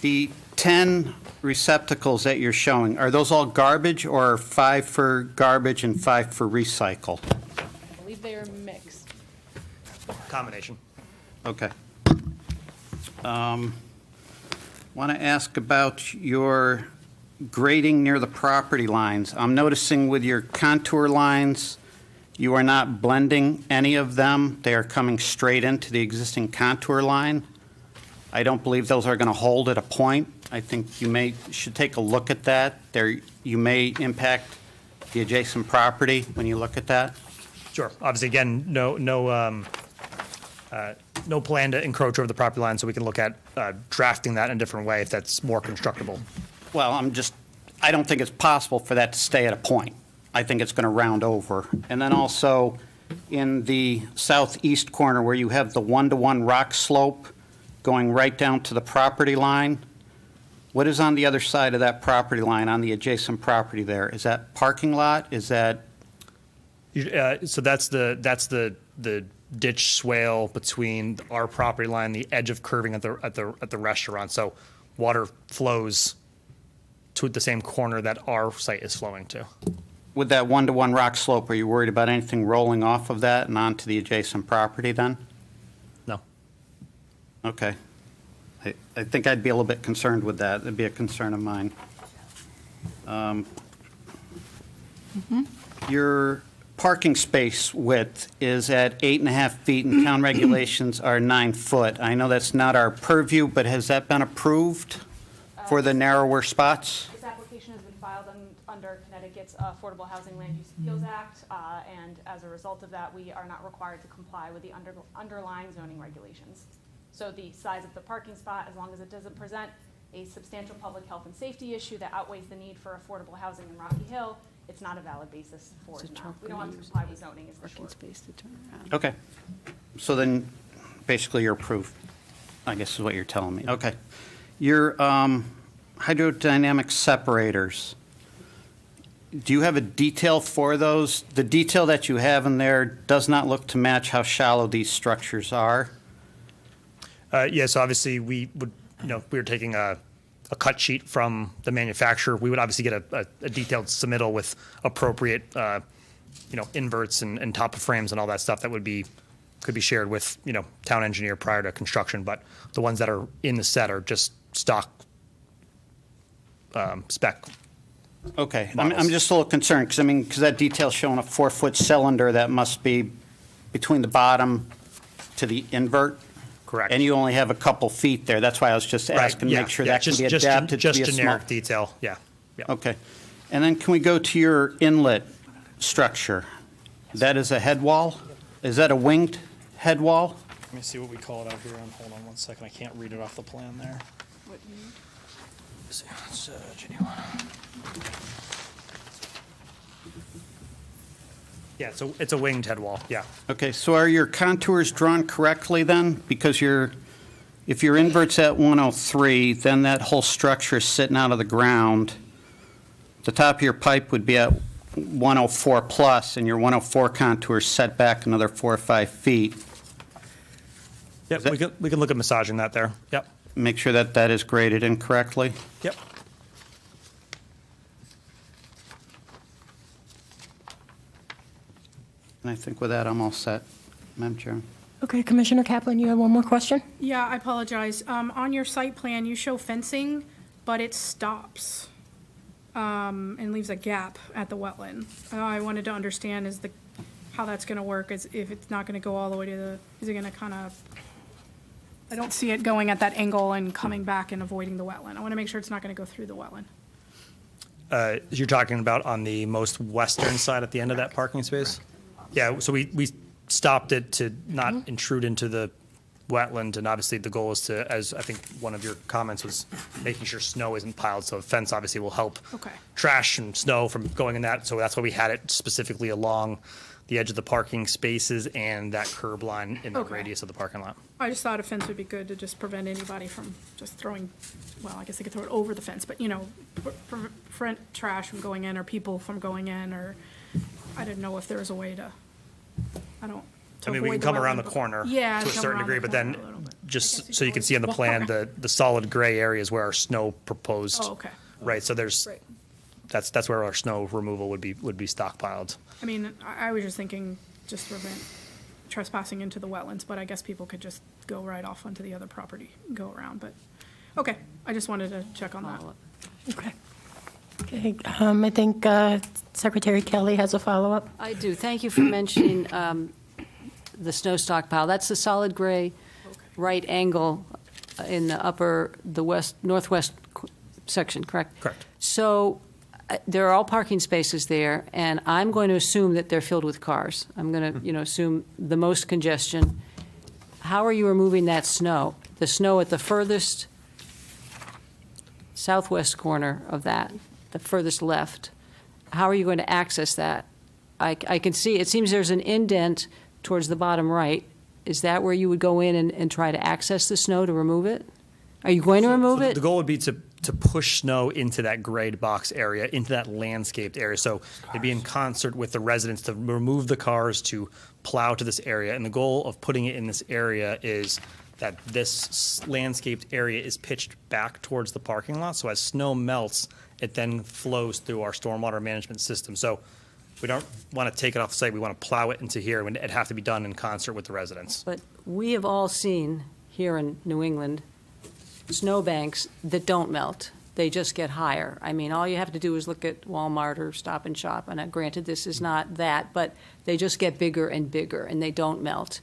The 10 receptacles that you're showing, are those all garbage or 5 for garbage and 5 for recycle? I believe they are mixed. Combination. Okay. Want to ask about your grading near the property lines. I'm noticing with your contour lines, You are not blending any of them. They are coming straight into the existing contour line. I don't believe those are going to hold at a point. I think should take a look at that. You may impact the adjacent property when you look at that. Sure. Obviously, again, no plan to encroach over the property line, so we can look at drafting that in a different way if that's more constructible. Well, I don't think it's possible for that to stay at a point. I think it's going to round over. And then also in the southeast corner where you have the one-to-one rock slope going right down to the property line, what is on the other side of that property line on the adjacent property there? Is that parking lot? Is that? So that's the ditch swale between our property line, the edge of curving at the restaurant. So water flows to the same corner that our site is flowing to. With that one-to-one rock slope, are you worried about anything rolling off of that and onto the adjacent property then? No. Okay. I think I'd be a little bit concerned with that. It'd be a concern of mine. Your parking space width is at 8.5 feet and town regulations are 9 foot. I know that's not our purview, but has that been approved for the narrower spots? This application has been filed under Connecticut's Affordable Housing Land Use Appeals Act, and as a result of that, we are not required to comply with the underlying zoning regulations. So the size of the parking spot, as long as it doesn't present a substantial public health and safety issue that outweighs the need for affordable housing in Rocky Hill, it's not a valid basis for it now. We don't have to comply with zoning is the short. Okay. So then, basically, you're approved, I guess is what you're telling me. Okay. Your hydrodynamic separators, do you have a detail for those? The detail that you have in there does not look to match how shallow these structures are. Yes, obviously, we would, we were taking a cut sheet from the manufacturer. We would obviously get a detailed submittal with appropriate, inverts and top of frames and all that stuff that could be shared with, town engineer prior to construction. But the ones that are in the set are just stock spec. Okay, I'm just a little concerned because that detail's showing a 4-foot cylinder that must be between the bottom to the invert. Correct. And you only have a couple feet there. That's why I was just asking to make sure that can be adapted to be a small. Just generic detail, yeah. Okay. And then can we go to your inlet structure? That is a head wall? Is that a winged head wall? Let me see what we call it out here. Hold on one second. I can't read it off the plan there. It's genuine. Yeah, it's a winged head wall, yeah. Okay, so are your contours drawn correctly then? Because if your invert's at 103, then that whole structure is sitting out of the ground. The top of your pipe would be at 104 plus, and your 104 contour is set back another 4 or 5 feet. Yep, we can look at massaging that there, yep. Make sure that that is graded incorrectly. Yep. And I think with that, I'm all set, Madam Chairman. Okay, Commissioner Kaplan, you have one more question? Yeah, I apologize. On your site plan, you show fencing, but it stops and leaves a gap at the wetland. I wanted to understand how that's going to work, if it's not going to go all the way to is it going to kind of, I don't see it going at that angle and coming back and avoiding the wetland. I want to make sure it's not going to go through the wetland. You're talking about on the most western side at the end of that parking space? Yeah, so we stopped it to not intrude into the wetland, and obviously the goal is to, as I think one of your comments was, making sure snow isn't piled, so a fence obviously will help trash and snow from going in that, so that's why we had it specifically along the edge of the parking spaces and that curb line in the radius of the parking lot. I just thought a fence would be good to just prevent anybody from just throwing, well, I guess they could throw it over the fence, but, prevent trash from going in or people from going in, or I didn't know if there was a way to, we can come around the corner to a certain degree, but then just so you can see on the plan, the solid gray areas where our snow proposed. Oh, okay. Right, so that's where our snow removal would be stockpiled. I mean, I was just thinking just to prevent trespassing into the wetlands, but I guess people could just go right off onto the other property and go around, but, okay. I just wanted to check on that. Okay. Okay, I think Secretary Kelly has a follow-up. I do. Thank you for mentioning the snow stockpile. That's the solid gray right angle in the northwest section, correct? Correct. So there are all parking spaces there, and I'm going to assume that they're filled with cars. I'm going to, assume the most congestion. How are you removing that snow? The snow at the furthest southwest corner of that, the furthest left. How are you going to access that? I can see, it seems there's an indent towards the bottom right. Is that where you would go in and try to access the snow to remove it? Are you going to remove it? The goal would be to push snow into that grayed box area, into that landscaped area. So it'd be in concert with the residents to remove the cars, to plow to this area. And the goal of putting it in this area is that this landscaped area is pitched back towards the parking lot. So as snow melts, it then flows through our stormwater management system. So we don't want to take it off the site. We want to plow it into here, and it'd have to be done in concert with the residents. But we have all seen here in New England snowbanks that don't melt. They just get higher. I mean, all you have to do is look at Walmart or Stop and Shop, and granted, this is not that, but they just get bigger and bigger, and they don't melt,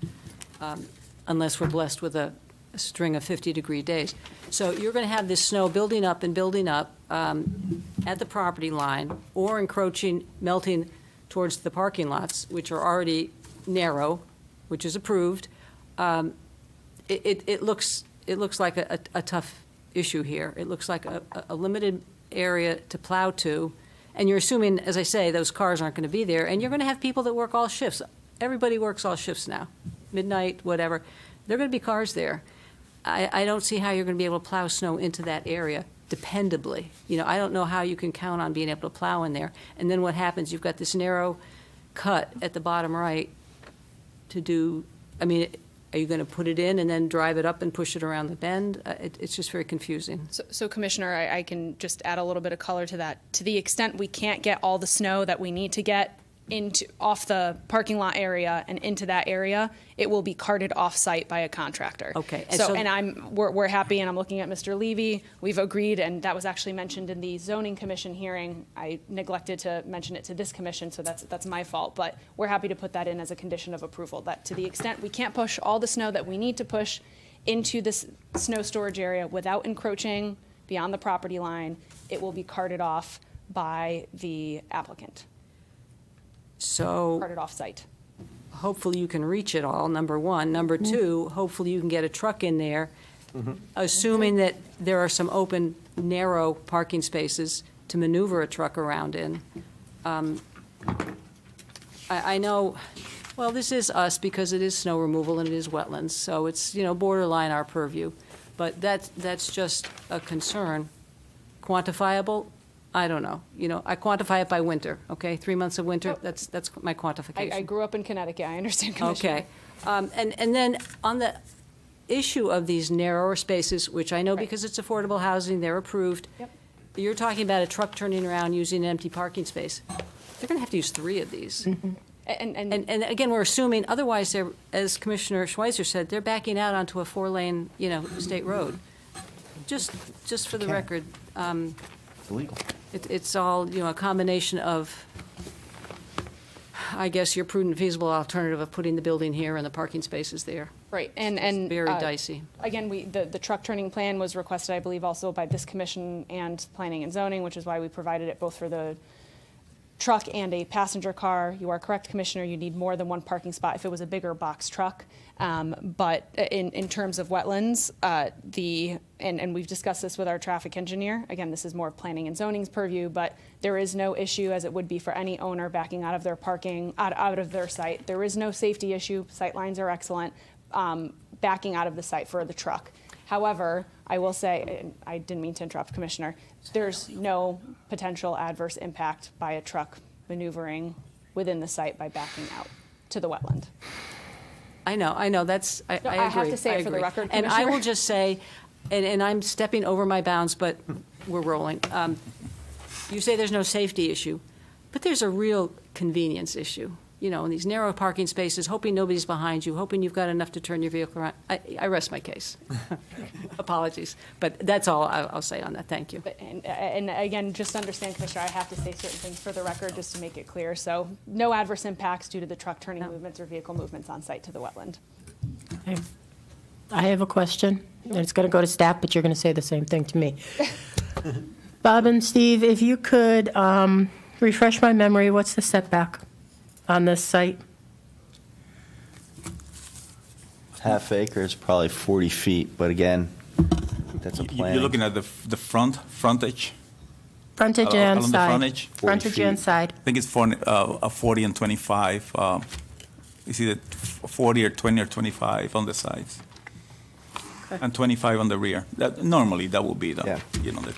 unless we're blessed with a string of 50-degree days. So you're going to have this snow building up and building up at the property line, or encroaching, melting towards the parking lots, which are already narrow, which is approved. It looks like a tough issue here. It looks like a limited area to plow to, and you're assuming, as I say, those cars aren't going to be there, and you're going to have people that work all shifts. Everybody works all shifts now, midnight, whatever. There are going to be cars there. I don't see how you're going to be able to plow snow into that area dependably. I don't know how you can count on being able to plow in there. And then what happens? You've got this narrow cut at the bottom right to do, are you going to put it in and then drive it up and push it around the bend? It's just very confusing. So Commissioner, I can just add a little bit of color to that. To the extent we can't get all the snow that we need to get off the parking lot area and into that area, it will be carted off-site by a contractor. Okay. We're happy, and I'm looking at Mr. Levy. We've agreed, and that was actually mentioned in the zoning commission hearing. I neglected to mention it to this commission, so that's my fault. But we're happy to put that in as a condition of approval, that to the extent we can't push all the snow that we need to push into this snow storage area without encroaching beyond the property line, it will be carted off by the applicant. So Carted off-site. hopefully you can reach it all, number one. Number two, hopefully you can get a truck in there, assuming that there are some open, narrow parking spaces to maneuver a truck around in. I know, well, this is us because it is snow removal and it is wetlands, so it's, borderline our purview. But that's just a concern. Quantifiable? I don't know. I quantify it by winter, okay? 3 months of winter, that's my quantification. I grew up in Connecticut. I understand, Commissioner. Okay. And then on the issue of these narrower spaces, which I know because it's affordable housing, they're approved. Yep. You're talking about a truck turning around using an empty parking space. They're going to have to use 3 of these. Mm-hmm. And again, we're assuming, otherwise, they're, as Commissioner Schweizer said, they're backing out onto a 4-lane, state road. Just for the record. It's illegal. It's all, a combination of, I guess, your prudent, feasible alternative of putting the building here and the parking spaces there. Right, It's very dicey. Again, the truck turning plan was requested, I believe, also by this commission and Planning and Zoning, which is why we provided it both for the truck and a passenger car. You are correct, Commissioner, you need more than 1 parking spot if it was a bigger box truck. But in terms of wetlands, and we've discussed this with our traffic engineer, again, this is more Planning and Zoning's purview, but there is no issue, as it would be for any owner backing out of their parking, out of their site. There is no safety issue, sight lines are excellent, backing out of the site for the truck. However, I will say, and I didn't mean to interrupt, Commissioner, there's no potential adverse impact by a truck maneuvering within the site by backing out to the wetland. I know, that's, I agree. I have to say it for the agree. record, And I Commissioner. will just say, and I'm stepping over my bounds, but we're rolling. You say there's no safety issue, but there's a real convenience issue. in these narrow parking spaces, hoping nobody's behind you, hoping you've got enough to turn your vehicle around. I rest my case. Apologies. But that's all I'll say on that. Thank you. And again, just understand, Commissioner, I have to say certain things for the record just to make it clear. So no adverse impacts due to the truck turning movements or vehicle movements on site to the wetland. Okay. I have a question, and it's going to go to staff, but you're going to say the same thing to me. Bob and Steve, if you could refresh my memory, what's the setback on this site? Half acre is probably 40 feet, but again, that's a plan. You're looking at the frontage? Frontage and Along the side. frontage? Frontage and side. I think it's 40 and 25. It's either 40 or 20 or 25 on the sides. And 25 on the rear. Normally, that would be the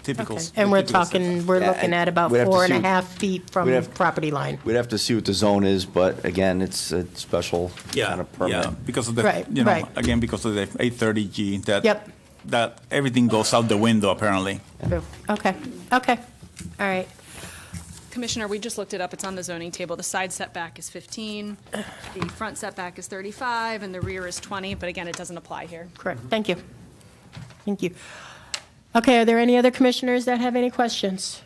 typical. Okay. And we're looking at about we'd have to 4.5 feet from we'd have- property line. We'd have to see what the zone is, but again, it's a special kind of permit. Yeah, because of the, Right, right. again, because of the 830G, Yep. that everything goes out the window, apparently. Okay, all right. Commissioner, we just looked it up. It's on the zoning table. The side setback is 15, the front setback is 35, and the rear is 20. But again, it doesn't apply here. Correct. Thank you. Thank you. Okay, are there any other commissioners that have any questions?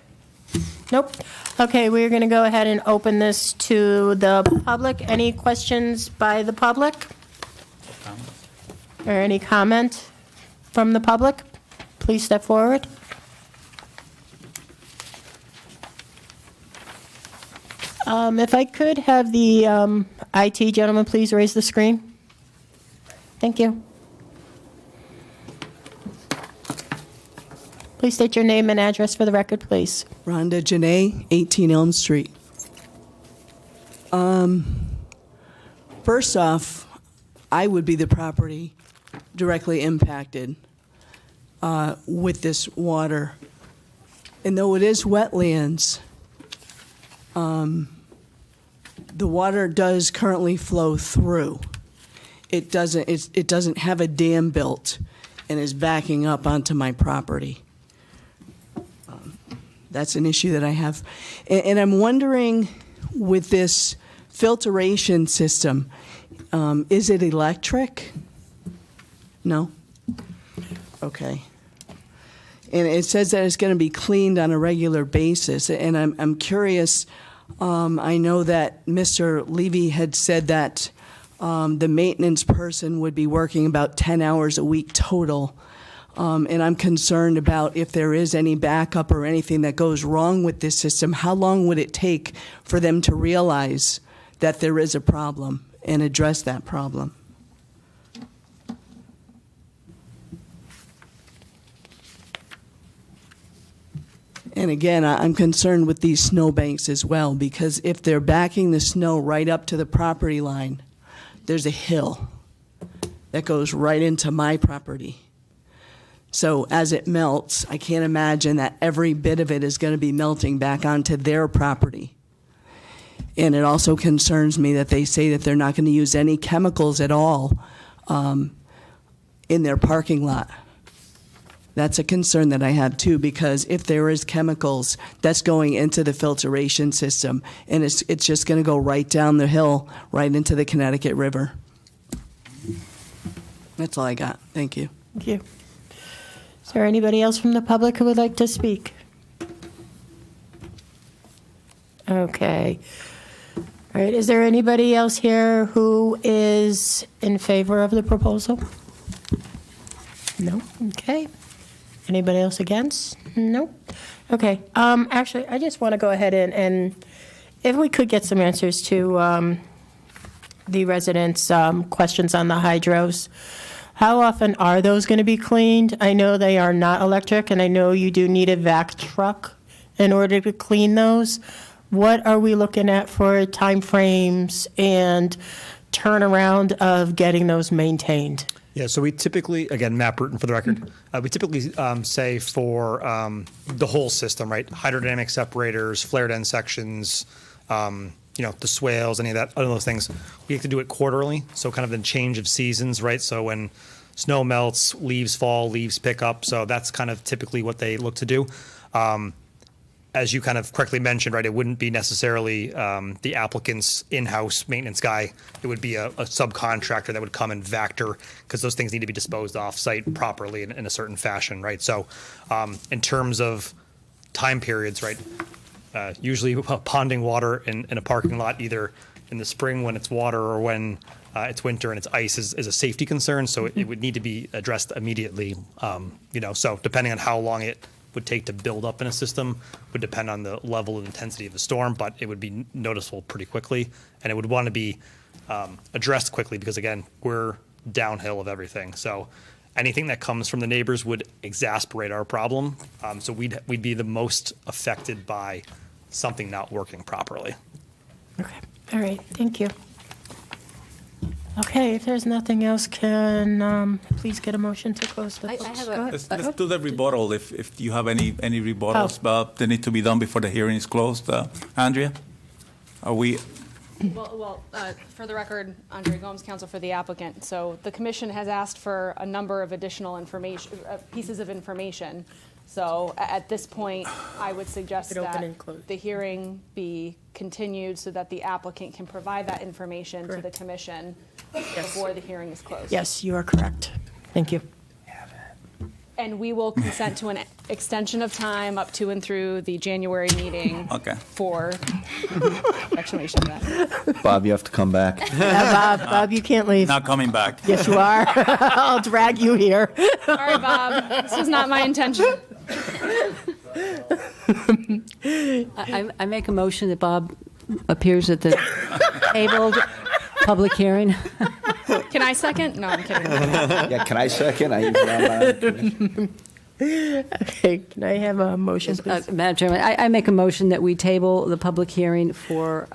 Nope. Okay, we're going to go ahead and open this to the public. Any questions by the public? Or any comment from the public? Please step forward. If I could have the IT gentleman please raise the screen. Thank you. Please state your name and address for the record, please. Rhonda Janae, 18 Elm Street. First off, I would be the property directly impacted with this water. And though it is wetlands, the water does currently flow through. It doesn't have a dam built and is backing up onto my property. That's an issue that I have. And I'm wondering, with this filtration system, is it electric? No? Okay. And it says that it's going to be cleaned on a regular basis. And I'm curious, I know that Mr. Levy had said that the maintenance person would be working about 10 hours a week total. And I'm concerned about if there is any backup or anything that goes wrong with this system, how long would it take for them to realize that there is a problem and address that problem? And again, I'm concerned with these snowbanks as well, because if they're backing the snow right up to the property line, there's a hill that goes right into my property. So as it melts, I can't imagine that every bit of it is going to be melting back onto their property. And it also concerns me that they say that they're not going to use any chemicals at all in their parking lot. That's a concern that I have too, because if there is chemicals, that's going into the filtration system, and it's just going to go right down the hill, right into the Connecticut River. That's all I got. Thank you. Thank you. Is there anybody else from the public who would like to speak? Okay. All right, is there anybody else here who is in favor of the proposal? No? Okay. Anybody else against? No? Okay. Actually, I just want to go ahead and if we could get some answers to the residents' questions on the hydros. How often are those going to be cleaned? I know they are not electric, and I know you do need a vac truck in order to clean those. What are we looking at for timeframes and turnaround of getting those maintained? Yeah, so we typically, again, Matt Bruton for the record, we typically say for the whole system, right? Hydrodynamic separators, flared end sections, the swales, any of those things. We have to do it quarterly, so kind of the change of seasons, right? So when snow melts, leaves fall, leaves pick up. So that's kind of typically what they look to do. as you kind of correctly mentioned, right, it wouldn't be necessarily the applicant's in-house maintenance guy. It would be a subcontractor that would come and Vactor, because those things need to be disposed off-site properly in a certain fashion, right? So in terms of time periods, right, usually ponding water in a parking lot, either in the spring when it's water or when it's winter and it's ice, is a safety concern. So it would need to be addressed immediately. So depending on how long it would take to build up in a system would depend on the level and intensity of the storm, but it would be noticeable pretty quickly, and it would want to be addressed quickly because, again, we're downhill of everything. So anything that comes from the neighbors would exasperate our problem. So we'd be the most affected by something not working properly. Okay, all right, thank you. Okay, if there's nothing else, can please get a motion to close the. I have Go ahead. Let's do the rebuttal if you have any rebuttals, but they need to be done before the hearing is closed. Andrea, are we? Well, for the record, Andrea Gomes, counsel for the applicant. So the commission has asked for a number of additional information, pieces of information. So at this point, I would suggest Open that and close. the hearing be continued so that the applicant can provide that information to the Correct. commission before the hearing is closed. Yes, you are correct. Thank you. And we will consent to an extension of time up to and through the January meeting. Okay. For explanation of that. Bob, you have to come back. Bob, you can't leave. Not coming back. Yes, you are. I'll drag you here. Sorry, Bob. This was not my intention. I make a motion that Bob appears at the tabled public hearing. Can I second? No, I'm kidding. Yeah, can I second? Okay, can I have a motion, please? Madam Chairman, I make a motion that we table the public hearing for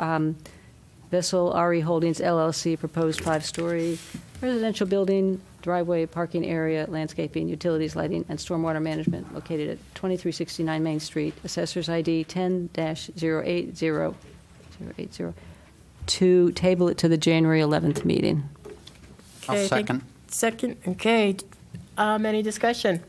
Vessel RE Holdings LLC, proposed 5-story residential building, driveway, parking area, landscaping, utilities, lighting, and stormwater management located at 2369 Main Street, Assessor's ID 10-080, to table it to the January 11th meeting. I'll Okay, second. Second, okay. Any discussion?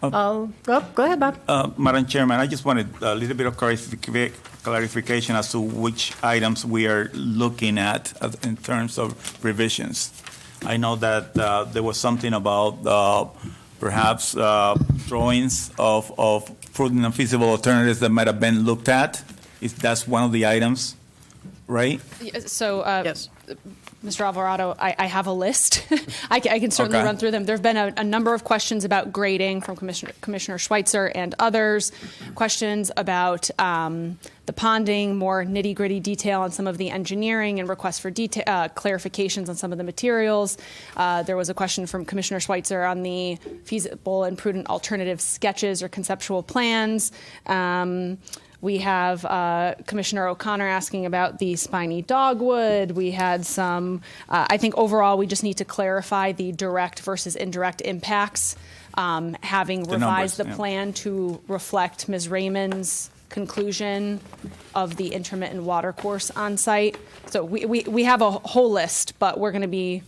Go ahead, Bob. Madam Chairman, I just wanted a little bit of clarification as to which items we are looking at in terms of revisions. I know that there was something about perhaps drawings of prudent and feasible alternatives that might have been looked at. That's one of the items, right? So, Mr. Alvarado, I have a list. I can certainly run through them. There have been a number of questions about grading from Commissioner Schweitzer and others, questions about the ponding, more nitty-gritty detail on some of the engineering and requests for clarifications on some of the materials. There was a question from Commissioner Schweitzer on the feasible and prudent alternative sketches or conceptual plans. We have Commissioner O'Connor asking about the spiny dogwood. We had some, I think overall we just need to clarify the direct versus indirect impacts, having revised the plan to reflect Ms. Raymond's conclusion of the intermittent water course on site. So we have a whole list, but we're going to be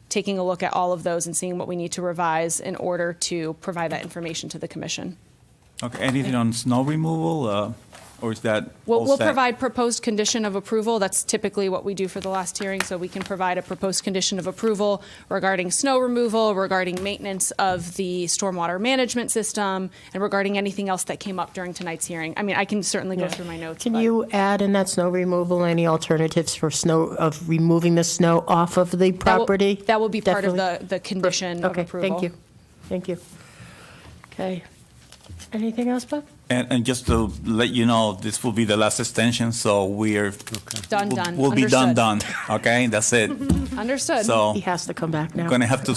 taking a look at all of those and seeing what we need to revise in order to provide that information to the commission. Okay, anything on snow removal, or is that all We'll set? provide proposed condition of approval. That's typically what we do for the last hearing, so we can provide a proposed condition of approval regarding snow removal, regarding maintenance of the stormwater management system, and regarding anything else that came up during tonight's hearing. I mean, I can certainly go through my notes. Can but- you add in that snow removal any alternatives for snow, of removing the snow off of the property? That will be part of Definitely. the condition of Okay, approval. thank you. Thank you. Okay. Anything else, Bob? And just to let you know, this will be the last extension, so we're Done. We'll be done. Understood. Okay, that's it. Understood. So He has to come back now. going to have to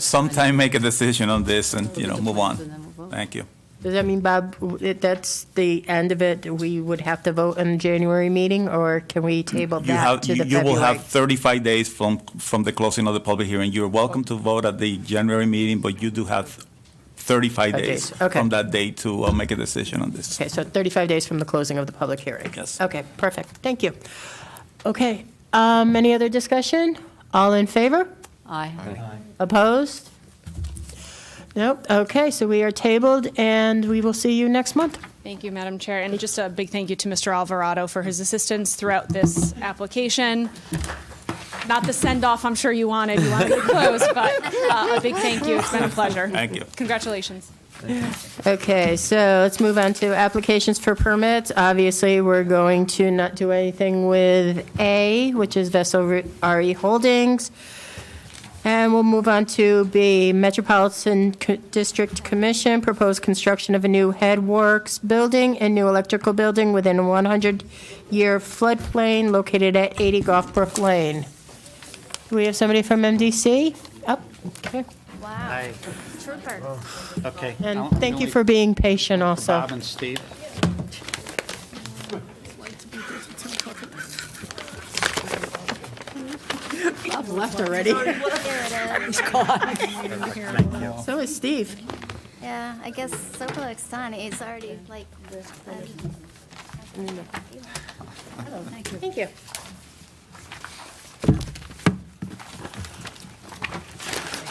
sometime make a decision on this and move on. Thank you. Does that mean, Bob, that's the end of it? We would have to vote in the January meeting, or can we table that to the You will February? have 35 days from the closing of the public hearing. You're welcome to vote at the January meeting, but you do have 35 days Okay. from that date to make a decision on this. Okay, so 35 days from the closing of the public hearing? Yes. Okay, perfect. Thank you. Okay, any other discussion? All in favor? Aye. Opposed? Nope. Okay, so we are tabled, and we will see you next month. Thank you, Madam Chair, and just a big thank you to Mr. Alvarado for his assistance throughout this application. Not the send-off I'm sure you wanted to close, but a big thank you. It's been a pleasure. Thank you. Congratulations. Okay, so let's move on to applications for permits. Obviously, we're going to not do anything with A, which is Vessel RE Holdings. And we'll move on to B, Metropolitan District Commission, proposed construction of a new headworks building and new electrical building within a 100-year floodplain located at 80 Gulfbrook Lane. Do we have somebody from MDC? Oh, okay. Wow. Hi. Trooper. Okay. And thank you for being patient also. Bob and Steve. Bob left already. He's gone. So is Steve. Yeah, I guess Sokolok's son is already like. Thank you.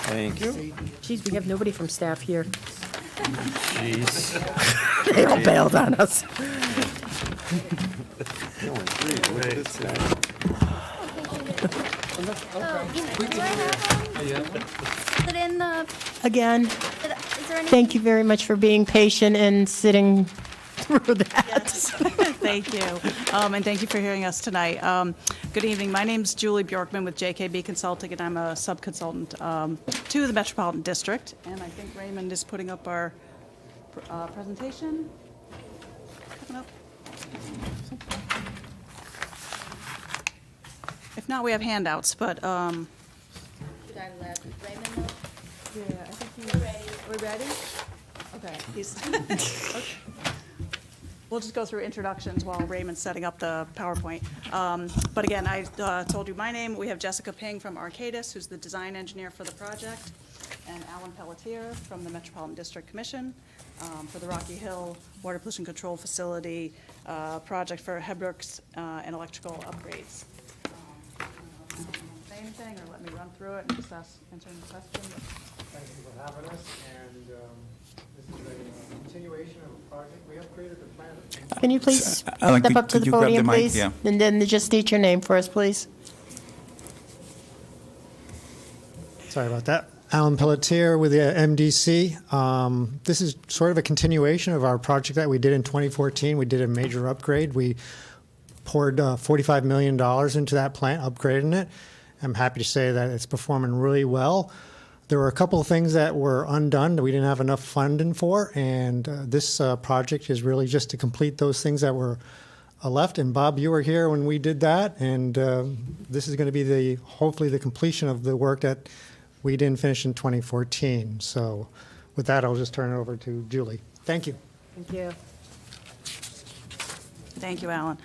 Thank you. Geez, we have nobody from staff here. Jeez. They all bailed on us. Put in the. Again, Is there any? thank you very much for being patient and sitting through that. Thank you. And thank you for hearing us tonight. Good evening. My name's Julie Bjorkman with JKB Consulting, and I'm a sub-consultant to the Metropolitan District. And I think Raymond is putting up our presentation. Coming up. If not, we have handouts, but Should I let Raymond know? yeah, I think we're ready. Okay. Okay. We'll just go through introductions while Raymond's setting up the PowerPoint. But again, I told you my name. We have Jessica Ping from Arcadis, who's the design engineer for the project, and Alan Pelletier from the Metropolitan District Commission for the Rocky Hill Water Pollution Control Facility project for headworks and electrical upgrades. Say anything, or let me run through it and just answer any questions? Thank you for having us, and this is a continuation of a project. We upgraded the plant. Can you please Alan, step up to could the you grab the podium, mic? please? Yeah. And then just state your name for us, please. Sorry about that. Alan Pelletier with the MDC. This is sort of a continuation of our project that we did in 2014. We did a major upgrade. We poured $45 million into that plant, upgrading it. I'm happy to say that it's performing really well. There were a couple of things that were undone that we didn't have enough funding for, and this project is really just to complete those things that were left. And Bob, you were here when we did that, and this is going to be hopefully the completion of the work that we didn't finish in 2014. So with that, I'll just turn it over to Julie. Thank you. Thank you. Thank you, Alan.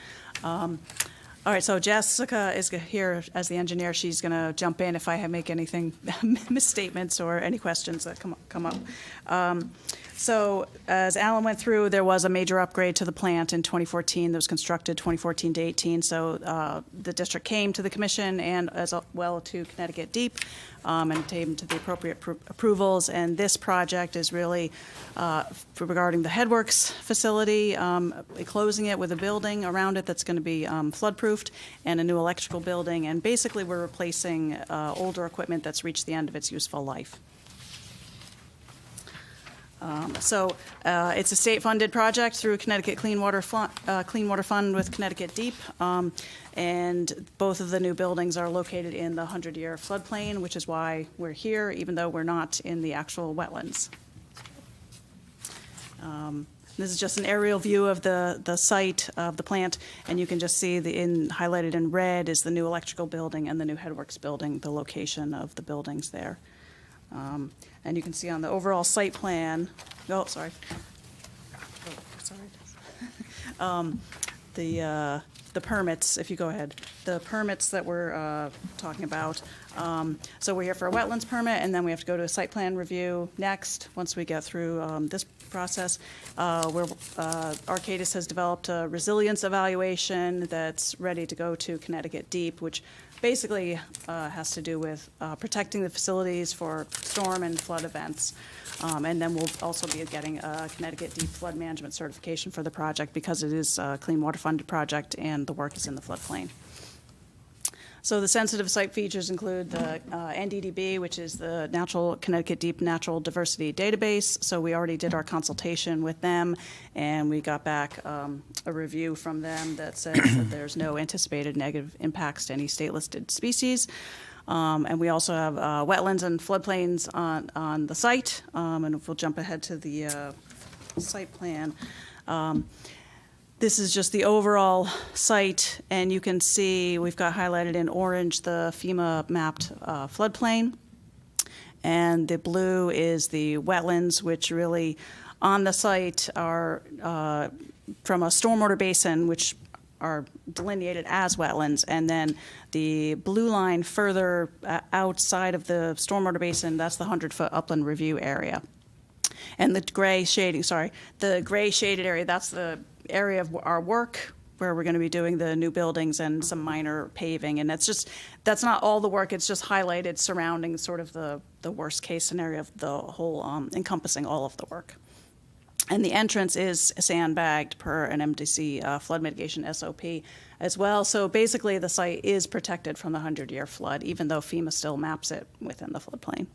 All right, so Jessica is here as the engineer. She's going to jump in if I make anything misstatements or any questions that come up. So as Alan went through, there was a major upgrade to the plant in 2014 that was constructed 2014 to 18. So the district came to the commission and as well to Connecticut Deep and obtained to the appropriate approvals. And this project is really regarding the headworks facility, closing it with a building around it that's going to be flood-proofed and a new electrical building. And basically, we're replacing older equipment that's reached the end of its useful life. So it's a state-funded project through Connecticut Clean Water Fund with Connecticut Deep, and both of the new buildings are located in the 100-year floodplain, which is why we're here, even though we're not in the actual wetlands. This is just an aerial view of the site of the plant, and you can just see highlighted in red is the new electrical building and the new headworks building, the location of the buildings there. And you can see on the overall site plan, oh, sorry. Oh, sorry. The permits, if you go ahead, the permits that we're talking about. So we're here for a wetlands permit, and then we have to go to a site plan review next, once we get through this process, where Arcadis has developed a resilience evaluation that's ready to go to Connecticut Deep, which basically has to do with protecting the facilities for storm and flood events. And then we'll also be getting a Connecticut Deep Flood Management certification for the project because it is a clean water funded project and the work is in the floodplain. So the sensitive site features include the NDDB, which is the Connecticut Deep Natural Diversity Database. So we already did our consultation with them, and we got back a review from them that says that there's no anticipated negative impacts to any state-listed species. And we also have wetlands and floodplains on the site. And if we'll jump ahead to the site plan. This is just the overall site, and you can see we've got highlighted in orange the FEMA mapped floodplain, and the blue is the wetlands, which really on the site are from a stormwater basin, which are delineated as wetlands, and then the blue line further outside of the stormwater basin, that's the 100-foot upland review area. And the gray shading, the gray shaded area, that's the area of our work where we're going to be doing the new buildings and some minor paving. And that's not all the work, it's just highlighted surrounding sort of the worst case scenario of the whole, encompassing all of the work. And the entrance is sandbagged per an MDC flood mitigation SOP as well. So basically the site is protected from the 100-year flood, even though FEMA still maps it within the floodplain.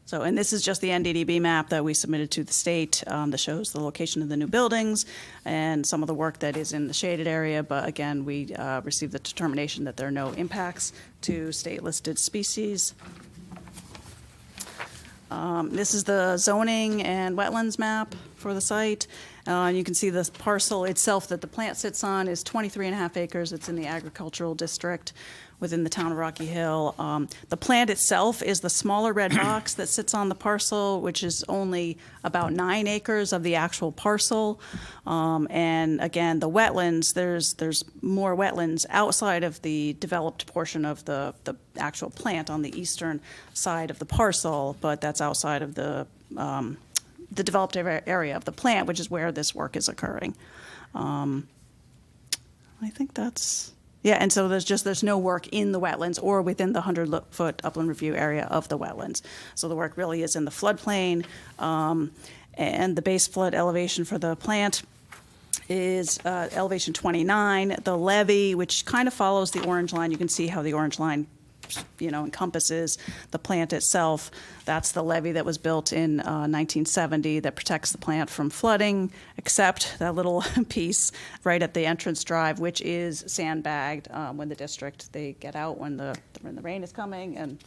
So, and this is just the NDDB map that we submitted to the state that shows the location of the new buildings and some of the work that is in the shaded area. But again, we received the determination that there are no impacts to state-listed species. This is the zoning and wetlands map for the site. You can see the parcel itself that the plant sits on is 23.5 acres. It's in the agricultural district within the town of Rocky Hill. The plant itself is the smaller red box that sits on the parcel, which is only about 9 acres of the actual parcel. And again, the wetlands, there's more wetlands outside of the developed portion of the actual plant on the eastern side of the parcel, but that's outside of the developed area of the plant, which is where this work is occurring. I think that's... Yeah, and so there's no work in the wetlands or within the 100-foot upland review area of the wetlands. So the work really is in the floodplain, and the base flood elevation for the plant is elevation 29. The levee, which kind of follows the orange line, you can see how the orange line encompasses the plant itself. That's the levee that was built in 1970 that protects the plant from flooding, except that little piece right at the entrance drive, which is sandbagged when the district, they get out when the rain is coming and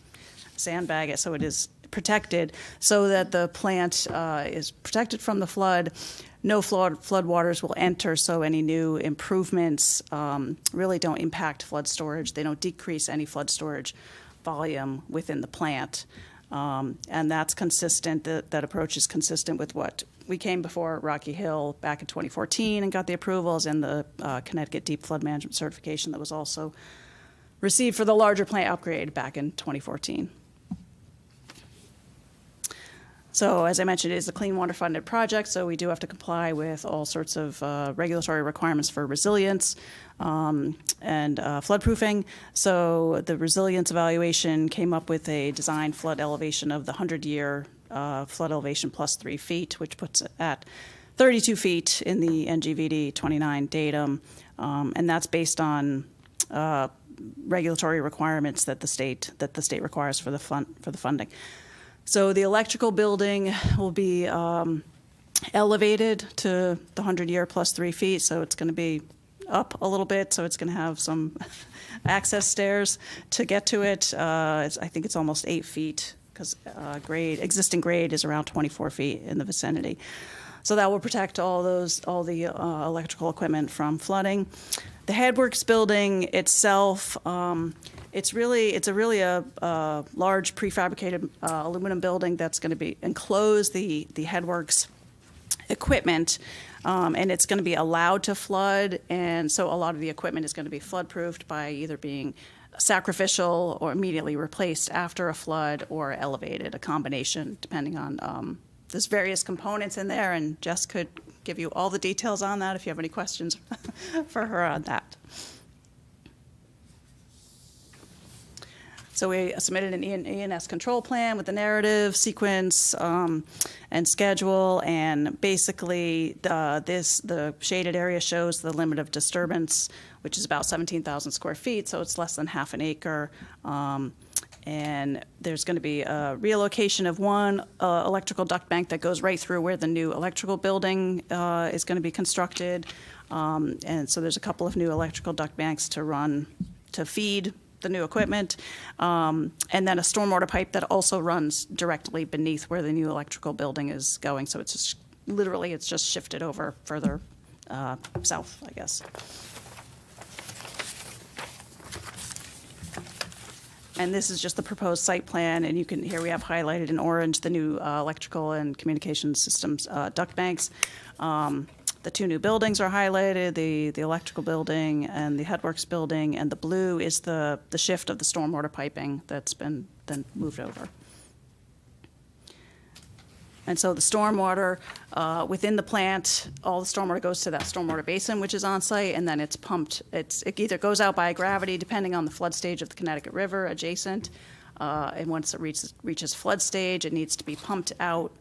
sandbag it, so it is protected so that the plant is protected from the flood. No flood waters will enter, so any new improvements really don't impact flood storage. They don't decrease any flood storage volume within the plant. And that's consistent, that approach is consistent with what we came before Rocky Hill back in 2014 and got the approvals, and the Connecticut Deep Flood Management certification that was also received for the larger plant upgrade back in 2014. So as I mentioned, it is a clean water funded project, so we do have to comply with all sorts of regulatory requirements for resilience and floodproofing. So the resilience evaluation came up with a design flood elevation of the 100-year flood elevation plus 3 feet, which puts it at 32 feet in the NGVD 29 datum, and that's based on regulatory requirements that the state requires for the funding. So the electrical building will be elevated to the 100-year plus 3 feet, so it's going to be up a little bit, so it's going to have some access stairs to get to it. I think it's almost 8 feet because existing grade is around 24 feet in the vicinity. So that will protect all the electrical equipment from flooding. The Headworks building itself, it's really a large prefabricated aluminum building that's going to be enclose the Headworks equipment. and it's going to be allowed to flood, and so a lot of the equipment is going to be flood-proofed by either being sacrificial or immediately replaced after a flood or elevated, a combination, depending on, there's various components in there, and Jess could give you all the details on that if you have any questions for her on that. So we submitted an ENS control plan with the narrative, sequence, and schedule, and basically the shaded area shows the limit of disturbance, which is about 17,000 square feet, so it's less than half an acre. And there's going to be a relocation of one electrical duct bank that goes right through where the new electrical building is going to be constructed. And so there's a couple of new electrical duct banks to run to feed the new equipment, and then a stormwater pipe that also runs directly beneath where the new electrical building is going. So it's just literally it's just shifted over further south, I guess. And this is just the proposed site plan, and you can here we have highlighted in orange the new electrical and communication systems duct banks. The two new buildings are highlighted, the electrical building and the headworks building, and the blue is the shift of the stormwater piping that's been then moved over. And so the stormwater within the plant, all the stormwater goes to that stormwater basin, which is on site, and then it's pumped. It either goes out by gravity, depending on the flood stage of the Connecticut River adjacent, and once it reaches flood stage, it needs to be pumped out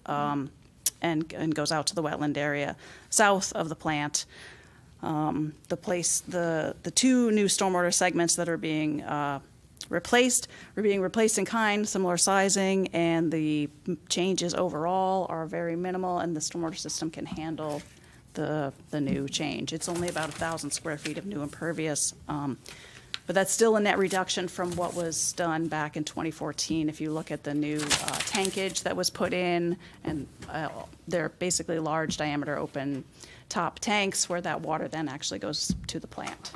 and goes out to the wetland area south of the plant. The two new stormwater segments that are being replaced are being replaced in kind, similar sizing, and the changes overall are very minimal, and the stormwater system can handle the new change. It's only about 1,000 square feet of new impervious, but that's still a net reduction from what was done back in 2014. If you look at the new tankage that was put in, and they're basically large diameter open top tanks where that water then actually goes to the plant.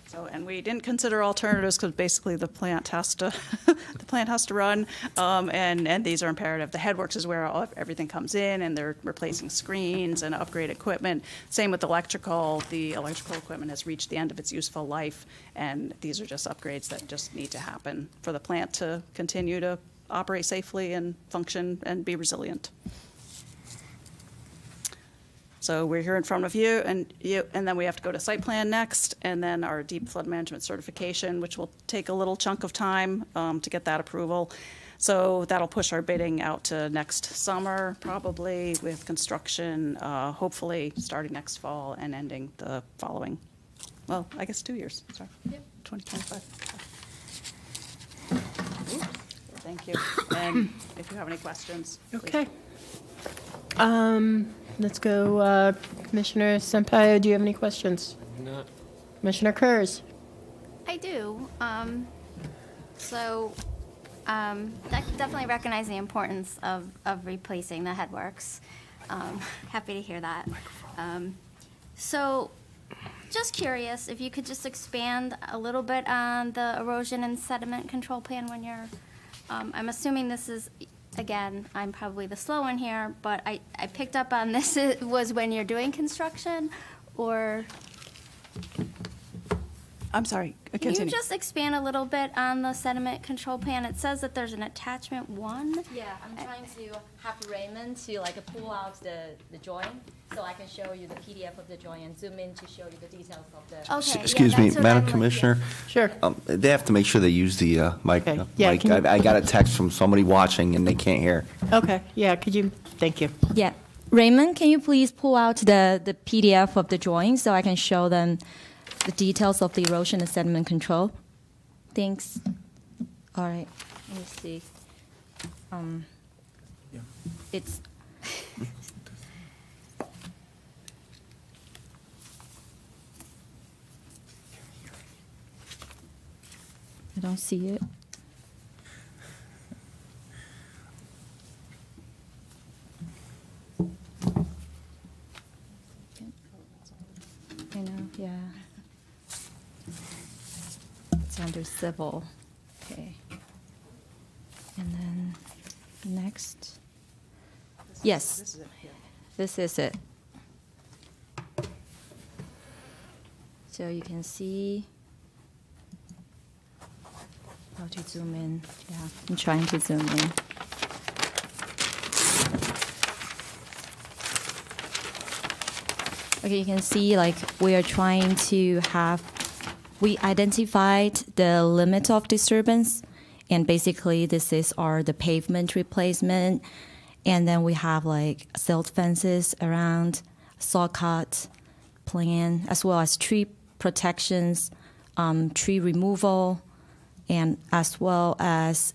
So, and we didn't consider alternatives because basically the plant has to run, and these are imperative. The headworks is where everything comes in, and they're replacing screens and upgrade equipment. Same with electrical. The electrical equipment has reached the end of its useful life, and these are just upgrades that just need to happen for the plant to continue to operate safely and function and be resilient. So we're here in front of you, and then we have to go to site plan next, and then our deep flood management certification, which will take a little chunk of time to get that approval. So that'll push our bidding out to next summer, probably, with construction hopefully starting next fall and ending the following, well, I guess 2 years, sorry. Yep. 2025. Thank you. And if you have any questions, please. Okay. Let's go, Commissioner Sampaio, do you have any questions? No. Commissioner Kurz? I do. Definitely recognize the importance of replacing the headworks. Happy to hear that. So just curious if you could just expand a little bit on the erosion and sediment control plan when you're, I'm assuming this is, again, I'm probably the slow one here, but I picked up on this was when you're doing construction, or? I'm sorry, Can continue. you just expand a little bit on the sediment control plan? It says that there's an attachment 1. Yeah, I'm trying to have Raymond to pull out the joint so I can show you the PDF of the joint and zoom in to show you the details of the. Okay, Excuse me, that's what Madam I'm Commissioner? Sure. They have to make sure they use the mic. Okay. Yeah, mic. can you- I got a text from somebody watching and they can't hear. Okay, yeah, could you, thank you. Yeah. Raymond, can you please pull out the PDF of the drawing so I can show them the details of the erosion and sediment control? Thanks. All right. Let me see. It's. I don't see it. I know, yeah. It's under civil. Okay. And then next. Yes. This is it, yeah. This is it. So you can see how to zoom in. Yeah, I'm trying to zoom in. Okay, you can see like we are trying to have, we identified the limit of disturbance, and basically this is the pavement replacement, and then we have like silt fences around, saw cut plan, as well as tree protections, tree removal, and as well as,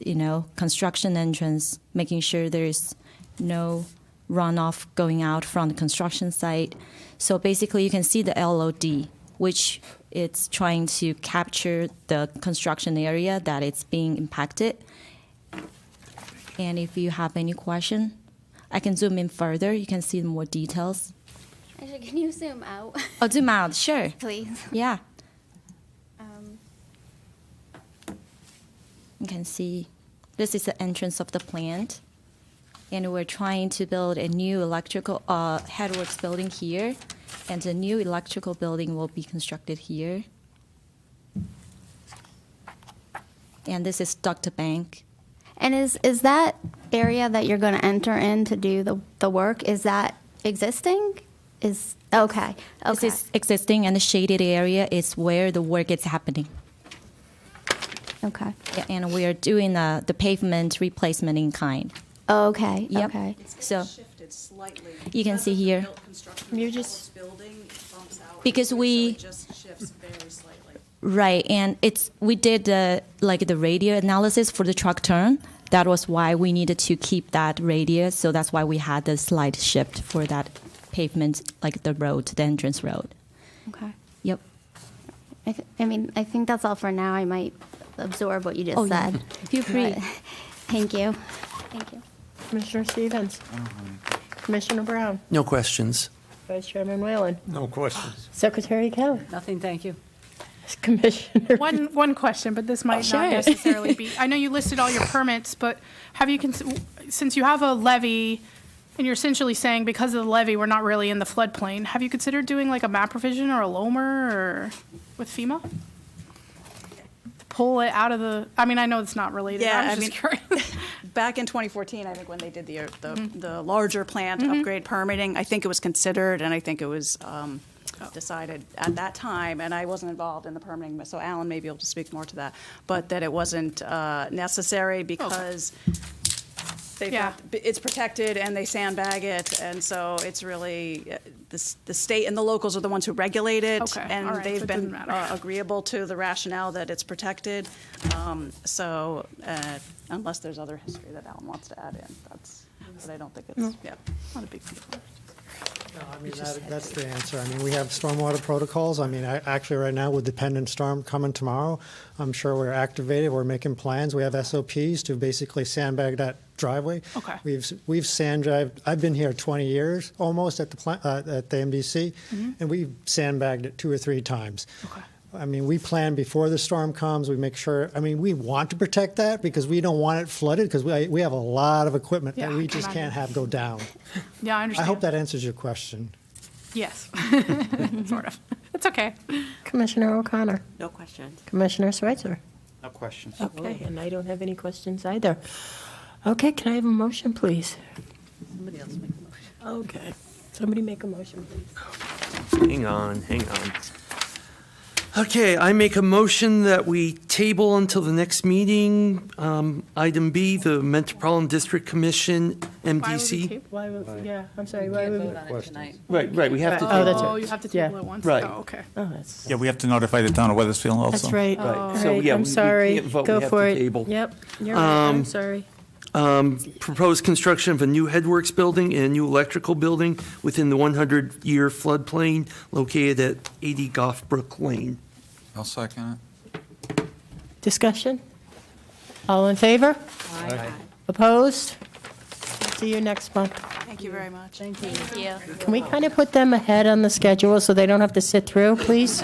construction entrance, making sure there's no runoff going out from the construction site. So basically you can see the LOD, which it's trying to capture the construction area that it's being impacted. And if you have any question, I can zoom in further. You can see more details. Actually, can you zoom out? Oh, zoom out, sure. Please. Yeah. You can see this is the entrance of the plant. And we're trying to build a new electrical headworks building here. And the new electrical building will be constructed here. And this is Dr. Bank. And is that area that you're going to enter in to do the work, is that existing? Okay. This is existing, and the shaded area is where the work is happening. Okay. Yeah, and we are doing the pavement replacement in kind. Okay. Yep. Okay. So Shifted slightly. you can see here. You just building bumps out. Because so we- it just shifts very slightly. Right, and we did the radio analysis for the truck turn. That was why we needed to keep that radius. So that's why we had the slight shift for that pavement, like the road, the entrance road. Okay. Yep. I think that's all for now. I might absorb what you just Yeah. said. Feel free. But- Thank you. Thank you. Commissioner Stevens. Commissioner Brown. No questions. Vice Chairman Whalen. No questions. Secretary Kelly. Nothing, thank you. Commissioner. One question, but this might Sure. not necessarily be. I know you listed all your permits, but have you, since you have a levee, and you're essentially saying because of the levee, we're not really in the floodplain, have you considered doing like a map revision or a LOMR or with FEMA? To pull it out of the, I know it's not related. Yeah, I was just curious. Back in 2014, I think when they did the larger plant upgrade permitting, I think it was considered, and I think it was decided at that time, and I wasn't involved in the permitting, so Alan may be able to speak more to that, but that it wasn't necessary because it's protected and they sandbag it, and so it's really, the state and the locals are the ones who regulate it, Okay, all and right, so they've it been doesn't matter. agreeable to the rationale that it's protected. So unless there's other history that Alan wants to add in, but I don't think it's, Not a big deal. No, that's the answer. We have stormwater protocols. Actually, right now with the pending storm coming tomorrow, I'm sure we're activated. We're making plans. We have SOPs to basically sandbag that driveway. Okay. We've sand-drived. I've been here 20 years almost at the MDC, and we've sandbagged it 2 or 3 times. Okay. We plan before the storm comes. We make sure. We want to protect that because we don't want it flooded because we have a lot of equipment that Yeah, we I just can can't have go down. Yeah, I I understand. hope that answers your question. Yes. Sort of. It's okay. Commissioner O'Connor. No questions. Commissioner Switzer. No questions. Okay, and I don't have any questions either. Okay, can I have a motion, please? Somebody else make a motion. Okay. Somebody make a motion, please. Hang on. Okay, I make a motion that we table until the next meeting, item B, the Metropolitan District Commission, MDC. I'm sorry, why would we? Vote on it tonight. Right, we have to Oh, table. that's Oh, right. you have to Yeah. table it once? Right. Oh, okay. Oh, that's, Yeah, we have to notify the town of Weathersfield also. that's right. Right. All So, right, yeah, I'm we sorry. can't vote, we Go have for to it. table. Yep, you're right, I'm Um, sorry. Proposed construction of a new headworks building and a new electrical building within the 100-year floodplain located at 80 Goffbrook Lane. I'll second it. Discussion? All in favor? Aye. Opposed? See you next month. Thank you very much. Thank you. Can we kind of put them ahead on the schedule so they don't have to sit through, please?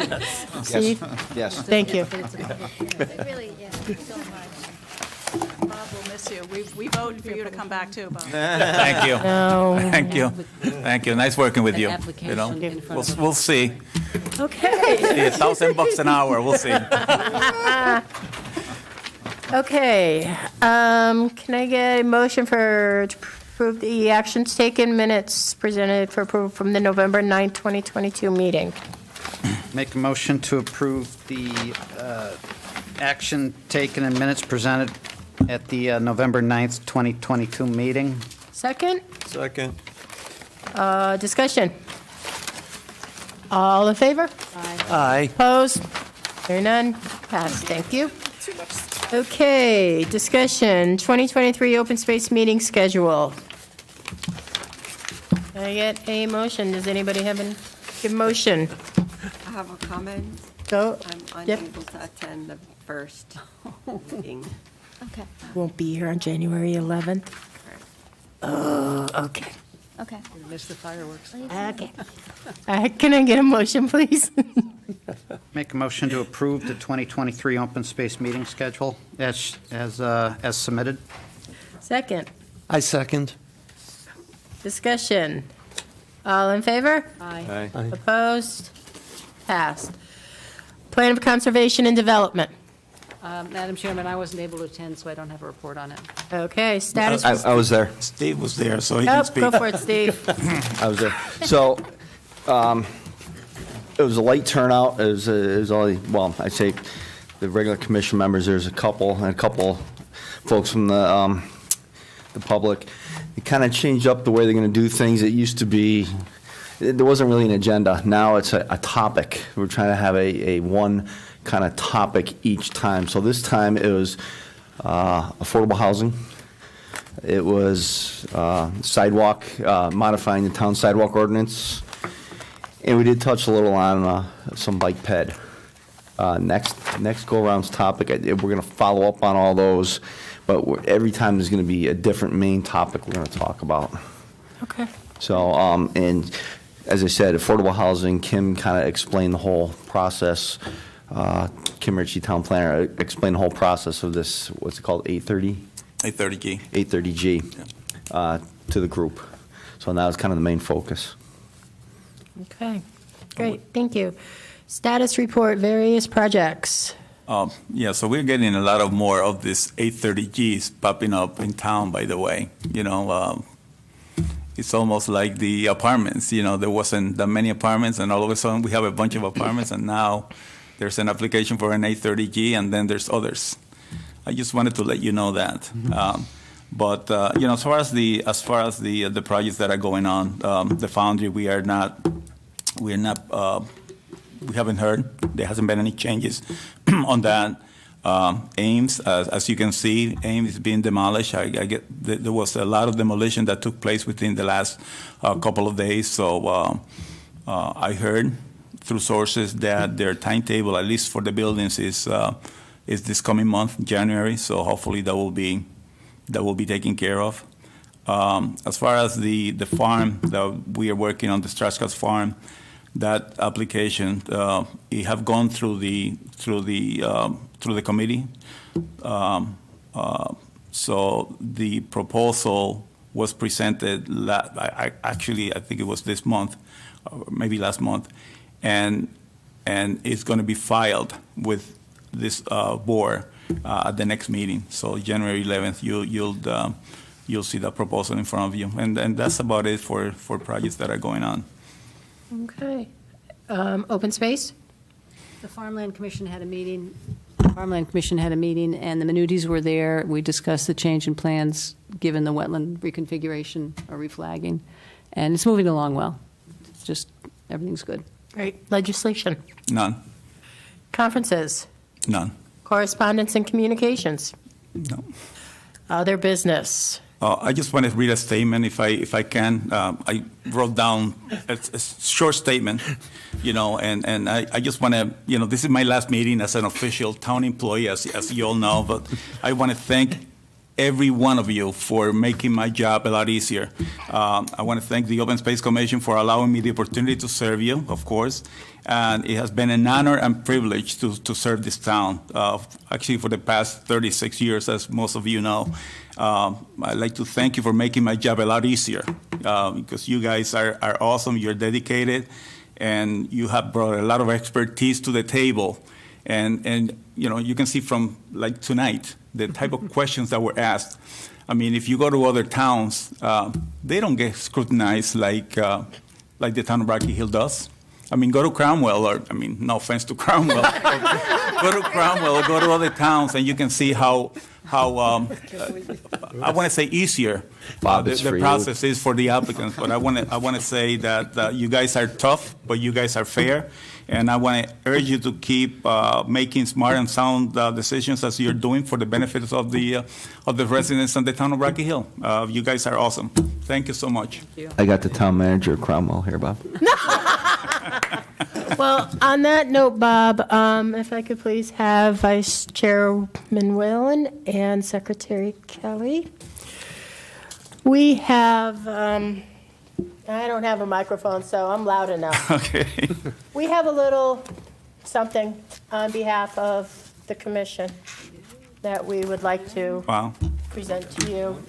Steve? Yes. Thank you. Really, yeah, so much. Bob will miss you. We voted for you to come back too, Bob. Thank you. No. Thank you. Thank you. Nice working with you. You know, application in front of we'll see. Okay. See, $1,000 an hour. We'll see. Okay, can I get a motion to approve the actions taken, minutes presented for approval from the November 9th, 2022 meeting? Make a motion to approve the action taken and minutes presented at the November 9th, 2022 meeting. Second? Second. Discussion? All in favor? Aye. Opposed? Hearing none? Passed. Thank you. Okay, discussion, 2023 open space meeting schedule. Can I get a motion? Does anybody have a motion? I have a comment. Go. I'm Yep. unable to attend the first meeting. Okay. Won't be here on January 11th? Oh, okay. Okay. Miss the fireworks. Okay. Can I get a motion, please? Make a motion to approve the 2023 open space meeting schedule as submitted. Second. I second. Discussion. All in favor? Aye. Aye. Opposed? Passed. Plan of Conservation and Development. Madam Chairman, I wasn't able to attend, so I don't have a report on it. Okay, status. I was there. Steve was there, so he can Oh, speak. go for it, Steve. I was there. So, it was a light turnout. It was only, well, I'd say the regular commission members, there's a couple folks from the public. It kind of changed up the way they're going to do things. It used to be, there wasn't really an agenda. Now it's a topic. We're trying to have a one kind of topic each time. So this time it was affordable housing. It was sidewalk, modifying the town sidewalk ordinance. And we did touch a little on some bike ped. Next go-around's topic, we're going to follow up on all those, but every time there's going to be a different main topic we're going to talk about. Okay. So, and as I said, affordable housing, Kim kind of explained the whole process. Kim Ritchie, town planner, explained the whole process of this, what's it called, 830? 830G. 830G to the group. So now it's kind of the main focus. Okay, great, thank you. Status report, various projects. Yeah, so we're getting a lot of more of these 830Gs popping up in town, by the way. You know, it's almost like the apartments. You know, there wasn't that many apartments, and all of a sudden we have a bunch of apartments, and now there's an application for an 830G, and then there's others. I just wanted to let you know that. But you know, as far as the projects that are going on, the Foundry, we haven't heard. There hasn't been any changes on that. Ames, as you can see, Ames is being demolished. There was a lot of demolition that took place within the last couple of days. So I heard through sources that their timetable, at least for the buildings, is this coming month, January. So hopefully that will be taken care of. As far as the farm that we are working on, the Straskas farm, that application it have gone through the committee. So the proposal was presented. I think it was this month, or maybe last month, and it's going to be filed with this board at the next meeting. So January 11th, you'll see that proposal in front of you, and that's about it for projects that are going on. Okay. Open space? The Farmland Commission had a meeting. And the Minutis were there. We discussed the change in plans given the wetland reconfiguration or reflagging, and it's moving along well. It's just everything's good. Great. Legislation? None. Conferences? None. Correspondence and communications? No. Other business? I just want to read a statement, if I can. I wrote down a short statement, you know, and I just want to, you know, this is my last meeting as an official town employee, as you all know, but I want to thank every one of you for making my job a lot easier. I want to thank the Open Space Commission for allowing me the opportunity to serve you, of course. And it has been an honor and privilege to serve this town, actually for the past 36 years, as most of you know. I'd like to thank you for making my job a lot easier, because you guys are awesome, you're dedicated, and you have brought a lot of expertise to the table. And you can see from like tonight, the type of questions that were asked. I mean, if you go to other towns, they don't get scrutinized like the town of Rocky Hill does. I mean, go to Cromwell, or, I mean, no offense to Cromwell. Go to Cromwell or go to other towns, and you can see how I want to say easier the process is for the applicants. But I want to say that you guys are tough, but you guys are fair. And I want to urge you to keep making smart and sound decisions as you're doing for the benefits of the residents of the town of Rocky Hill. You guys are awesome. Thank you so much. I got the town manager of Cromwell here, Bob. Well, on that note, Bob, if I could please have Vice Chairman Whalen and Secretary Kelly. We have, I don't have a microphone, so I'm loud enough. Okay. We have a little something on behalf of the commission that we would like to present to you.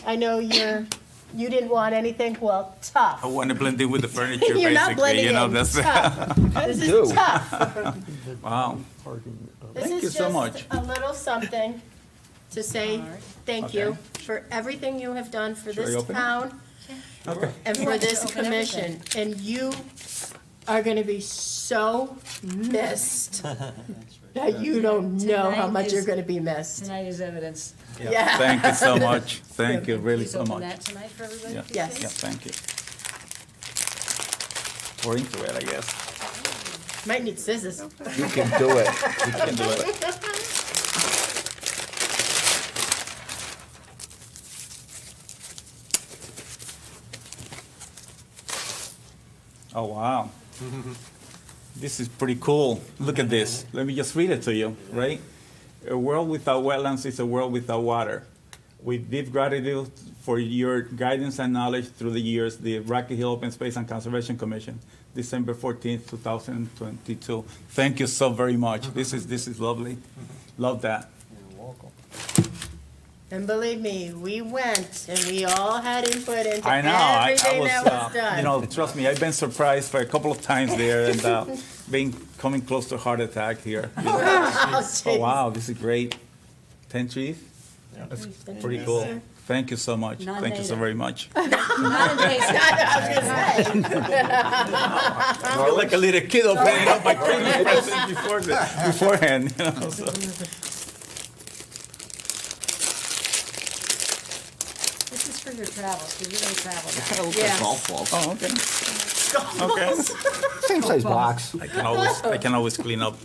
I know you didn't want anything, well, tough. I want to blend in with the furniture, You're not basically. blending You know, in. that's Tough. This is tough. Wow. Thank you so much. This is just a little something to say thank you for everything you have done for Should I this open it? town and for this commission. And you are going to be so missed that you don't know how much you're going to be missed. Tonight is evidence. Yeah. Thank you so much. Thank you really Please so open much. that tonight for everybody? Yeah. Yes. Yeah, thank you. We're into it, I guess. Might need scissors. You can do it. You can do it. Oh, wow. This is pretty cool. Look at this. Let me just read it to you, right? A world without wetlands is a world without water. With deep gratitude for your guidance and knowledge through the years, the Rocky Hill Open Space and Conservation Commission, December 14th, 2022. Thank you so very much. This is lovely. Love that. You're welcome. And believe me, we went and we all had input into I know. everything that was done. Trust me, I've been surprised for a couple of times there and coming close to a heart attack here. You know. Oh, wow, this is great. 10 trees? That's pretty cool. Thank you so much. Thank you so very much. I feel like a little kid opening up my Christmas present beforehand. You know, so. This is for your travels, because you're going to travel. Yeah. Oh, okay. Okay. Same size box. I can always clean up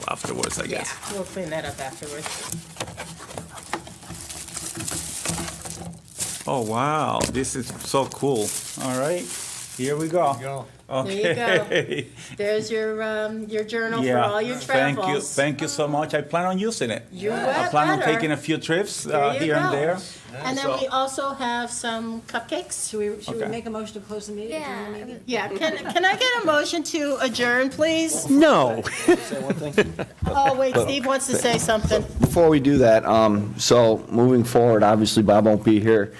afterwards, I Yeah, guess. we'll clean that up afterwards. Oh, wow, this is so cool. All right, here we go. Okay. There you go. There's your journal for all your travels. Thank you so much. I plan on using it. You I plan on better. taking a few trips There you here and go. there. And then we also have some cupcakes. Should we make a motion to close the meeting? Yeah, can I get a motion to adjourn, please? No. Oh, wait, Steve wants to say something. Before we do that, so moving forward, obviously Bob won't be here.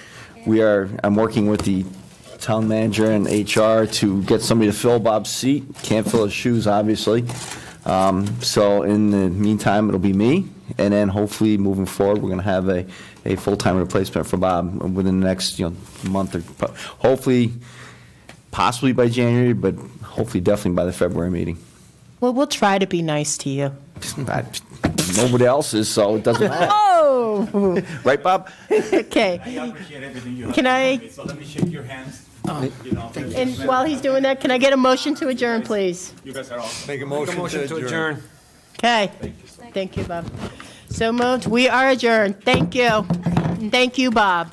I'm working with the town manager and HR to get somebody to fill Bob's seat. Can't fill his shoes, obviously. So in the meantime, it'll be me. And then hopefully moving forward, we're going to have a full-time replacement for Bob within the next month or hopefully, possibly by January, but hopefully definitely by the February meeting. Well, we'll try to be nice to you. Nobody else is, so it doesn't matter. Oh! Right, Bob? Okay. I appreciate everything you have Can I- done for me, so let me shake your hands. You know, And while he's doing that, can I get a motion to adjourn, please? you guys are awesome. Make a motion to adjourn. Okay. Thank you, Bob. So moved. We are adjourned. Thank you. And thank you, Bob.